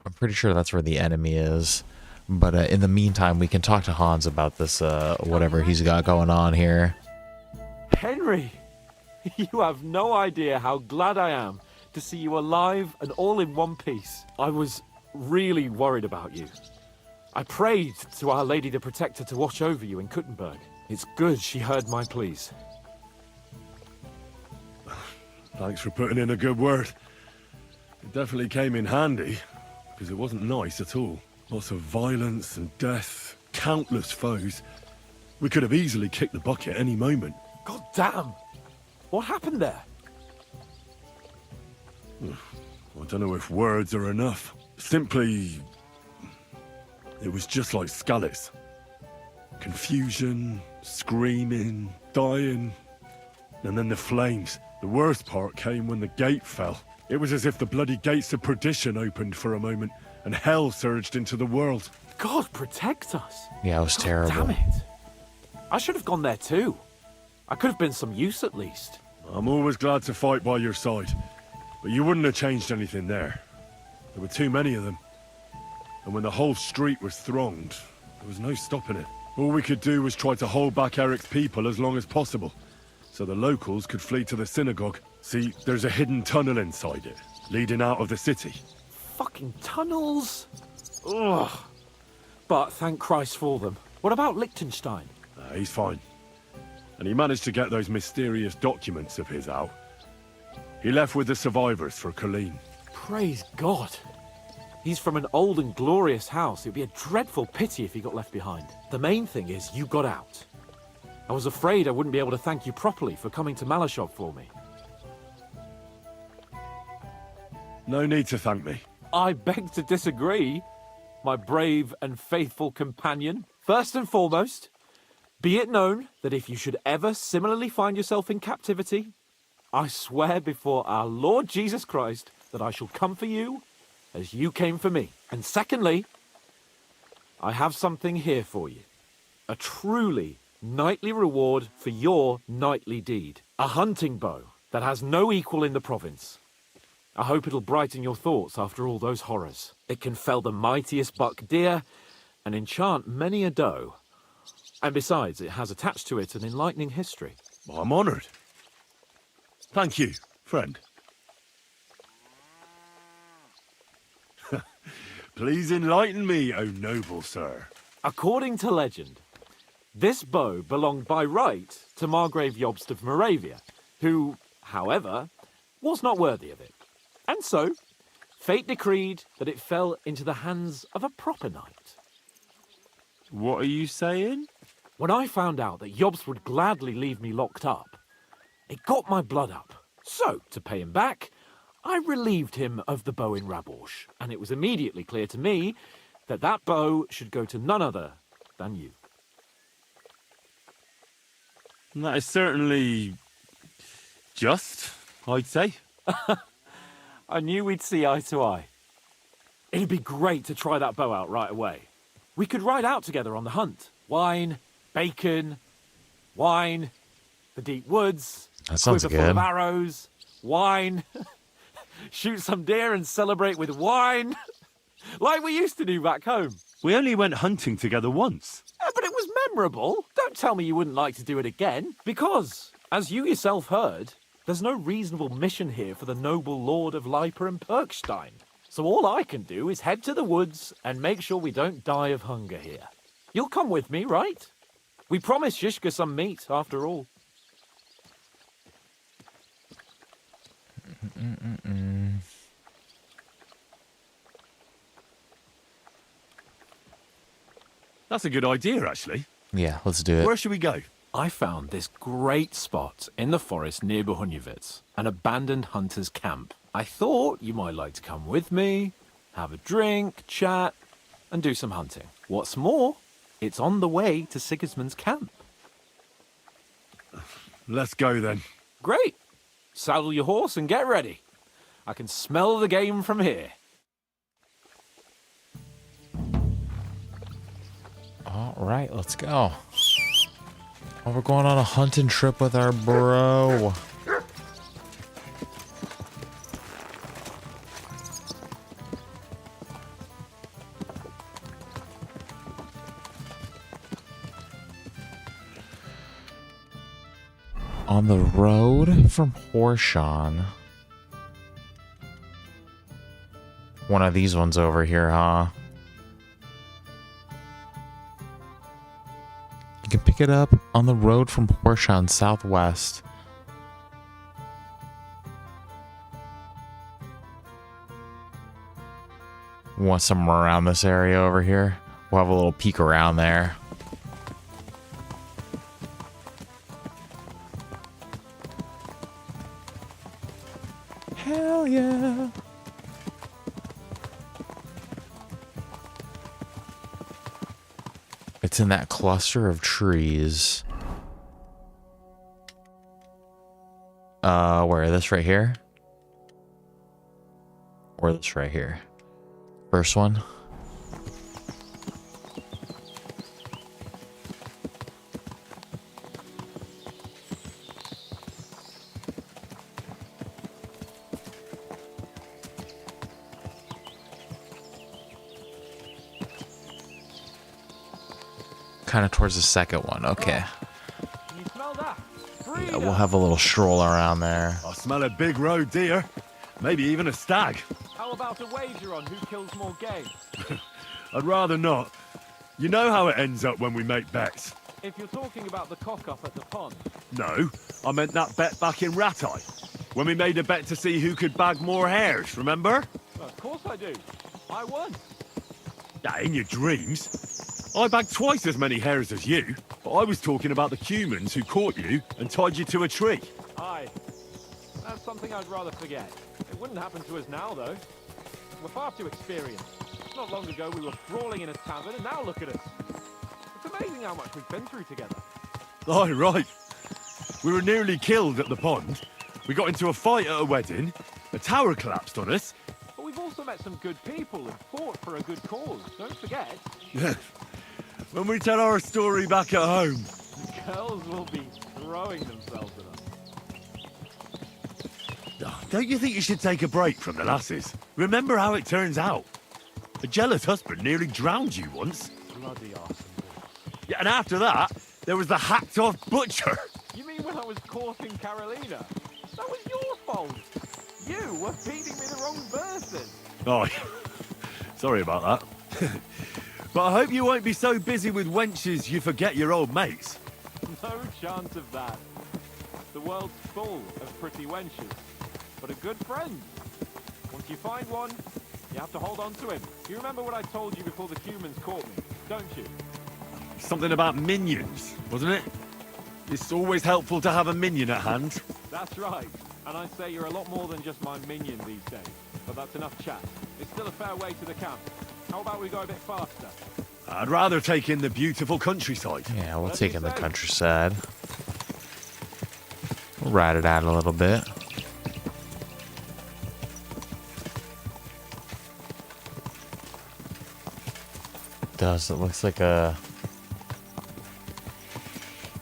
I'm pretty sure that's where the enemy is. But in the meantime, we can talk to Hans about this, whatever he's got going on here. Henry! You have no idea how glad I am to see you alive and all in one piece. I was really worried about you. I prayed to Our Lady the Protector to watch over you in Kuttenberg. It's good she heard my pleas. Thanks for putting in a good word. It definitely came in handy. Because it wasn't nice at all. Lots of violence and death, countless foes. We could have easily kicked the bucket any moment. God damn! What happened there? I don't know if words are enough. Simply... It was just like Skalitz. Confusion, screaming, dying. And then the flames. The worst part came when the gate fell. It was as if the bloody gates of perdition opened for a moment, and hell surged into the world. God protect us. Yeah, it was terrible. Damn it. I should have gone there too. I could have been some use at least. I'm always glad to fight by your side. But you wouldn't have changed anything there. There were too many of them. And when the whole street was thronged, there was no stopping it. All we could do was try to hold back Eric's people as long as possible, so the locals could flee to the synagogue. See, there's a hidden tunnel inside it, leading out of the city. Fucking tunnels! Ugh. But thank Christ for them. What about Liechtenstein? He's fine. And he managed to get those mysterious documents of his out. He left with the survivors for Colleen. Praise God. He's from an old and glorious house. It'd be a dreadful pity if he got left behind. The main thing is you got out. I was afraid I wouldn't be able to thank you properly for coming to Maleshov for me. No need to thank me. I beg to disagree, my brave and faithful companion. First and foremost, be it known that if you should ever similarly find yourself in captivity, I swear before our Lord Jesus Christ that I shall come for you as you came for me. And secondly, I have something here for you. A truly knightly reward for your knightly deed. A hunting bow that has no equal in the province. I hope it'll brighten your thoughts after all those horrors. It can fell the mightiest buck deer and enchant many a doe. And besides, it has attached to it an enlightening history. I'm honoured. Thank you, friend. Please enlighten me, O noble sir. According to legend, this bow belonged by right to Margrave Jobst of Moravia, who, however, was not worthy of it. And so, fate decreed that it fell into the hands of a proper knight. What are you saying? When I found out that Jobst would gladly leave me locked up, it got my blood up. So, to pay him back, I relieved him of the bow in Raborsch, and it was immediately clear to me that that bow should go to none other than you. That is certainly just, I'd say. I knew we'd see eye to eye. It'd be great to try that bow out right away. We could ride out together on the hunt. Wine, bacon, wine, the deep woods, that sounds quiver full good. of arrows, wine, shoot some deer and celebrate with wine, like we used to do back home. We only went hunting together once. But it was memorable. Don't tell me you wouldn't like to do it again. Because, as you yourself heard, there's no reasonable mission here for the noble lord of Leiper and Perkstein. So all I can do is head to the woods and make sure we don't die of hunger here. You'll come with me, right? We promised Shishka some meat, after all. That's a good idea, actually. Yeah, let's do it. Where should we go? I found this great spot in the forest near Bohunjevitz, an abandoned hunter's camp. I thought you might like to come with me, have a drink, chat, and do some hunting. What's more, it's on the way to Sigismund's camp. Let's go then. Great. Saddle your horse and get ready. I can smell the game from here. All right, let's go. Oh, we're going on a hunting trip with our bro. On the road from Horshan. One of these ones over here, huh? You can pick it up on the road from Horshan southwest. Want somewhere around this area over here? We'll have a little peek around there. Hell yeah. It's in that cluster of trees. Where? This right here? Or this right here? First one? Kind of towards the second one. Okay. You smell that? Yeah, we'll have a little stroll around there. I smell a big roe deer. Maybe even a stag. How about a wager on who kills more game? I'd rather not. You know how it ends up when we make bets. If you're talking about the cock-up at the pond. No, I meant that bet back in Ratai. When we made a bet to see who could bag more hares, remember? Well, of course I do. I won. Yeah, in your dreams. I bagged twice as many hares as you, but I was talking about the humans who caught you and tied you to a tree. Aye. That's something I'd rather forget. It wouldn't happen to us now, though. We're far too experienced. Not long ago, we were brawling in a tavern, and now look at us. It's amazing how much we've been through together. Oh, right. We were nearly killed at the pond. We got into a fight at a wedding. A tower collapsed on us. But we've also met some good people and fought for a good cause. Don't forget. When we tell our story back at home. The girls will be throwing themselves at us. Don't you think you should take a break from the lasses? Remember how it turns out. A jealous husband nearly drowned you once. Bloody arson. Yeah, and after that, there was the hacked-off butcher. You mean when I was courting Carolina? That was your fault. You were feeding me the wrong person. Oh, sorry about that. But I hope you won't be so busy with wenches you forget your old mates. No chance of that. The world's full of pretty wenches. But a good friend. Once you find one, you have to hold on to him. You remember what I told you before the humans caught me, don't you? Something about minions, wasn't it? It's always helpful to have a minion at hand. That's right. And I'd say you're a lot more than just my minion these days. But that's enough chat. It's still a fair way to the camp. How about we go a bit faster? I'd rather take in the beautiful countryside. Yeah, we'll take in the countryside. We'll ride it out a little bit. It looks like a...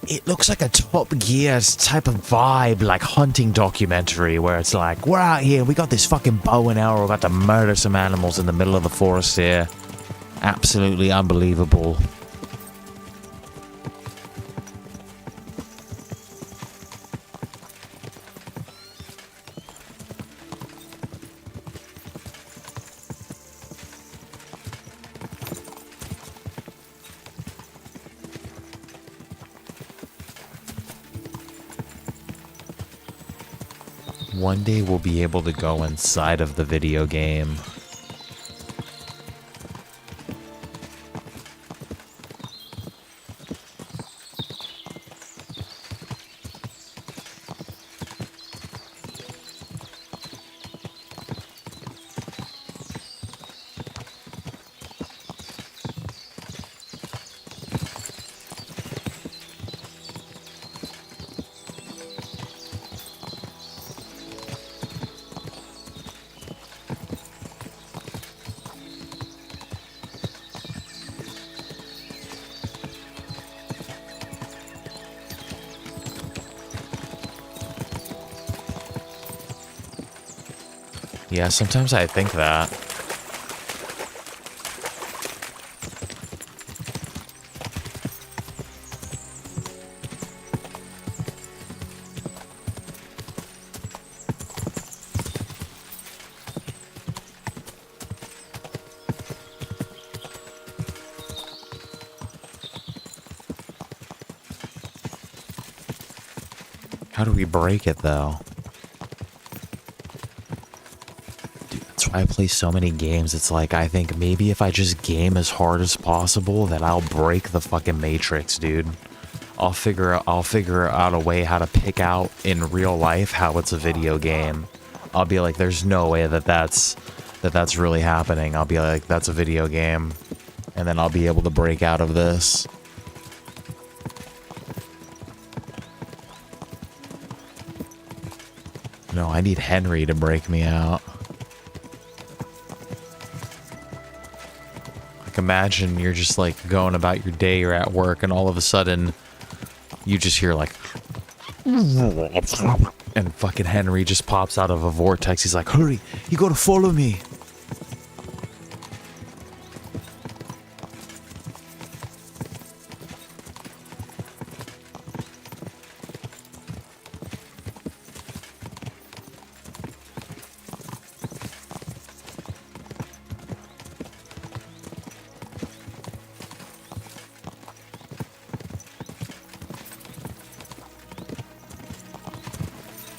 It looks like a Top Gear type of vibe, like hunting documentary, where it's like, we're out here, we got this fucking bow and arrow, we're about to murder some animals in the middle of the forest here. Absolutely unbelievable. One day we'll be able to go inside of the video game. Yeah, sometimes I think that. How do we break it, though? That's why I play so many games. It's like, I think maybe if I just game as hard as possible, that I'll break the fucking Matrix, dude. I'll figure out a way how to pick out in real life how it's a video game. I'll be like, there's no way that's really happening. I'll be like, that's a video game. And then I'll be able to break out of this. No, I need Henry to break me out. Imagine you're just like going about your day, you're at work, and all of a sudden you just hear like, and fucking Henry just pops out of a vortex. He's like, hurry, you gotta follow me.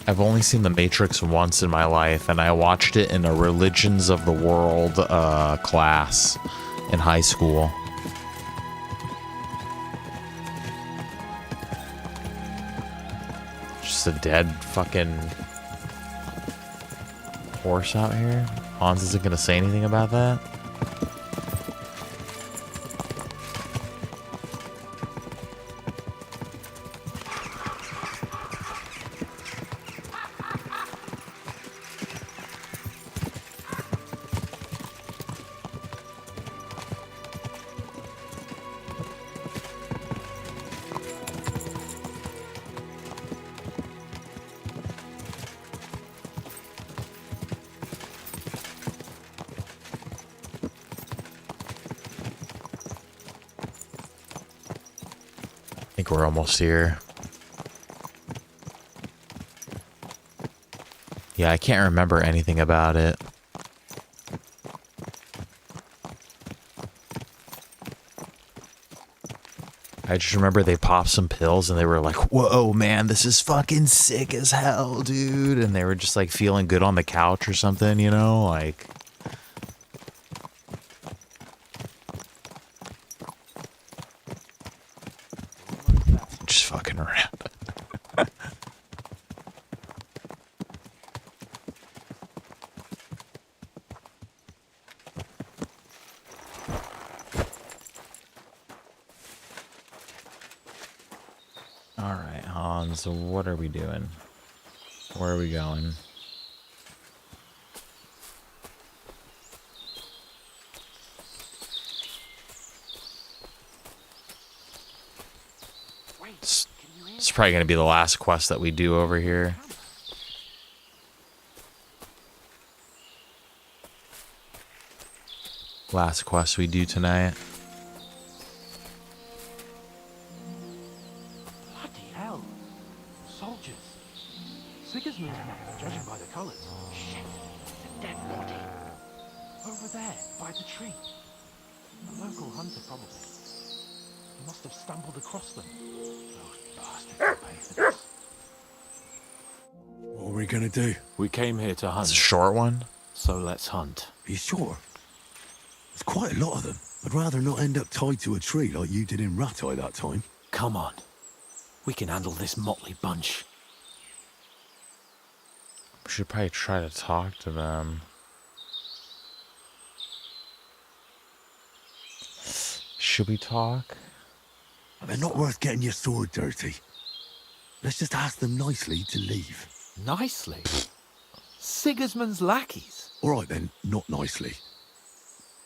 I've only seen The Matrix once in my life, and I watched it in a Religions of the World class in high school. Just a dead fucking horse out here. Hans isn't gonna say anything about that. I think we're almost here. Yeah, I can't remember anything about it. I just remember they popped some pills and they were like, whoa, man, this is fucking sick as hell, dude. And they were just like feeling good on the couch or something, you know? Like... just fucking around. Alright, Hans, what are we doing? Where are we going? It's probably going to be the last quest that we do over here. Last quest we do tonight. Bloody hell. Soldiers. Sigismund's men, judging by the colours. Shit, it's a dead body. Over there, by the tree. A local hunter, probably. He must have stumbled across them. Those bastards will pay for this. we gonna do? We came here to hunt. It's a short one. So let's hunt. Are you sure? There's quite a lot of them. I'd rather not end up tied to a tree like you did in Ratai that time. Come on. We can handle this motley bunch. We should probably try to talk to them. Should we talk? They're not worth getting your sword dirty. Let's just ask them nicely to leave. Nicely? Sigismund's lackeys? All right then, not nicely.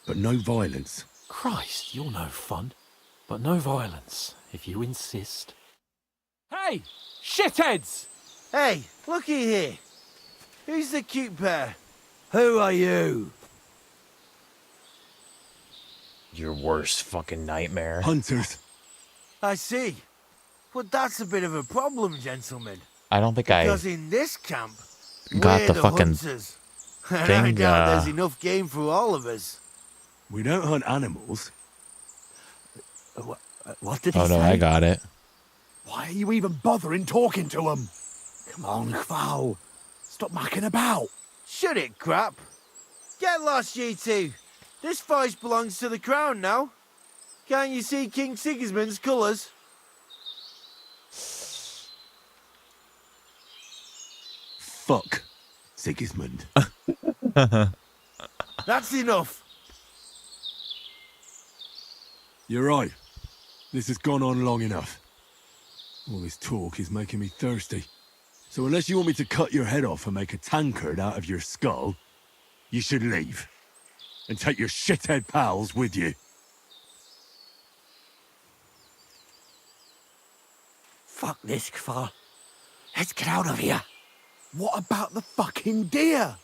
But no violence. Christ, you're no fun. But no violence, if you insist. Hey! Shitheads! Hey, looky here. Who's the cute pair? Who are you? Your worst fucking nightmare. Hunters. I see. But that's a bit of a problem, gentlemen. I don't think Because in this camp, got we're the the fucking hunters. And thing, I doubt there's enough game for all of us. We don't hunt animals. What did he Oh say? no, I got it. Why are you even bothering talking to him? Come on, Kval. Stop mucking about. Shut it, crap. Get lost, you two. This forest belongs to the crown now. Can't you see King Sigismund's colours? Fuck Sigismund. That's enough. You're right. This has gone on long enough. All this talk is making me thirsty. So unless you want me to cut your head off and make a tankard out of your skull, you should leave. And take your shithead pals with you. Fuck this, Kval. Let's get out of here. What about the fucking deer?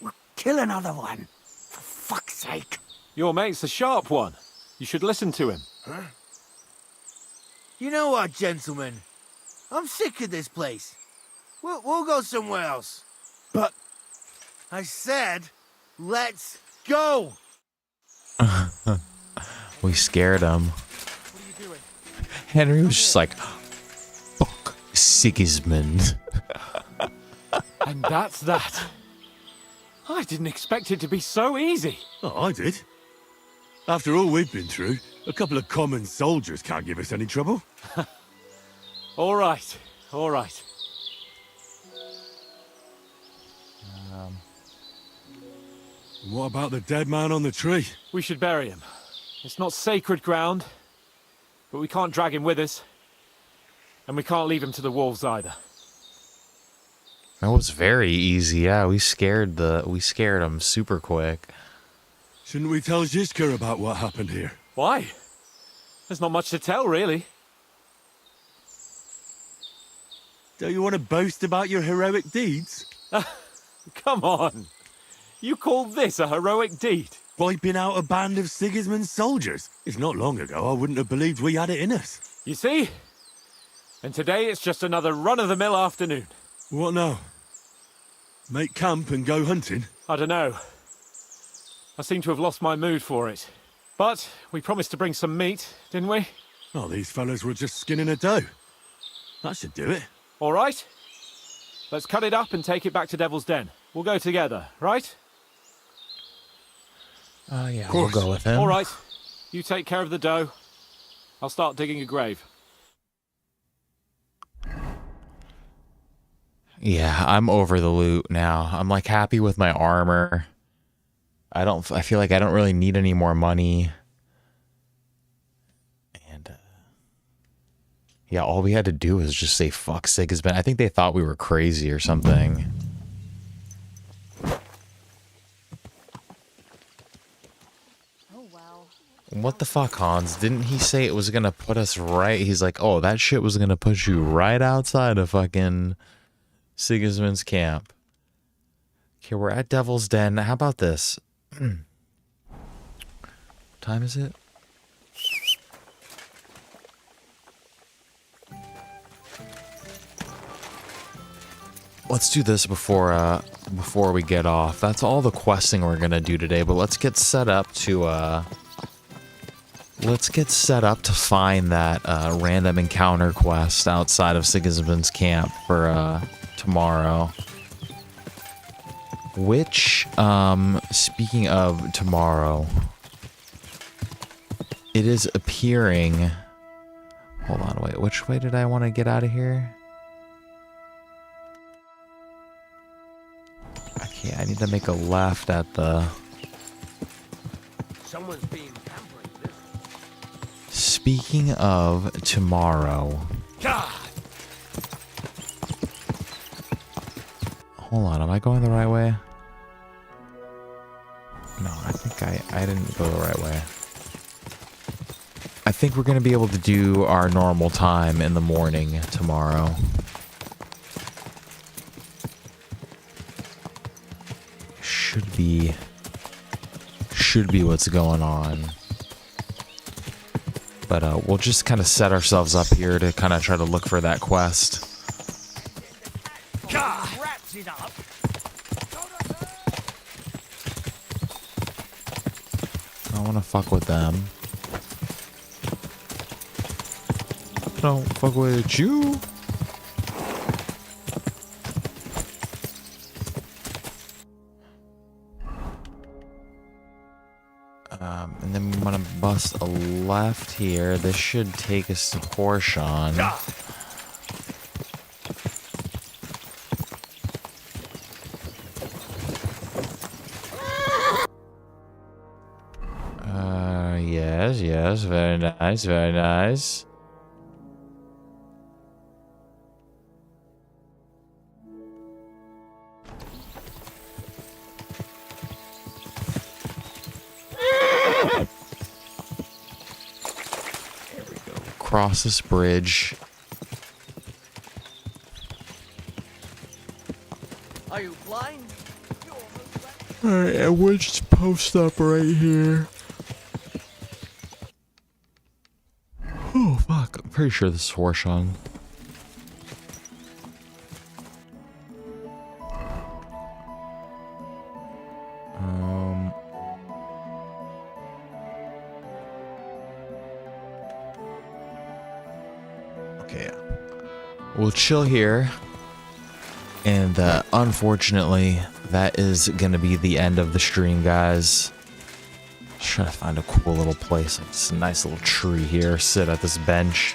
We'll kill another one. For fuck's sake. Your mate's a sharp one. You should listen to him. Huh? You know what, gentlemen? I'm sick of this place. We'll go somewhere else. But... I said, let's go! We scared him. Henry was just like, fuck Sigismund. And that's that. I didn't expect it to be so easy. Oh, I did. After all we've been through, a couple of common soldiers can't give us any trouble. All right, all right. What about the dead man on the tree? We should bury him. It's not sacred ground, but we can't drag him with us. And we can't leave him to the wolves either. That was very easy. Yeah, we scared him super quick. Shouldn't we tell Zizka about what happened here? Why? There's not much to tell, really. Don't you want to boast about your heroic deeds? Come on. You call this a heroic deed? Wiping out a band of Sigismund's soldiers. It's not long ago I wouldn't have believed we had it in us. You see? And today it's just another run-of-the-mill afternoon. What now? Make camp and go hunting? I don't know. I seem to have lost my mood for it. But we promised to bring some meat, didn't we? Oh, these fellas were just skinning a doe. That should do it. All right. Let's cut it up and take it back to Devil's Den. We'll go together, right? Yeah, we'll go with him. All right. You take care of the doe. I'll start digging a grave. Yeah, I'm over the loot now. I'm like happy with my armor. I feel like I don't really need any more money. And yeah, all we had to do was just say fuck Sigismund. I think they thought we were crazy or something. What the fuck, Hans? Didn't he say it was gonna put us right? He's like, oh, that shit was gonna put you right outside of fucking Sigismund's camp. Okay, we're at Devil's Den. How about this? What time is it? Let's do this before we get off. That's all the questing we're gonna do today, but let's get set up to find that random encounter quest outside of Sigismund's camp for tomorrow. Which, speaking of tomorrow, it is appearing... Hold on, wait, which way did I want to get out of here? Okay, I need to make a left at the... Someone's being pampering this. Speaking of tomorrow... God! Hold on, am I going the right way? No, I think I didn't go the right way. I think we're going to be able to do our normal time in the morning tomorrow. Should be what's going on. But we'll just kind of set ourselves up here to kind of try to look for that quest. God! Wraps it up. I don't want to fuck with them. Don't fuck with you. And then we want to bust a left here. This should take us to Portion. Yes, very nice, very nice. Cross this bridge. Are you blind? Alright, and we'll just post up right here. Oh, fuck. I'm pretty sure this is Horshung. Okay, we'll chill here. And unfortunately, that is going to be the end of the stream, guys. Just trying to find a cool little place. Like this nice little tree here. Sit at this bench.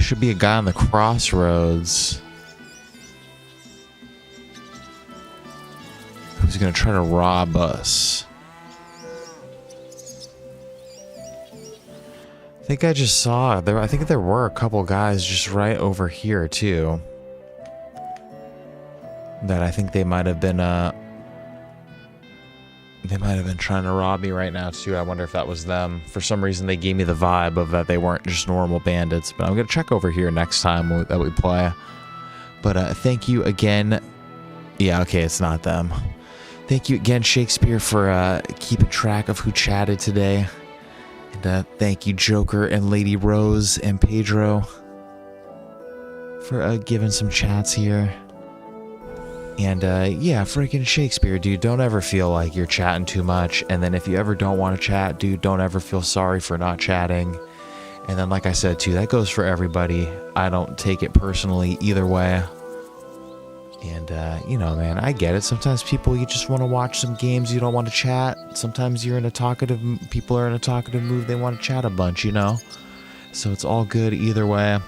Should be a guy on the crossroads who's going to try to rob us. I think I just saw there. I think there were a couple guys just right over here too. That I think they might have been trying to rob me right now too. I wonder if that was them. For some reason they gave me the vibe of that they weren't just normal bandits. But I'm gonna check over here next time that we play. But thank you again. Yeah, okay, it's not them. Thank you again, Shakespeare, for keeping track of who chatted today. And thank you, Joker and Lady Rose and Pedro, for giving some chats here. And yeah, freaking Shakespeare, dude, don't ever feel like you're chatting too much. And then if you ever don't want to chat, dude, don't ever feel sorry for not chatting. And then like I said too, that goes for everybody. I don't take it personally either way. And you know, man, I get it. Sometimes people, you just want to watch some games, you don't want to chat. Sometimes you're in a talkative, people are in a talkative mood, they want to chat a bunch, you know. So it's all good either way.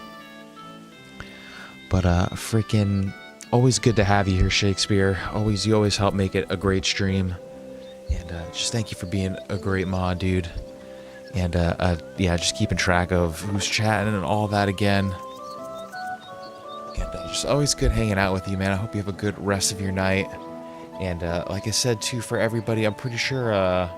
But freaking always good to have you here, Shakespeare. You always help make it a great stream. And just thank you for being a great mod, dude. And yeah, just keeping track of who's chatting and all that again. And just always good hanging out with you, man. I hope you have a good rest of your night. And like I said too, for everybody, I'm pretty sure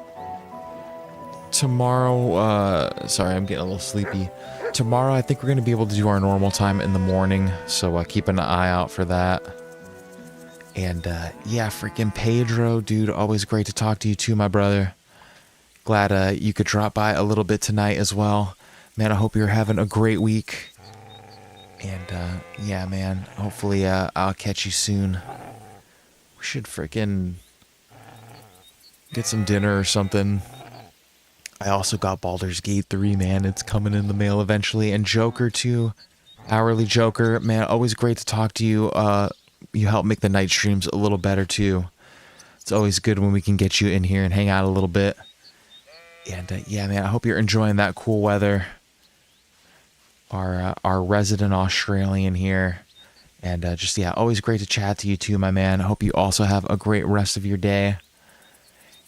tomorrow, sorry, I'm getting a little sleepy. Tomorrow, I think we're going to be able to do our normal time in the morning. So keep an eye out for that. And yeah, freaking Pedro, dude, always great to talk to you too, my brother. Glad you could drop by a little bit tonight as well. Man, I hope you're having a great week. And yeah, man, hopefully I'll catch you soon. We should freaking get some dinner or something. I also got Baldur's Gate 3, man. It's coming in the mail eventually. And Joker, too. Hourly Joker, man, always great to talk to you. You help make the night streams a little better too. It's always good when we can get you in here and hang out a little bit. And yeah, man, I hope you're enjoying that cool weather. Our resident Australian here. And just, yeah, always great to chat to you too, my man. I hope you also have a great rest of your day.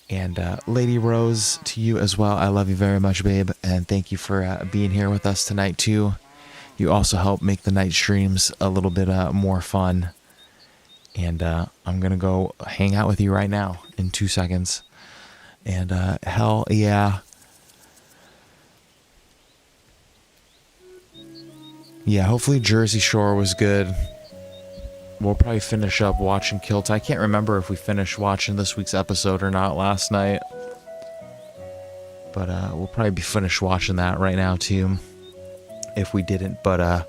And Lady Rose, to you as well. I love you very much, babe. And thank you for being here with us tonight too. You also help make the night streams a little bit more fun. And I'm going to go hang out with you right now in 2 seconds. And hell yeah. Yeah, hopefully Jersey Shore was good. We'll probably finish up watching Kilt. I can't remember if we finished watching this week's episode or not last night. But we'll probably be finished watching that right now too. If we didn't. But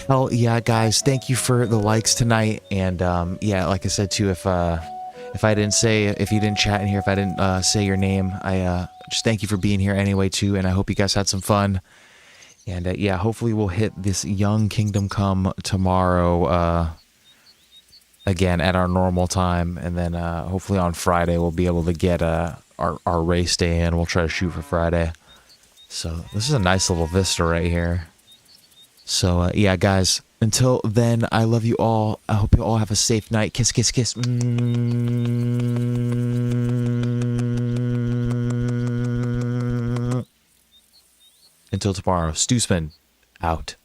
hell yeah, guys. Thank you for the likes tonight. And yeah, like I said too, if you didn't chat in here, if I didn't say your name, I just thank you for being here anyway too. And I hope you guys had some fun. And yeah, hopefully we'll hit this Young Kingdom Come tomorrow again at our normal time. And then hopefully on Friday we'll be able to get our race day in. We'll try to shoot for Friday. So this is a nice little vista right here. So yeah, guys, until then, I love you all. I hope you all have a safe night. Kiss, kiss, kiss. Until tomorrow, Stoosman out.